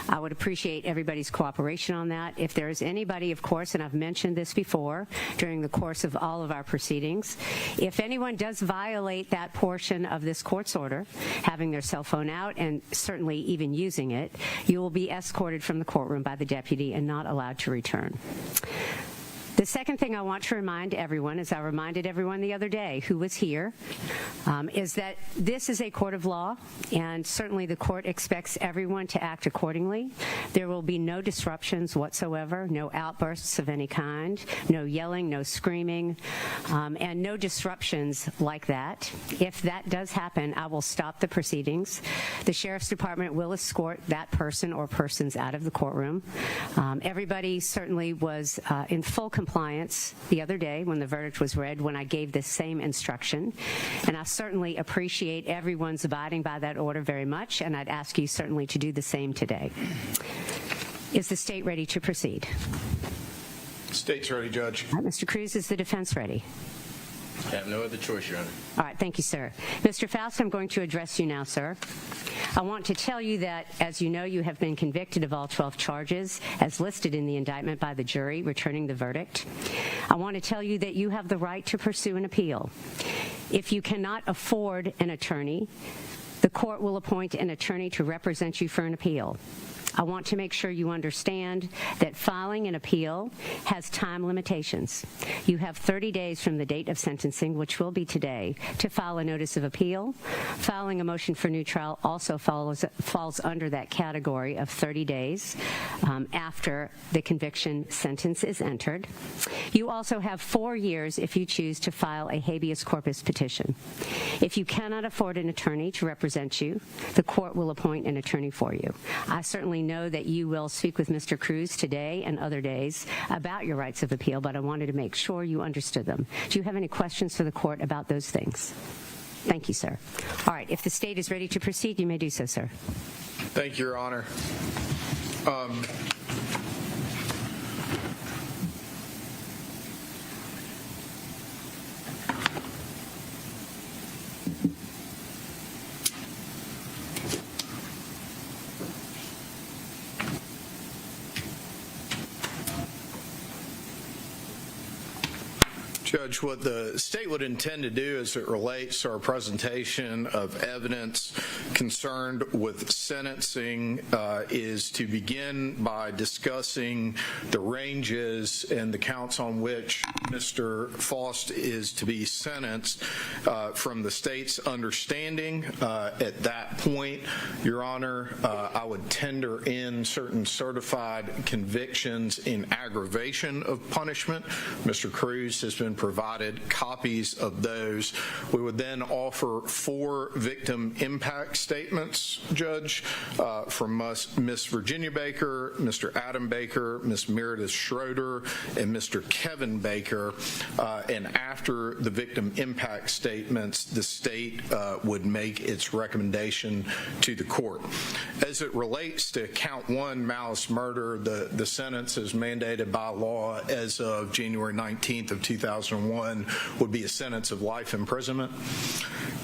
I would appreciate everybody's cooperation on that. If there is anybody, of course, and I've mentioned this before, during the course of all of our proceedings. If anyone does violate that portion of this court's order, having their cell phone out and certainly even using it, you will be escorted from the courtroom by the deputy and not allowed to return. The second thing I want to remind everyone, as I reminded everyone the other day who was here, is that this is a court of law, and certainly the court expects everyone to act accordingly. There will be no disruptions whatsoever, no outbursts of any kind, no yelling, no screaming, and no disruptions like that. If that does happen, I will stop the proceedings. The Sheriff's Department will escort that person or persons out of the courtroom. Everybody certainly was in full compliance the other day when the verdict was read, when I gave this same instruction, and I certainly appreciate everyone's abiding by that order very much, and I'd ask you certainly to do the same today. Is the state ready to proceed? State's ready, Judge. All right, Mr. Cruz, is the defense ready? I have no other choice, Your Honor. All right, thank you, sir. Mr. Faust, I'm going to address you now, sir. I want to tell you that, as you know, you have been convicted of all 12 charges as listed in the indictment by the jury returning the verdict. I want to tell you that you have the right to pursue an appeal. If you cannot afford an attorney, the court will appoint an attorney to represent you for an appeal. I want to make sure you understand that filing an appeal has time limitations. You have 30 days from the date of sentencing, which will be today, to file a notice of appeal. Filing a motion for new trial also falls under that category of 30 days after the conviction sentence is entered. You also have 4 years if you choose to file a habeas corpus petition. If you cannot afford an attorney to represent you, the court will appoint an attorney for you. I certainly know that you will speak with Mr. Cruz today and other days about your rights of appeal, but I wanted to make sure you understood them. Do you have any questions for the court about those things? Thank you, sir. All right, if the state is ready to proceed, you may do so, sir. Thank you, Your Honor. Judge, what the state would intend to do as it relates to our presentation of evidence concerned with sentencing is to begin by discussing the ranges and the counts on which Mr. Faust is to be sentenced from the state's understanding. At that point, Your Honor, I would tender in certain certified convictions in aggravation of punishment. Mr. Cruz has been provided copies of those. We would then offer 4 victim impact statements, Judge, from Miss Virginia Baker, Mr. Adam Baker, Miss Meredith Schroeder, and Mr. Kevin Baker. And after the victim impact statements, the state would make its recommendation to the court. As it relates to count 1, malice murder, the sentence is mandated by law as of January 19th of 2001 would be a sentence of life imprisonment.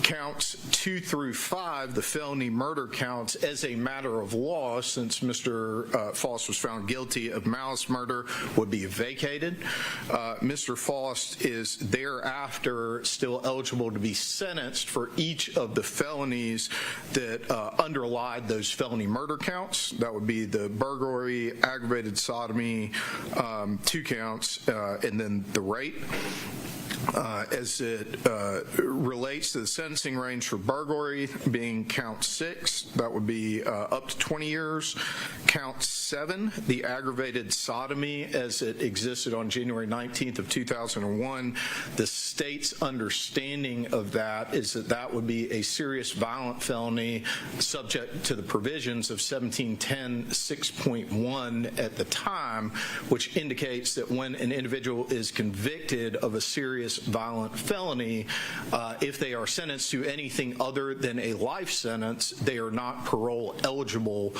Counts 2 through 5, the felony murder counts, as a matter of law, since Mr. Faust was found guilty of malice murder, would be vacated. Mr. Faust is thereafter still eligible to be sentenced for each of the felonies that underlied those felony murder counts. That would be the burglary, aggravated sodomy, 2 counts, and then the rape. As it relates to the sentencing range for burglary being count 6, that would be up to 20 years. Count 7, the aggravated sodomy as it existed on January 19th of 2001, the state's understanding of that is that that would be a serious violent felony subject to the provisions of 1710 6.1 at the time, which indicates that when an individual is convicted of a serious violent felony, if they are sentenced to anything other than a life sentence, they are not parole eligible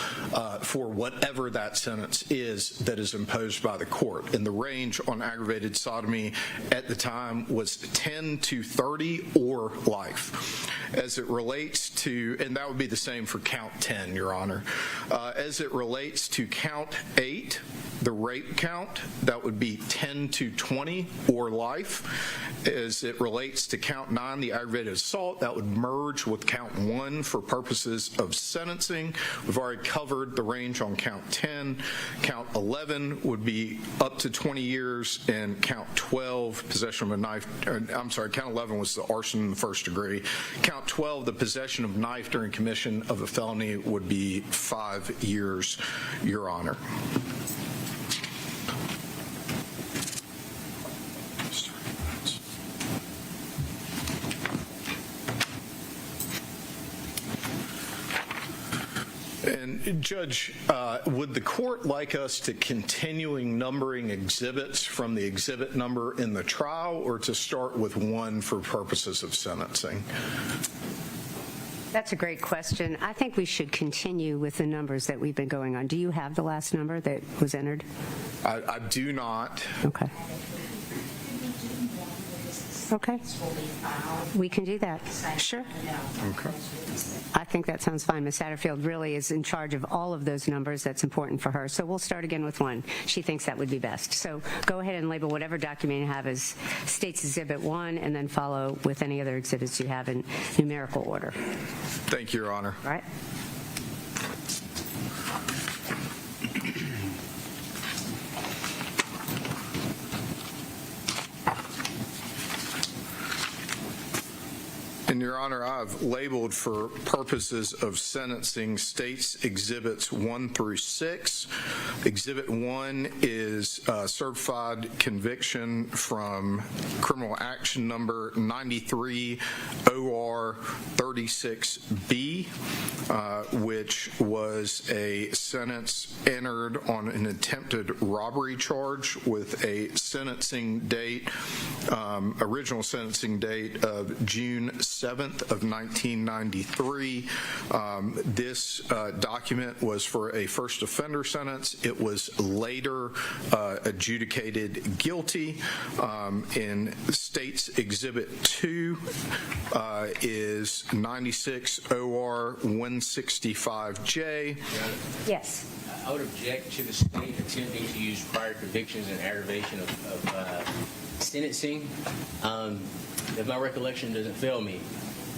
for whatever that sentence is that is imposed by the court. And the range on aggravated sodomy at the time was 10 to 30 or life. As it relates to, and that would be the same for count 10, Your Honor. As it relates to count 8, The rape count, that would be 10 to 20 or life. As it relates to count 9, the aggravated assault, that would merge with count 1 for purposes of sentencing. We've already covered the range on count 10. Count 11 would be up to 20 years, and count 12, possession of a knife, count 11 was the arson in the first degree. Count 12, the possession of knife during commission of a felony, would be 5 years, Your Honor. And Judge, would the court like us to continuing numbering exhibits from the exhibit number in the trial, or to start with 1 for purposes of sentencing? That's a great question. I think we should continue with the numbers that we've been going on. Do you have the last number that was entered? I do not. Okay. Okay. We can do that. Sure. Okay. I think that sounds fine. Ms. Satterfield really is in charge of all of those numbers. That's important for her. So we'll start again with 1. She thinks that would be best. So go ahead and label whatever document you have as States Exhibit 1, and then follow with any other exhibits you have in numerical order. Thank you, Your Honor. All right. And Your Honor, I've labeled for purposes of sentencing States Exhibits 1 through 6. Exhibit 1 is certified conviction from criminal action number 93 OR 36B, which was a sentence entered on an attempted robbery charge with a sentencing date, original sentencing date of June 7th of 1993. This document was for a first offender sentence. It was later adjudicated guilty. In States Exhibit 2 is 96 OR 165J. Yes. I would object to the state attempting to use prior convictions in aggravation of sentencing. If my recollection doesn't fail me,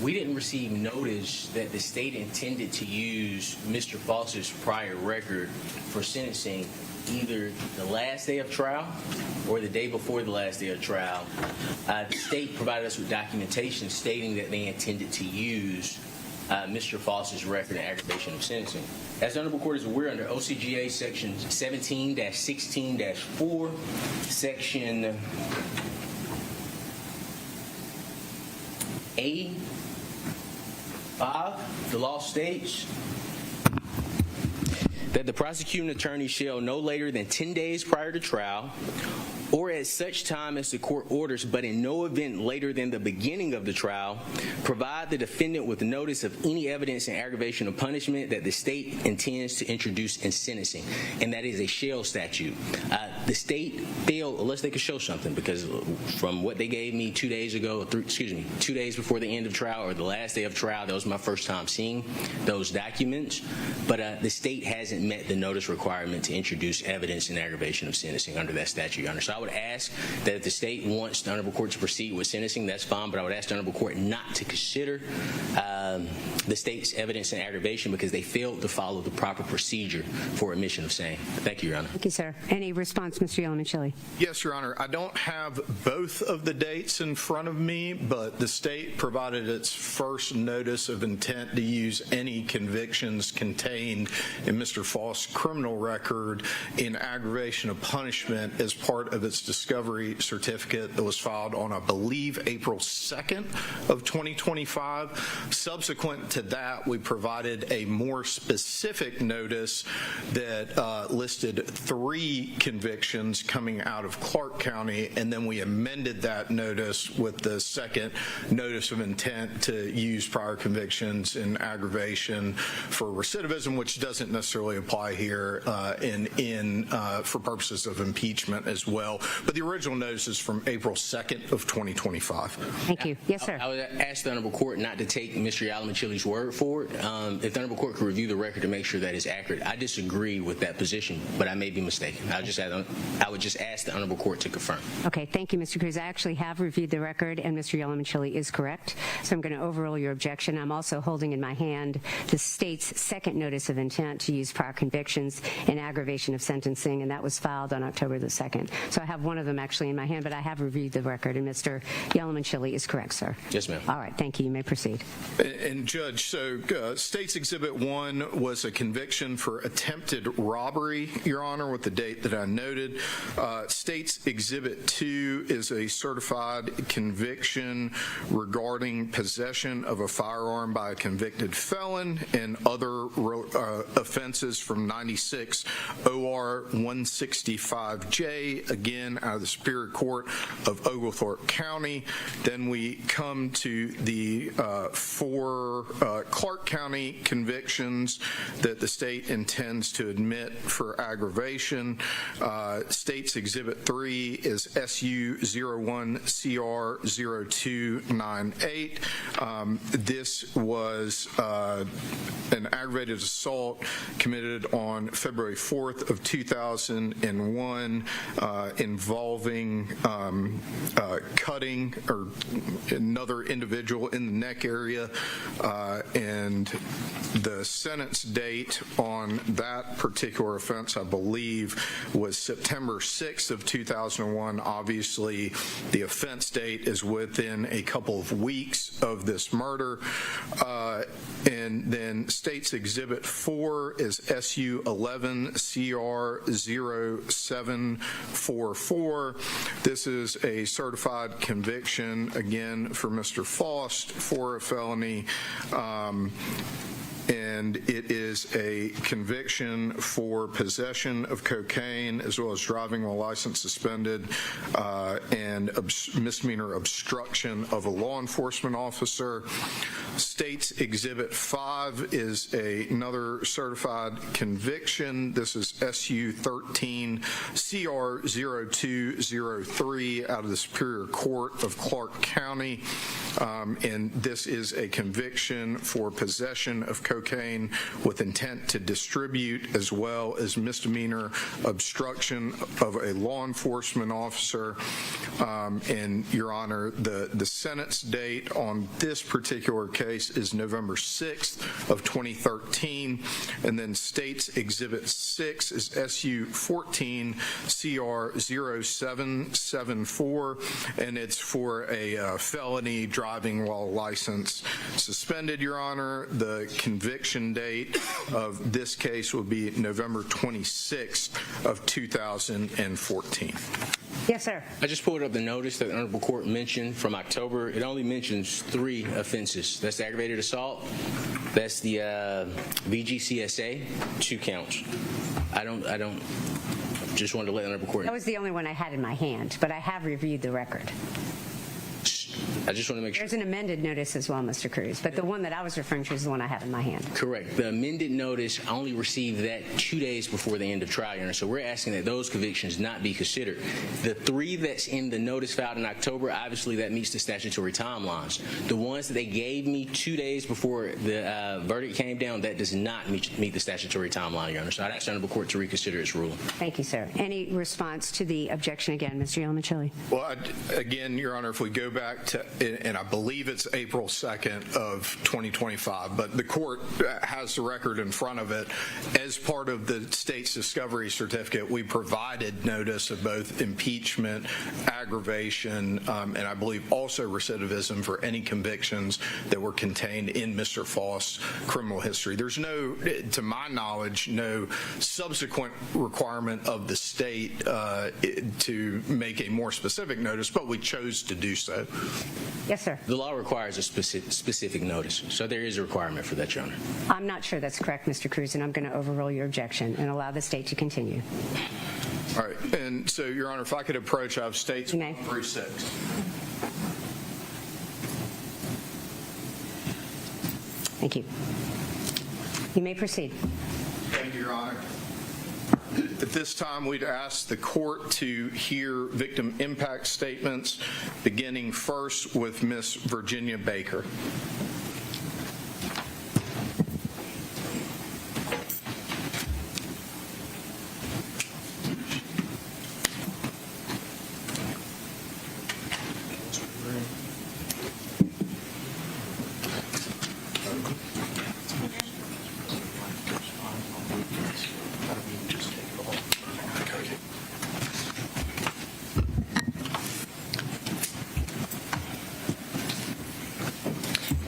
we didn't receive notice that the state intended to use Mr. Faust's prior record for sentencing either the last day of trial or the day before the last day of trial. The state provided us with documentation stating that they intended to use Mr. Faust's record in aggravation of sentencing. As the Honorable Court is aware, under OCGA Section 17-16-4, Section A5, the law states that the prosecuting attorney shall no later than 10 days prior to trial or at such time as the court orders, but in no event later than the beginning of the trial, provide the defendant with notice of any evidence in aggravation of punishment that the state intends to introduce in sentencing. And that is a shall statute. The state failed, unless they could show something, because from what they gave me 2 days ago, 2 days before the end of trial or the last day of trial, that was my first time seeing those documents. But the state hasn't met the notice requirement to introduce evidence in aggravation of sentencing under that statute, Your Honor. So I would ask that if the state wants the Honorable Court to proceed with sentencing, that's fine, but I would ask the Honorable Court not to consider the state's evidence in aggravation because they failed to follow the proper procedure for admission of same. Thank you, Your Honor. Thank you, sir. Any response, Mr. Yellow-Micheli? Yes, Your Honor. I don't have both of the dates in front of me, but the state provided its first notice of intent to use any convictions contained in Mr. Faust's criminal record in aggravation of punishment as part of its discovery certificate that was filed on, I believe, April 2nd of 2025. Subsequent to that, we provided a more specific notice that listed 3 convictions coming out of Clark County, and then we amended that notice with the second notice of intent to use prior convictions in aggravation for recidivism, which doesn't necessarily apply here for purposes of impeachment as well. well. But the original notice is from April 2nd of 2025. Thank you. Yes, sir. I would ask the Honorable Court not to take Mr. Yalamachili's word for it. If the Honorable Court could review the record to make sure that it's accurate. I disagree with that position, but I may be mistaken. I would just ask the Honorable Court to confirm. Okay, thank you, Mr. Cruz. I actually have reviewed the record, and Mr. Yalamachili is correct, so I'm going to overrule your objection. I'm also holding in my hand the state's second notice of intent to use prior convictions in aggravation of sentencing, and that was filed on October the 2nd. So I have one of them actually in my hand, but I have reviewed the record, and Mr. Yalamachili is correct, sir. Yes, ma'am. All right, thank you. You may proceed. And Judge, so State's Exhibit 1 was a conviction for attempted robbery, Your Honor, with the date that I noted. State's Exhibit 2 is a certified conviction regarding possession of a firearm by a convicted felon and other offenses from 96 OR 165J, again out of the Superior Court of Oglethorpe County. Then we come to the 4 Clark County convictions that the state intends to admit for aggravation. State's Exhibit 3 is SU 01CR0298. This was an aggravated assault committed on February 4th of 2001 involving cutting or another individual in the neck area, and the sentence date on that particular offense, I believe, was September 6th of 2001. Obviously, the offense date is within a couple of weeks of this murder. And then State's Exhibit 4 is SU 11CR0744. This is a certified conviction, again, for Mr. Faust for a felony. And it is a conviction for possession of cocaine as well as driving while license suspended and misdemeanor obstruction of a law enforcement officer. State's Exhibit 5 is another certified conviction. This is SU 13CR0203 out of the Superior Court of Clark County. And this is a conviction for possession of cocaine with intent to distribute, as well as misdemeanor obstruction of a law enforcement officer. And Your Honor, the sentence date on this particular case is November 6th of 2013. And then State's Exhibit 6 is SU 14CR0774, and it's for a felony driving while license suspended, Your Honor. The conviction date of this case will be November 26th of 2014. Yes, sir. I just pulled up the notice that the Honorable Court mentioned from October. It only mentions 3 offenses. That's the aggravated assault. That's the VGCSA, 2 counts. I don't. Just wanted to let the Honorable Court. That was the only one I had in my hand, but I have reviewed the record. I just want to make sure. There's an amended notice as well, Mr. Cruz, but the one that I was referring to is the one I have in my hand. Correct. The amended notice, I only received that 2 days before the end of trial, Your Honor. So we're asking that those convictions not be considered. The 3 that's in the notice filed in October, obviously that meets the statutory timelines. The ones that they gave me 2 days before the verdict came down, that does not meet the statutory timeline, Your Honor. So I'd ask the Honorable Court to reconsider its ruling. Thank you, sir. Any response to the objection again, Mr. Yalamachili? Well, again, Your Honor, if we go back to, and I believe it's April 2nd of 2025, but the court has the record in front of it. As part of the state's discovery certificate, we provided notice of both impeachment, aggravation, and I believe also recidivism for any convictions that were contained in Mr. Faust's criminal history. There's no, to my knowledge, no subsequent requirement of the state to make a more specific notice, but we chose to do so. Yes, sir. The law requires a specific notice, so there is a requirement for that, Your Honor. I'm not sure that's correct, Mr. Cruz, and I'm going to overrule your objection and allow the state to continue. All right, and so, Your Honor, if I could approach, I have states 1 through 6. Thank you. You may proceed. Thank you, Your Honor. At this time, we'd ask the court to hear victim impact statements, beginning first with Ms. Virginia Baker.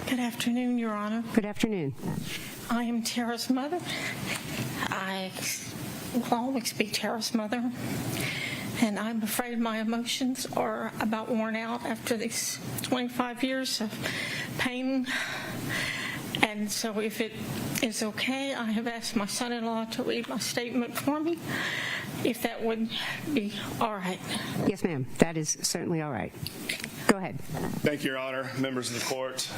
Good afternoon, Your Honor. Good afternoon. I am Tara's mother. I will always be Tara's mother. And I'm afraid my emotions are about worn out after these 25 years of pain. And so if it is okay, I have asked my son-in-law to read my statement for me, if that would be all right. Yes, ma'am. That is certainly all right. Go ahead. Thank you, Your Honor, members of the court.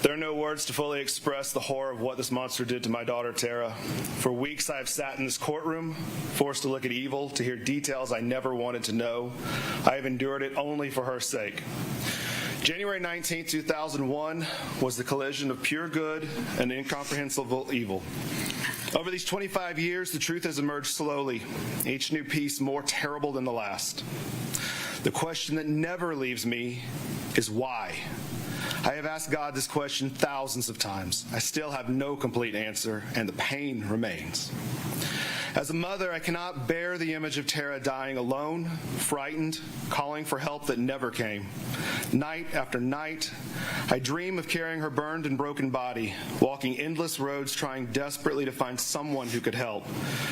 There are no words to fully express the horror of what this monster did to my daughter, Tara. For weeks, I have sat in this courtroom, forced to look at evil, to hear details I never wanted to know. I have endured it only for her sake. January 19, 2001 was the collision of pure good and incomprehensible evil. Over these 25 years, the truth has emerged slowly, each new piece more terrible than the last. The question that never leaves me is why? I have asked God this question thousands of times. I still have no complete answer, and the pain remains. As a mother, I cannot bear the image of Tara dying alone, frightened, calling for help that never came. Night after night, I dream of carrying her burned and broken body, walking endless roads trying desperately to find someone who could help,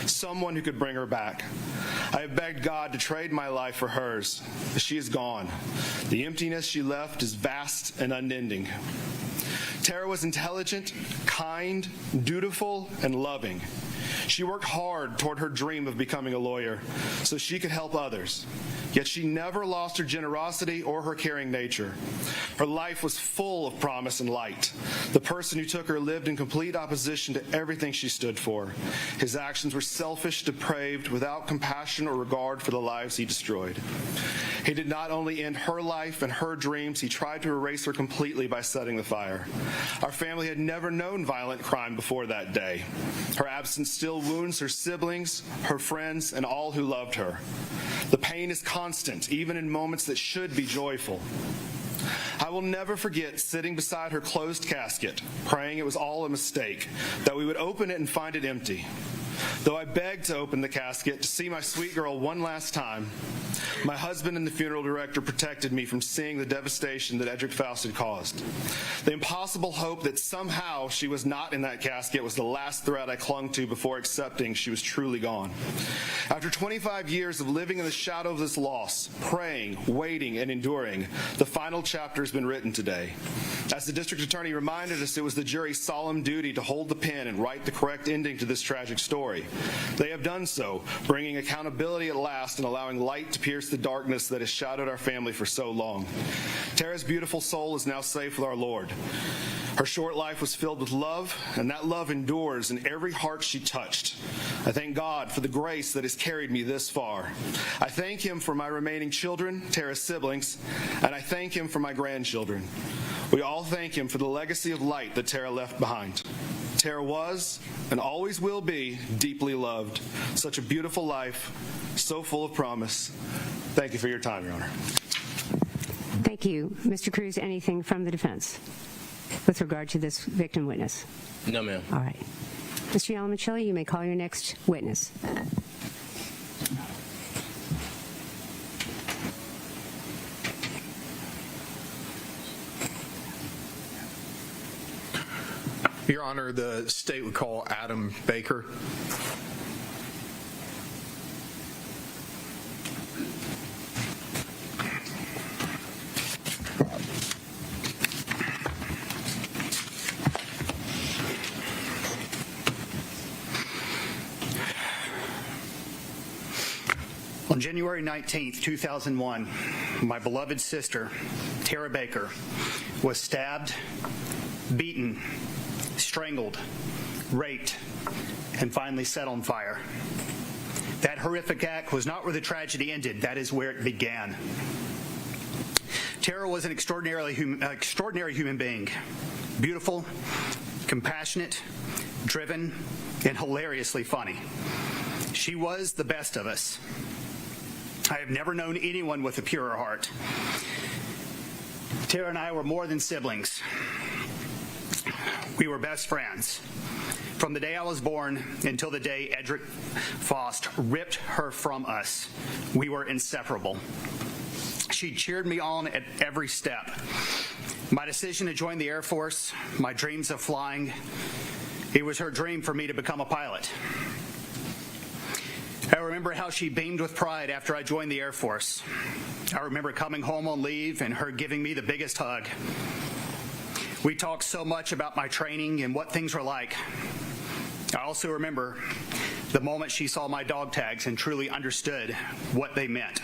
someone who could bring her back. I have begged God to trade my life for hers, but she is gone. The emptiness she left is vast and unending. Tara was intelligent, kind, dutiful, and loving. She worked hard toward her dream of becoming a lawyer so she could help others. Yet she never lost her generosity or her caring nature. Her life was full of promise and light. The person who took her lived in complete opposition to everything she stood for. His actions were selfish, depraved, without compassion or regard for the lives he destroyed. He did not only end her life and her dreams, he tried to erase her completely by setting the fire. Our family had never known violent crime before that day. Her absence still wounds her siblings, her friends, and all who loved her. The pain is constant, even in moments that should be joyful. I will never forget sitting beside her closed casket, praying it was all a mistake, that we would open it and find it empty. Though I begged to open the casket to see my sweet girl one last time, my husband and the funeral director protected me from seeing the devastation that Edrick Faust had caused. The impossible hope that somehow she was not in that casket was the last thread I clung to before accepting she was truly gone. After 25 years of living in the shadow of this loss, praying, waiting, and enduring, the final chapter has been written today. As the district attorney reminded us, it was the jury's solemn duty to hold the pen and write the correct ending to this tragic story. They have done so, bringing accountability at last and allowing light to pierce the darkness that has shadowed our family for so long. Tara's beautiful soul is now safe with our Lord. Her short life was filled with love, and that love endures in every heart she touched. I thank God for the grace that has carried me this far. I thank Him for my remaining children, Tara's siblings, and I thank Him for my grandchildren. We all thank Him for the legacy of light that Tara left behind. Tara was, and always will be, deeply loved. Such a beautiful life, so full of promise. Thank you for your time, Your Honor. Thank you. Mr. Cruz, anything from the defense with regard to this victim witness? No, ma'am. All right. Mr. Yalamanchili, you may call your next witness. Your Honor, the state would call Adam Baker. On January 19th, 2001, my beloved sister, Tara Baker, was stabbed, beaten, strangled, raped, and finally set on fire. That horrific act was not where the tragedy ended. That is where it began. Tara was an extraordinary human being. Beautiful, compassionate, driven, and hilariously funny. She was the best of us. I have never known anyone with a purer heart. Tara and I were more than siblings. We were best friends. From the day I was born until the day Edrick Faust ripped her from us, we were inseparable. She cheered me on at every step. My decision to join the Air Force, my dreams of flying, it was her dream for me to become a pilot. I remember how she beamed with pride after I joined the Air Force. I remember coming home on leave and her giving me the biggest hug. We talked so much about my training and what things were like. I also remember the moment she saw my dog tags and truly understood what they meant.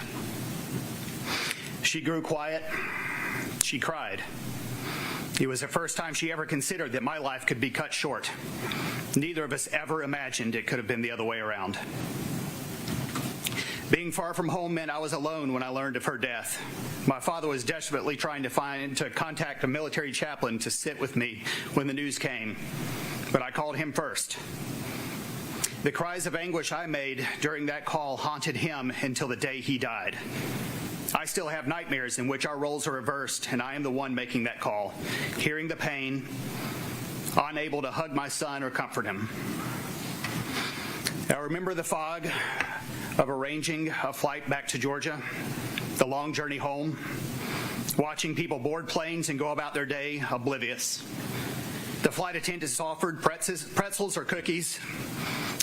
She grew quiet. She cried. It was the first time she ever considered that my life could be cut short. Neither of us ever imagined it could have been the other way around. Being far from home meant I was alone when I learned of her death. My father was desperately trying to contact a military chaplain to sit with me when the news came, but I called him first. The cries of anguish I made during that call haunted him until the day he died. I still have nightmares in which our roles are reversed and I am the one making that call, hearing the pain, unable to hug my son or comfort him. I remember the fog of arranging a flight back to Georgia, the long journey home, watching people board planes and go about their day oblivious. The flight attendants offered pretzels or cookies.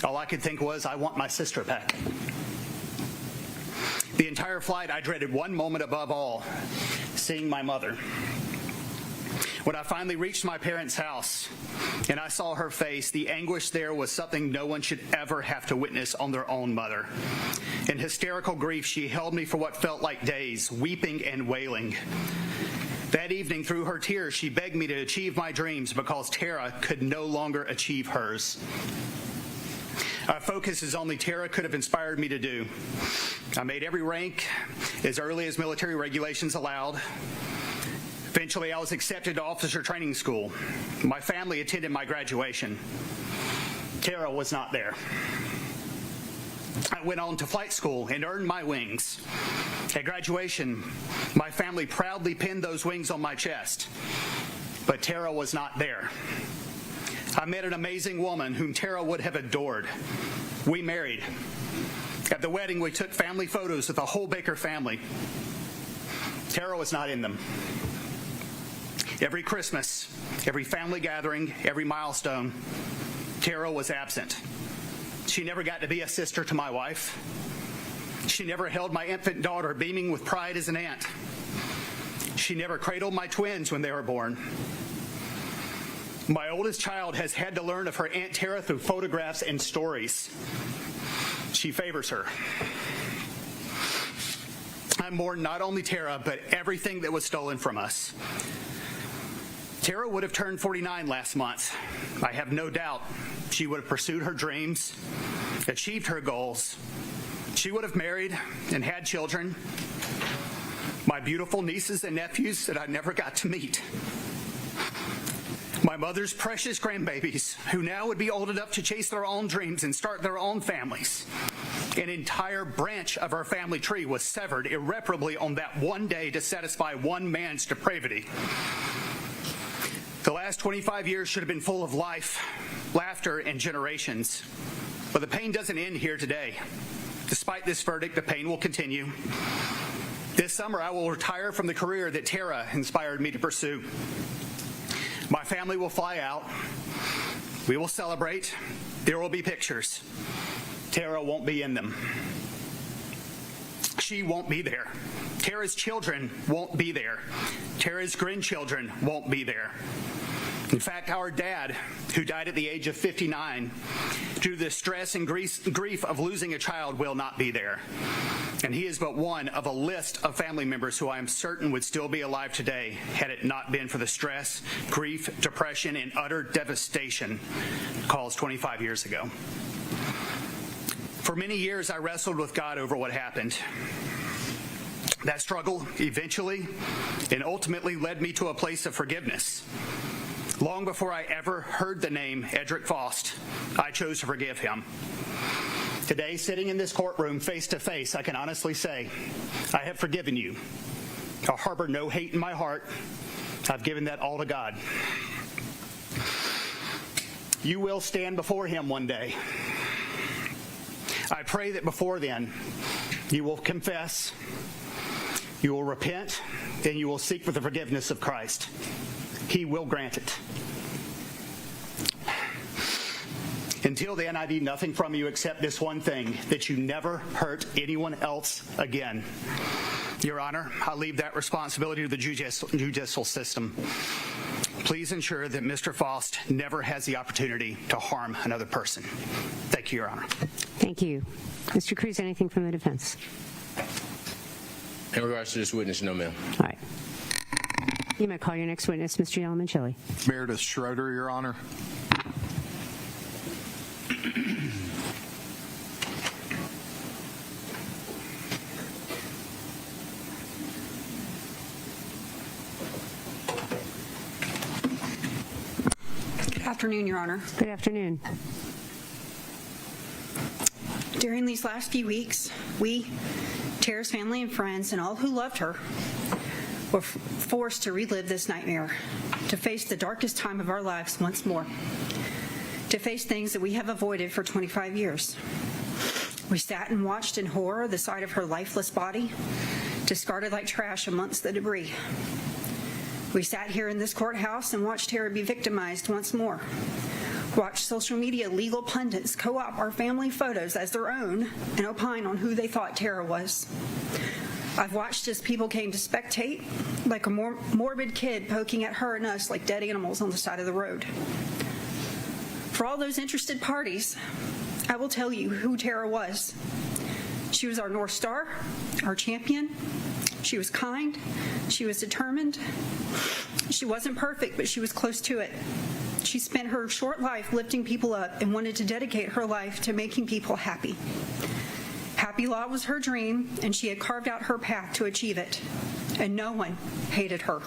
All I could think was, I want my sister back. The entire flight, I dreaded one moment above all, seeing my mother. When I finally reached my parents' house and I saw her face, the anguish there was something no one should ever have to witness on their own mother. In hysterical grief, she held me for what felt like days, weeping and wailing. That evening, through her tears, she begged me to achieve my dreams because Tara could no longer achieve hers. Our focus is only Tara could have inspired me to do. I made every rank as early as military regulations allowed. Eventually, I was accepted to officer training school. My family attended my graduation. Tara was not there. I went on to flight school and earned my wings. At graduation, my family proudly pinned those wings on my chest, but Tara was not there. I met an amazing woman whom Tara would have adored. We married. At the wedding, we took family photos with the whole Baker family. Tara was not in them. Every Christmas, every family gathering, every milestone, Tara was absent. She never got to be a sister to my wife. She never held my infant daughter beaming with pride as an aunt. She never cradled my twins when they were born. My oldest child has had to learn of her Aunt Tara through photographs and stories. She favors her. I mourn not only Tara, but everything that was stolen from us. Tara would have turned 49 last month. I have no doubt she would have pursued her dreams, achieved her goals. She would have married and had children. My beautiful nieces and nephews that I never got to meet. My mother's precious grandbabies, who now would be old enough to chase their own dreams and start their own families. An entire branch of our family tree was severed irreparably on that one day to satisfy one man's depravity. The last 25 years should have been full of life, laughter, and generations. But the pain doesn't end here today. Despite this verdict, the pain will continue. This summer, I will retire from the career that Tara inspired me to pursue. My family will fly out. We will celebrate. There will be pictures. Tara won't be in them. She won't be there. Tara's children won't be there. Tara's grandchildren won't be there. In fact, our dad, who died at the age of 59, due to the stress and grief of losing a child, will not be there. And he is but one of a list of family members who I am certain would still be alive today had it not been for the stress, grief, depression, and utter devastation caused 25 years ago. For many years, I wrestled with God over what happened. That struggle eventually and ultimately led me to a place of forgiveness. Long before I ever heard the name Edrick Faust, I chose to forgive him. Today, sitting in this courtroom face to face, I can honestly say, I have forgiven you. I harbor no hate in my heart. I've given that all to God. You will stand before him one day. I pray that before then, you will confess, you will repent, and you will seek for the forgiveness of Christ. He will grant it. Until then, I need nothing from you except this one thing, that you never hurt anyone else again. Your Honor, I leave that responsibility to the judicial system. Please ensure that Mr. Faust never has the opportunity to harm another person. Thank you, Your Honor. Thank you. Mr. Cruz, anything from the defense? In regards to this witness, no, ma'am. All right. You may call your next witness, Mr. Yelman-Chili. Meredith Schroeder, Your Honor. Good afternoon, Your Honor. Good afternoon. During these last few weeks, we, Tara's family and friends, and all who loved her, were forced to relive this nightmare, to face the darkest time of our lives once more, to face things that we have avoided for 25 years. We sat and watched in horror the sight of her lifeless body, discarded like trash amongst the debris. We sat here in this courthouse and watched Tara be victimized once more. Watched social media legal pundits co-opt our family photos as their own and opine on who they thought Tara was. I've watched as people came to spectate, like a morbid kid poking at her and us like dead animals on the side of the road. For all those interested parties, I will tell you who Tara was. She was our North Star, our champion. She was kind. She was determined. She wasn't perfect, but she was close to it. She spent her short life lifting people up and wanted to dedicate her life to making people happy. Happy law was her dream, and she had carved out her path to achieve it, and no one hated her.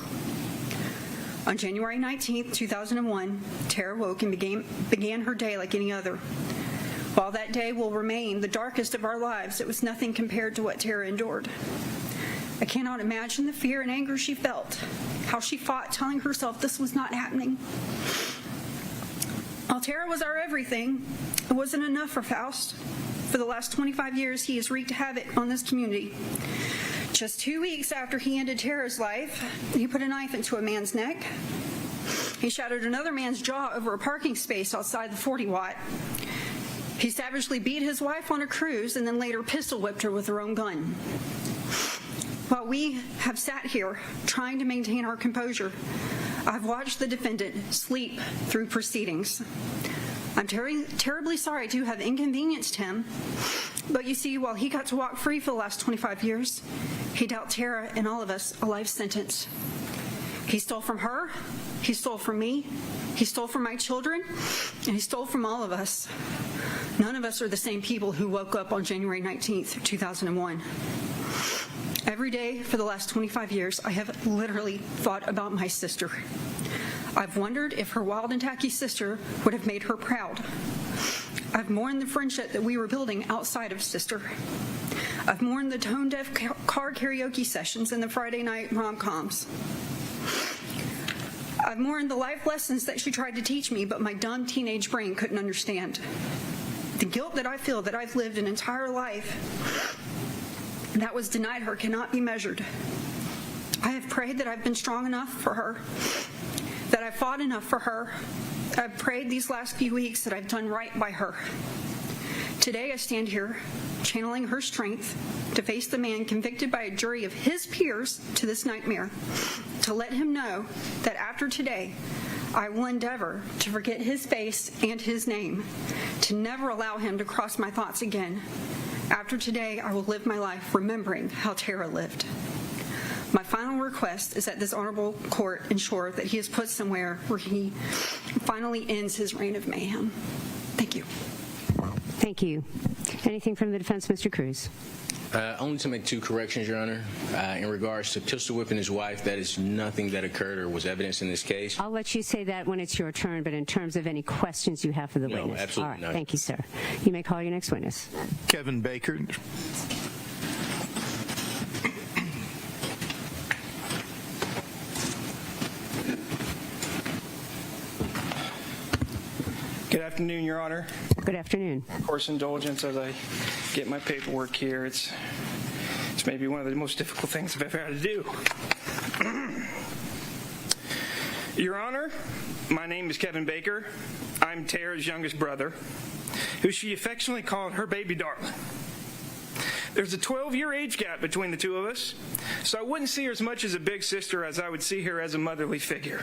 On January 19th, 2001, Tara woke and began her day like any other. While that day will remain the darkest of our lives, it was nothing compared to what Tara endured. I cannot imagine the fear and anger she felt, how she fought, telling herself this was not happening. While Tara was our everything, it wasn't enough for Faust. For the last 25 years, he has wreaked havoc on this community. Just 2 weeks after he ended Tara's life, he put a knife into a man's neck. He shattered another man's jaw over a parking space outside the 40 Watt. He savagely beat his wife on a cruise and then later pistol whipped her with her own gun. While we have sat here trying to maintain our composure, I've watched the defendant sleep through proceedings. I'm terribly sorry to have inconvenienced him, but you see, while he got to walk free for the last 25 years, he dealt Tara and all of us a life sentence. He stole from her, he stole from me, he stole from my children, and he stole from all of us. None of us are the same people who woke up on January 19th, 2001. Every day for the last 25 years, I have literally thought about my sister. I've wondered if her wild and tacky sister would have made her proud. I've mourned the friendship that we were building outside of sister. I've mourned the tone-deaf car karaoke sessions and the Friday night rom-coms. I've mourned the life lessons that she tried to teach me, but my dumb teenage brain couldn't understand. The guilt that I feel that I've lived an entire life that was denied her cannot be measured. I have prayed that I've been strong enough for her, that I've fought enough for her. I've prayed these last few weeks that I've done right by her. Today I stand here channeling her strength to face the man convicted by a jury of his peers to this nightmare, to let him know that after today, I will endeavor to forget his face and his name, to never allow him to cross my thoughts again. After today, I will live my life remembering how Tara lived. My final request is that this honorable court ensure that he is put somewhere where he finally ends his reign of mayhem. Thank you. Thank you. Anything from the defense, Mr. Cruz? Only to make 2 corrections, Your Honor. In regards to pistol whipping his wife, that is nothing that occurred or was evidence in this case. I'll let you say that when it's your turn, but in terms of any questions you have for the No, witness. absolutely All right, not. thank you, sir. You may call your next witness. Kevin Baker. Good afternoon, Your Honor. Good afternoon. Of course, indulgence as I get my paperwork here. It's maybe one of the most difficult things I've ever had to do. Your Honor, my name is Kevin Baker. I'm Tara's youngest brother, who she affectionately called her baby darling. There's a 12-year age gap between the two of us, so I wouldn't see her as much as a big sister as I would see her as a motherly figure.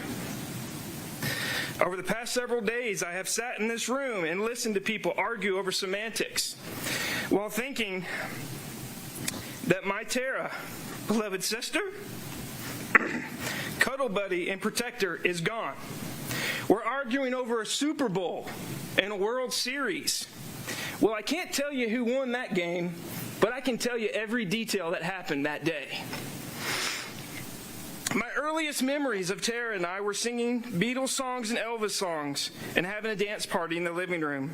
Over the past several days, I have sat in this room and listened to people argue over semantics while thinking that my Tara, beloved sister, cuddle buddy, and protector is gone. We're arguing over a Super Bowl and a World Series. Well, I can't tell you who won that game, but I can tell you every detail that happened that day. My earliest memories of Tara and I were singing Beatles songs and Elvis songs and having a dance party in the living room.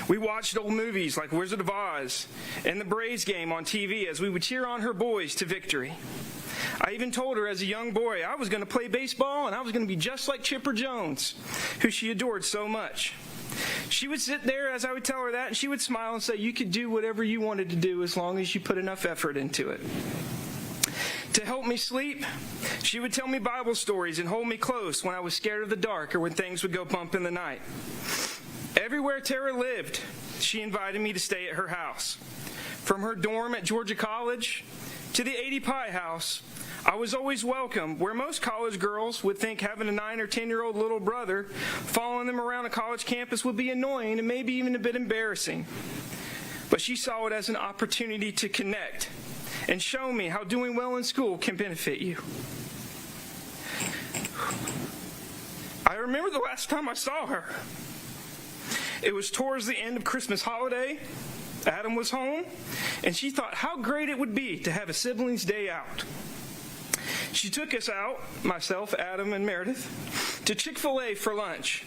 We watched old movies like Wizard of Oz and the Braves game on TV as we would cheer on her boys to victory. I even told her as a young boy I was going to play baseball and I was going to be just like Chipper Jones, who she adored so much. She would sit there as I would tell her that, and she would smile and say, "You could do whatever you wanted to do as long as you put enough effort into it." To help me sleep, she would tell me Bible stories and hold me close when I was scared of the dark or when things would go bump in the night. Everywhere Tara lived, she invited me to stay at her house. From her dorm at Georgia College to the 80 Pie house, I was always welcome, where most college girls would think having a 9 or 10-year-old little brother following them around a college campus would be annoying and maybe even a bit embarrassing. But she saw it as an opportunity to connect and show me how doing well in school can benefit you. I remember the last time I saw her. It was towards the end of Christmas holiday. Adam was home, and she thought how great it would be to have a siblings' day out. She took us out, myself, Adam, and Meredith, to Chick-fil-A for lunch.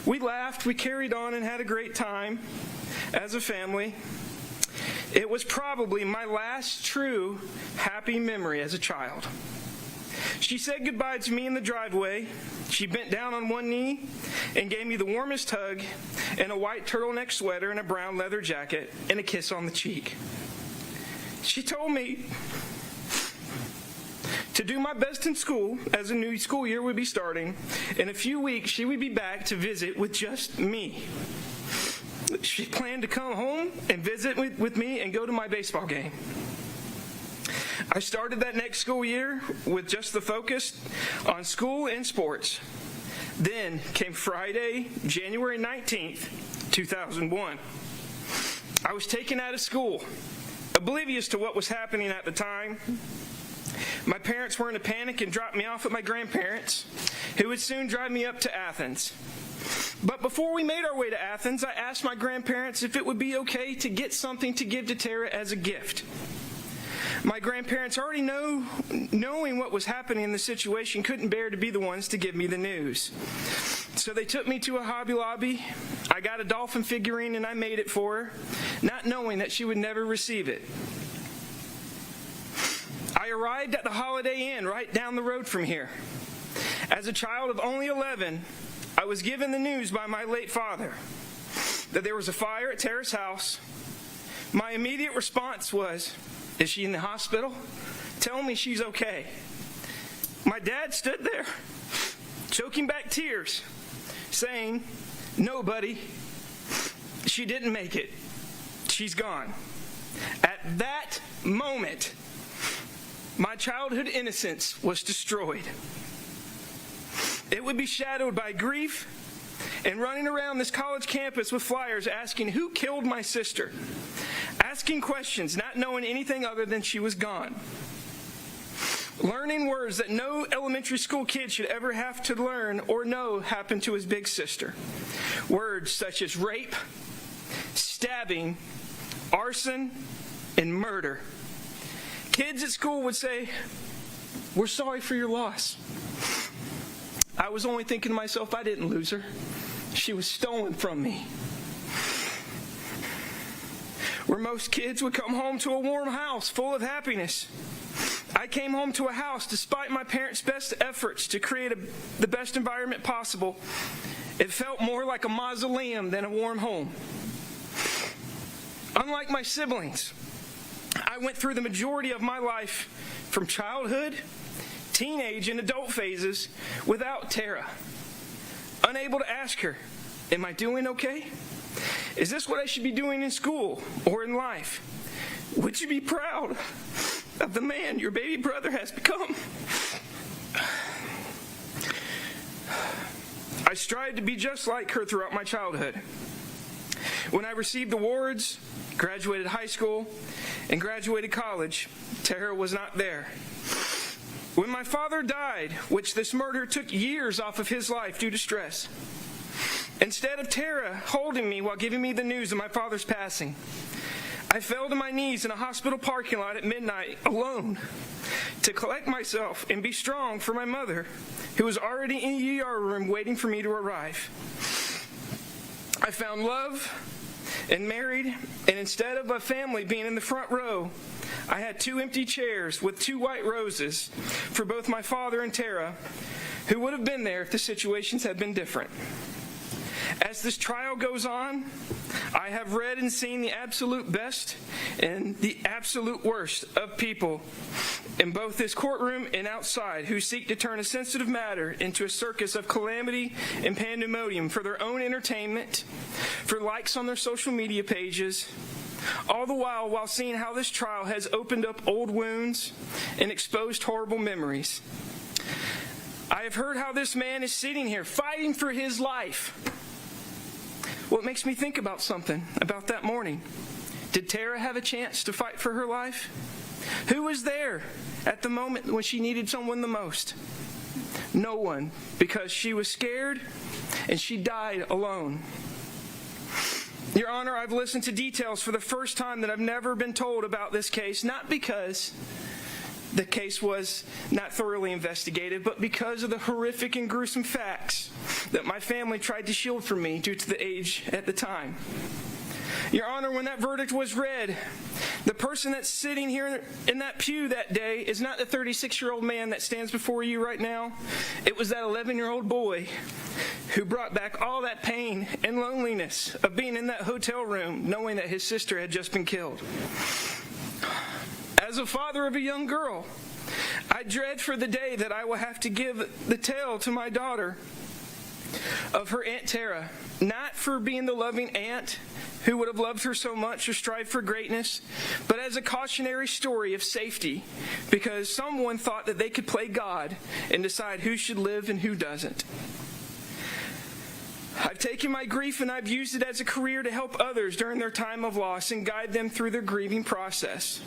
We laughed, we carried on, and had a great time as a family. It was probably my last true happy memory as a child. She said goodbye to me in the driveway. She bent down on one knee and gave me the warmest hug and a white turtleneck sweater and a brown leather jacket and a kiss on the cheek. She told me to do my best in school as a new school year would be starting. In a few weeks, she would be back to visit with just me. She planned to come home and visit with me and go to my baseball game. I started that next school year with just the focus on school and sports. Then came Friday, January 19th, 2001. I was taken out of school, oblivious to what was happening at the time. My parents were in a panic and dropped me off at my grandparents, who would soon drive me up to Athens. But before we made our way to Athens, I asked my grandparents if it would be okay to get something to give to Tara as a gift. My grandparents, already knowing what was happening in the situation, couldn't bear to be the ones to give me the news. So they took me to a Hobby Lobby. I got a dolphin figurine and I made it for her, not knowing that she would never receive it. I arrived at the Holiday Inn right down the road from here. As a child of only 11, I was given the news by my late father that there was a fire at Tara's house. My immediate response was, "Is she in the hospital? Tell me she's okay." My dad stood there, choking back tears, saying, "No, buddy, she didn't make it. She's gone." At that moment, my childhood innocence was destroyed. It would be shadowed by grief and running around this college campus with flyers asking who killed my sister, asking questions, not knowing anything other than she was gone. Learning words that no elementary school kid should ever have to learn or know happened to his big sister. Words such as rape, stabbing, arson, and murder. Kids at school would say, "We're sorry for your loss." I was only thinking to myself, I didn't lose her. She was stolen from me. Where most kids would come home to a warm house full of happiness, I came home to a house, despite my parents' best efforts to create the best environment possible, it felt more like a mausoleum than a warm home. Unlike my siblings, I went through the majority of my life, from childhood, teenage, and adult phases, without Tara. Unable to ask her, "Am I doing okay? Is this what I should be doing in school or in life? Would you be proud of the man your baby brother has become?" I strived to be just like her throughout my childhood. When I received awards, graduated high school, and graduated college, Tara was not there. When my father died, which this murder took years off of his life due to stress, instead of Tara holding me while giving me the news of my father's passing, I fell to my knees in a hospital parking lot at midnight alone to collect myself and be strong for my mother, who was already in the ER room waiting for me to arrive. I found love and married, and instead of a family being in the front row, I had 2 empty chairs with 2 white roses for both my father and Tara, who would have been there if the situations had been different. As this trial goes on, I have read and seen the absolute best and the absolute worst of people in both this courtroom and outside who seek to turn a sensitive matter into a circus of calamity and pandemonium for their own entertainment, for likes on their social media pages, all the while seeing how this trial has opened up old wounds and exposed horrible memories. I have heard how this man is sitting here fighting for his life. Well, it makes me think about something about that morning. Did Tara have a chance to fight for her life? Who was there at the moment when she needed someone the most? No one, because she was scared and she died alone. Your Honor, I've listened to details for the first time that I've never been told about this case, not because the case was not thoroughly investigated, but because of the horrific and gruesome facts that my family tried to shield from me due to the age at the time. Your Honor, when that verdict was read, the person that's sitting here in that pew that day is not the 36-year-old man that stands before you right now. It was that 11-year-old boy who brought back all that pain and loneliness of being in that hotel room knowing that his sister had just been killed. As a father of a young girl, I dread for the day that I will have to give the tale to my daughter of her Aunt Tara, not for being the loving aunt who would have loved her so much or strived for greatness, but as a cautionary story of safety, because someone thought that they could play God and decide who should live and who doesn't. I've taken my grief and I've used it as a career to help others during their time of loss and guide them through their grieving process.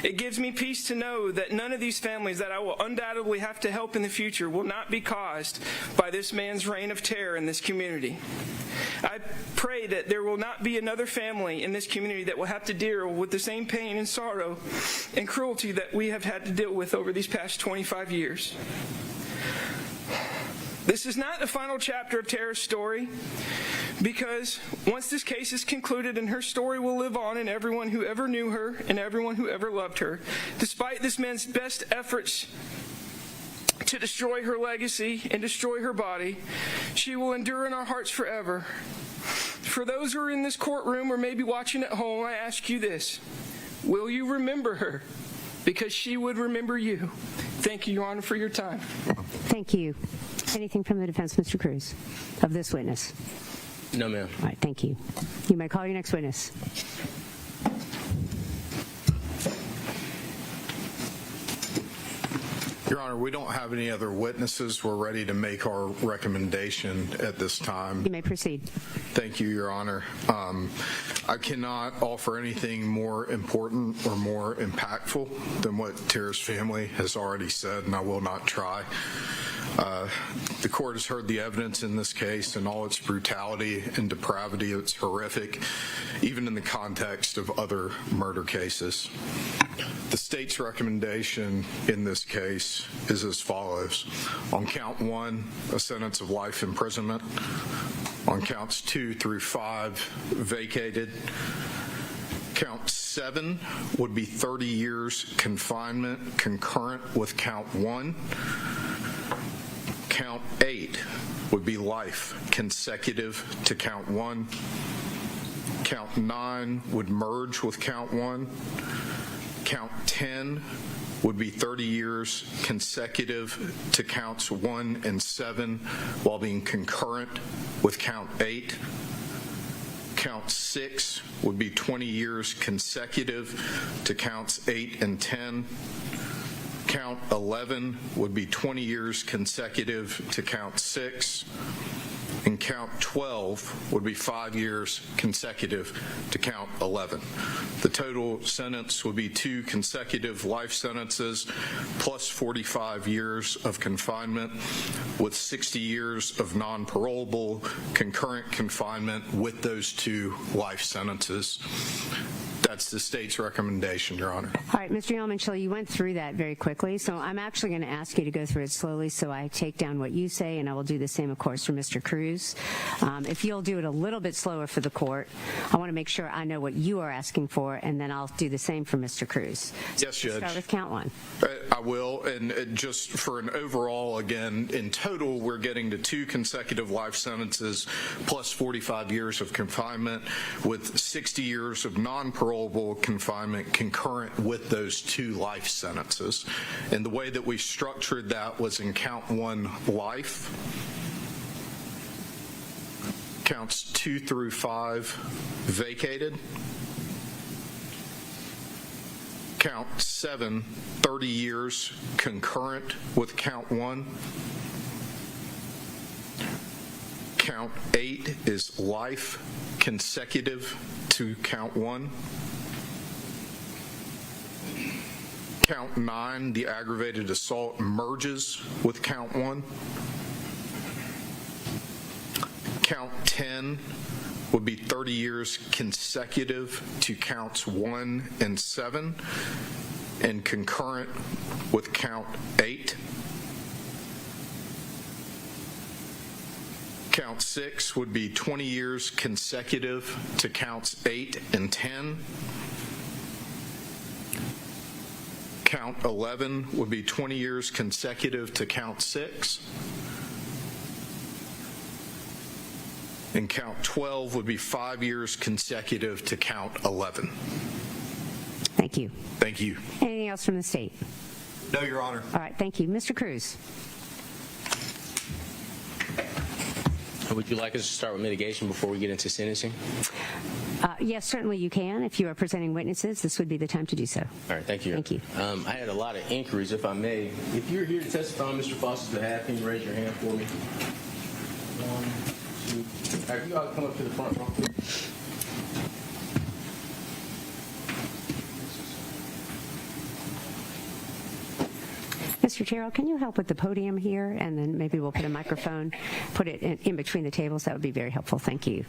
It gives me peace to know that none of these families that I will undoubtedly have to help in the future will not be caused by this man's reign of terror in this community. I pray that there will not be another family in this community that will have to deal with the same pain and sorrow and cruelty that we have had to deal with over these past 25 years. This is not the final chapter of Tara's story, because once this case is concluded and her story will live on in everyone who ever knew her and everyone who ever loved her, despite this man's best efforts to destroy her legacy and destroy her body, she will endure in our hearts forever. For those who are in this courtroom or maybe watching at home, I ask you this: will you remember her? Because she would remember you. Thank you, Your Honor, for your time. Thank you. Anything from the defense, Mr. Cruz, of this witness? No, ma'am. All right, thank you. You may call your next witness. Your Honor, we don't have any other witnesses. We're ready to make our recommendation at this time. You may proceed. Thank you, Your Honor. I cannot offer anything more important or more impactful than what Tara's family has already said, and I will not try. The court has heard the evidence in this case and all its brutality and depravity. It's horrific, even in the context of other murder cases. The state's recommendation in this case is as follows. On count 1, a sentence of life imprisonment. On counts 2 through 5, vacated. Count 7 would be 30 years confinement concurrent with count 1. Count 8 would be life consecutive to count 1. Count 9 would merge with count 1. Count 10 would be 30 years consecutive to counts 1 and 7 while being concurrent with count 8. Count 6 would be 20 years consecutive to counts 8 and 10. Count 11 would be 20 years consecutive to count 6. And count 12 would be 5 years consecutive to count 11. The total sentence would be 2 consecutive life sentences plus 45 years of confinement with 60 years of non-parolable concurrent confinement with those 2 life sentences. That's the state's recommendation, Your Honor. All right, Mr. Yeoman-Shilly, you went through that very quickly, so I'm actually going to ask you to go through it slowly so I take down what you say, and I will do the same, of course, for Mr. Cruz. If you'll do it a little bit slower for the court, I want to make sure I know what you are asking for, and then I'll do the same for Mr. Cruz. Yes, Judge. Start with count 1. I will, and just for an overall, again, in total, we're getting to 2 consecutive life sentences plus 45 years of confinement with 60 years of non-parolable confinement concurrent with those 2 life sentences. And the way that we structured that was in count 1, life. Counts 2 through 5, vacated. Count 7, 30 years concurrent with count 1. Count 8 is life consecutive to count 1. Count 9, the aggravated assault, merges with count 1. Count 10 would be 30 years consecutive to counts 1 and 7 and concurrent with count 8. Count 6 would be 20 years consecutive to counts 8 and 10. Count 11 would be 20 years consecutive to count 6. And count 12 would be 5 years consecutive to count 11. Thank you. Thank you. Anything else from the state? No, Your Honor. All right, thank you. Mr. Cruz. Would you like us to start with mitigation before we get into sentencing? Yes, certainly you can. If you are presenting witnesses, this would be the time to do so. All right, thank you. Thank you. I had a lot of inquiries, if I may. If you're here to testify on Mr. Faust's behalf, can you raise your hand for me? 1, 2. All right, you all come up to the front real quick. Mr. Terrell, can you help with the podium here? And then maybe we'll put a microphone, put it in between the tables. That would be very helpful. Thank you.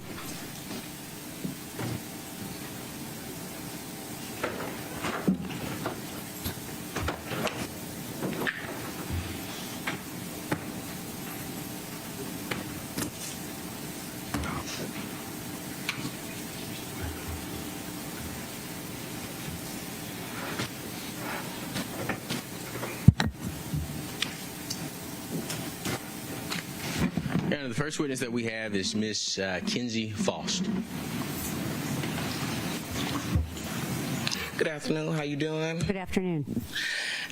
The first witness that we have is Miss Nancy Faust. Good afternoon. How you doing? Good afternoon.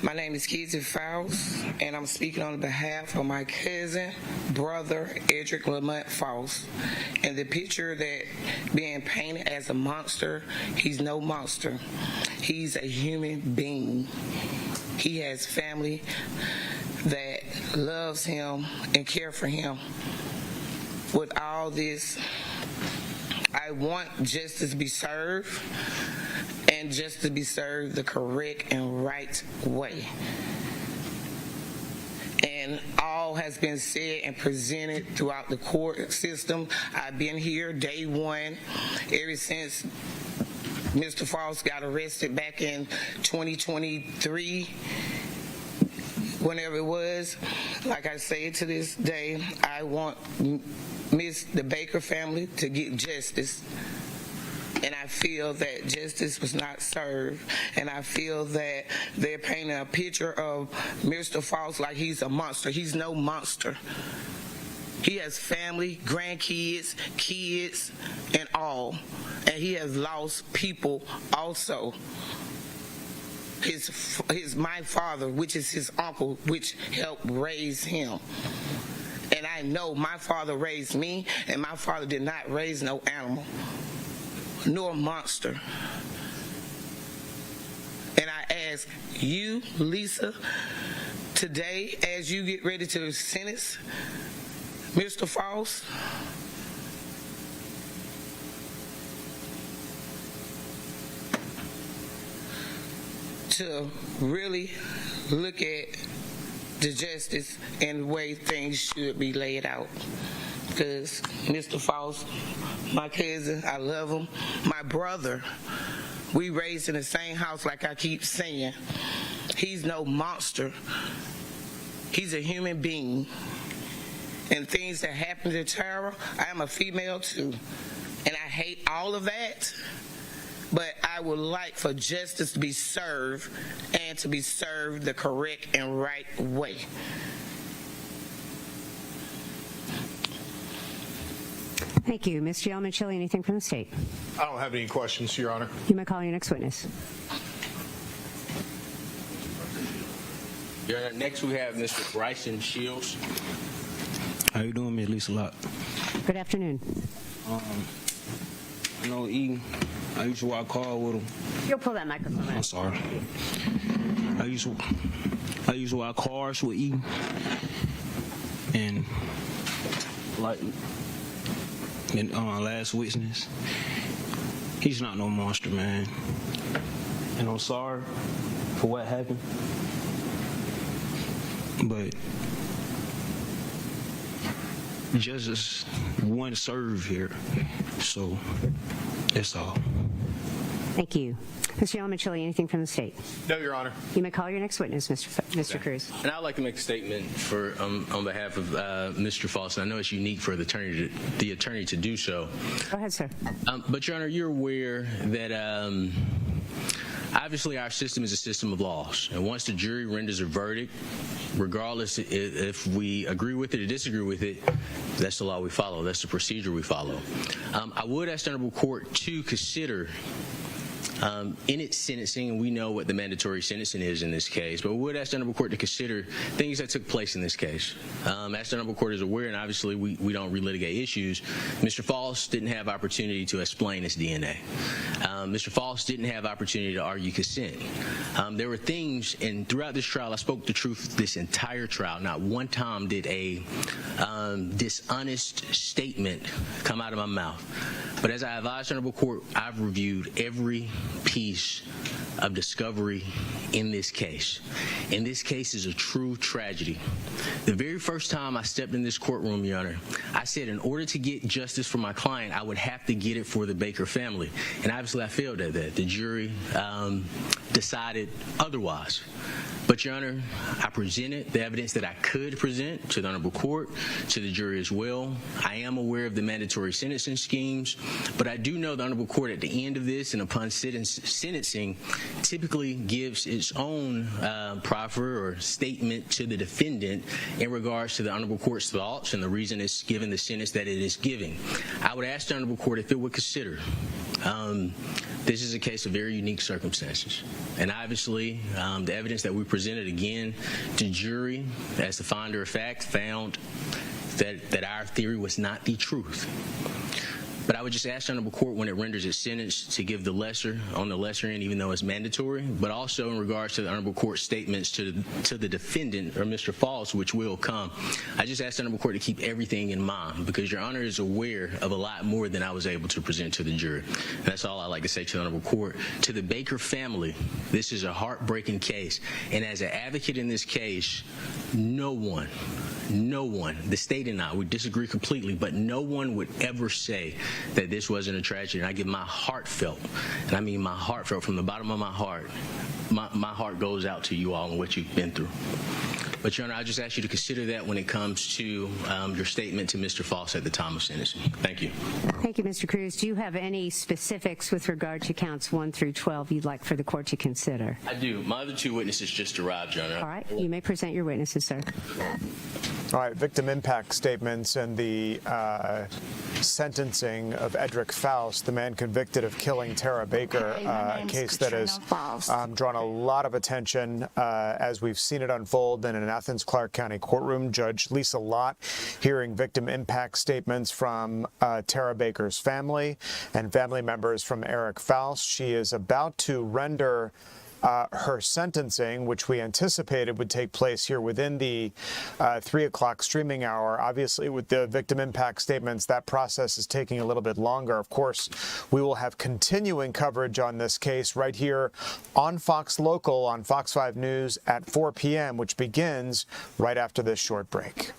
My name is Nancy Faust, and I'm speaking on behalf of my cousin, brother, Edrick Faust. And the picture that being painted as a monster, he's no monster. He's a human being. He has family that loves him and care for him. With all this, I want justice to be served, and justice to be served the correct and right way. And all all has been said and presented throughout the court system. I've been here day one ever since Mr. Faust got arrested back in 2023, whenever it was. Like I say to this day, I want the Baker family to get justice. And I feel that justice was not served. And I feel that they're painting a picture of Mr. Faust like he's a monster. He's no monster. He has family, grandkids, kids, and all. And he has lost people also. My father, which is his uncle, which helped raise him. And I know my father raised me, and my father did not raise no animal, nor monster. And I ask you, Lisa, today, as you get ready to sentence Mr. Faust, to really look at the justice and the way things should be laid out. Because Mr. Faust, my cousin, I love him. My brother, we raised in the same house, like I keep saying. He's no monster. He's a human being. And things that happen to Tara, I am a female too. And I hate all of that. But I would like for justice to be served, and to be served the correct and right way. Thank you. Ms. Gielman-Chile, anything from the state? I don't have any questions, Your Honor. You may call your next witness. Your Honor, next we have Mr. Bryson Shields. How you doing, Ms. Lisa Lott? Good afternoon. I know E. I used to walk car with him. You'll pull that microphone out. I'm sorry. I used to walk cars with E. And like in last witness, he's not no monster, man. And I'm sorry for what happened. But justice wasn't served here. So that's all. Thank you. Mr. Gielman-Chile, anything from the state? No, Your Honor. You may call your next witness, Mr. Cruz. And I'd like to make a statement for on behalf of Mr. Faust. I know it's unique for the attorney to do so. Go ahead, sir. But Your Honor, you're aware that obviously our system is a system of laws, and once the jury renders a verdict, regardless if we agree with it or disagree with it, that's the law we follow. That's the procedure we follow. I would ask the Honorable Court to consider in its sentencing, and we know what the mandatory sentencing is in this case, but we would ask the Honorable Court to consider things that took place in this case. As the Honorable Court is aware, and obviously we don't relitigate issues, Mr. Faust didn't have opportunity to explain his DNA. Mr. Faust didn't have opportunity to argue consent. There were things, and throughout this trial, I spoke the truth this entire trial. Not one time did a dishonest statement come out of my mouth. But as I advised the Honorable Court, I've reviewed every piece of discovery in this case. And this case is a true tragedy. The very first time I stepped in this courtroom, Your Honor, I said in order to get justice for my client, I would have to get it for the Baker family. And obviously I failed at that. The jury decided otherwise. But, Your Honor, I presented the evidence that I could present to the Honorable Court, to the jury as well. I am aware of the mandatory sentencing schemes, but I do know the Honorable Court at the end of this and upon sentencing typically gives its own proffer or statement to the defendant in regards to the Honorable Court's thoughts and the reason it's given the sentence that it is giving. I would ask the Honorable Court if it would consider this is a case of very unique circumstances. And obviously, the evidence that we presented again to jury as the finder of fact found that our theory was not the truth. But I would just ask the Honorable Court when it renders its sentence to give the lesser on the lesser end, even though it's mandatory, but also in regards to the Honorable Court's statements to the defendant or Mr. Faust, which will come. I just ask the Honorable Court to keep everything in mind because Your Honor is aware of a lot more than I was able to present to the jury. And that's all I'd like to say to the Honorable Court. To the Baker family, this is a heartbreaking case. And as an advocate in this case, no one, the state and I would disagree completely, but no one would ever say that this wasn't a tragedy. And I give my heartfelt, and I mean my heartfelt from the bottom of my heart, my heart goes out to you all and what you've been through. But, Your Honor, I just ask you to consider that when it comes to your statement to Mr. Faust at the time of sentencing. Thank you. Thank you, Mr. Cruz. Do you have any specifics with regard to counts 1 through 12 you'd like for the court to consider? I do. My other two witnesses just arrived, Your Honor. All right. You may present your witnesses, sir. All right, victim impact statements and the sentencing of Edrick Faust, the man convicted of killing Tara Baker, a case that has drawn a lot of attention as we've seen it unfold in an Athens Clarke County courtroom. Judge Lisa Lott hearing victim impact statements from Tara Baker's family and family members from Edrick Faust. She is about to render her sentencing, which we anticipated would take place here within the 3 o'clock streaming hour. Obviously, with the victim impact statements, that process is taking a little bit longer. Of course, we will have continuing coverage on this case right here on Fox Local on Fox 5 News at 4 p.m., which begins right after this short break.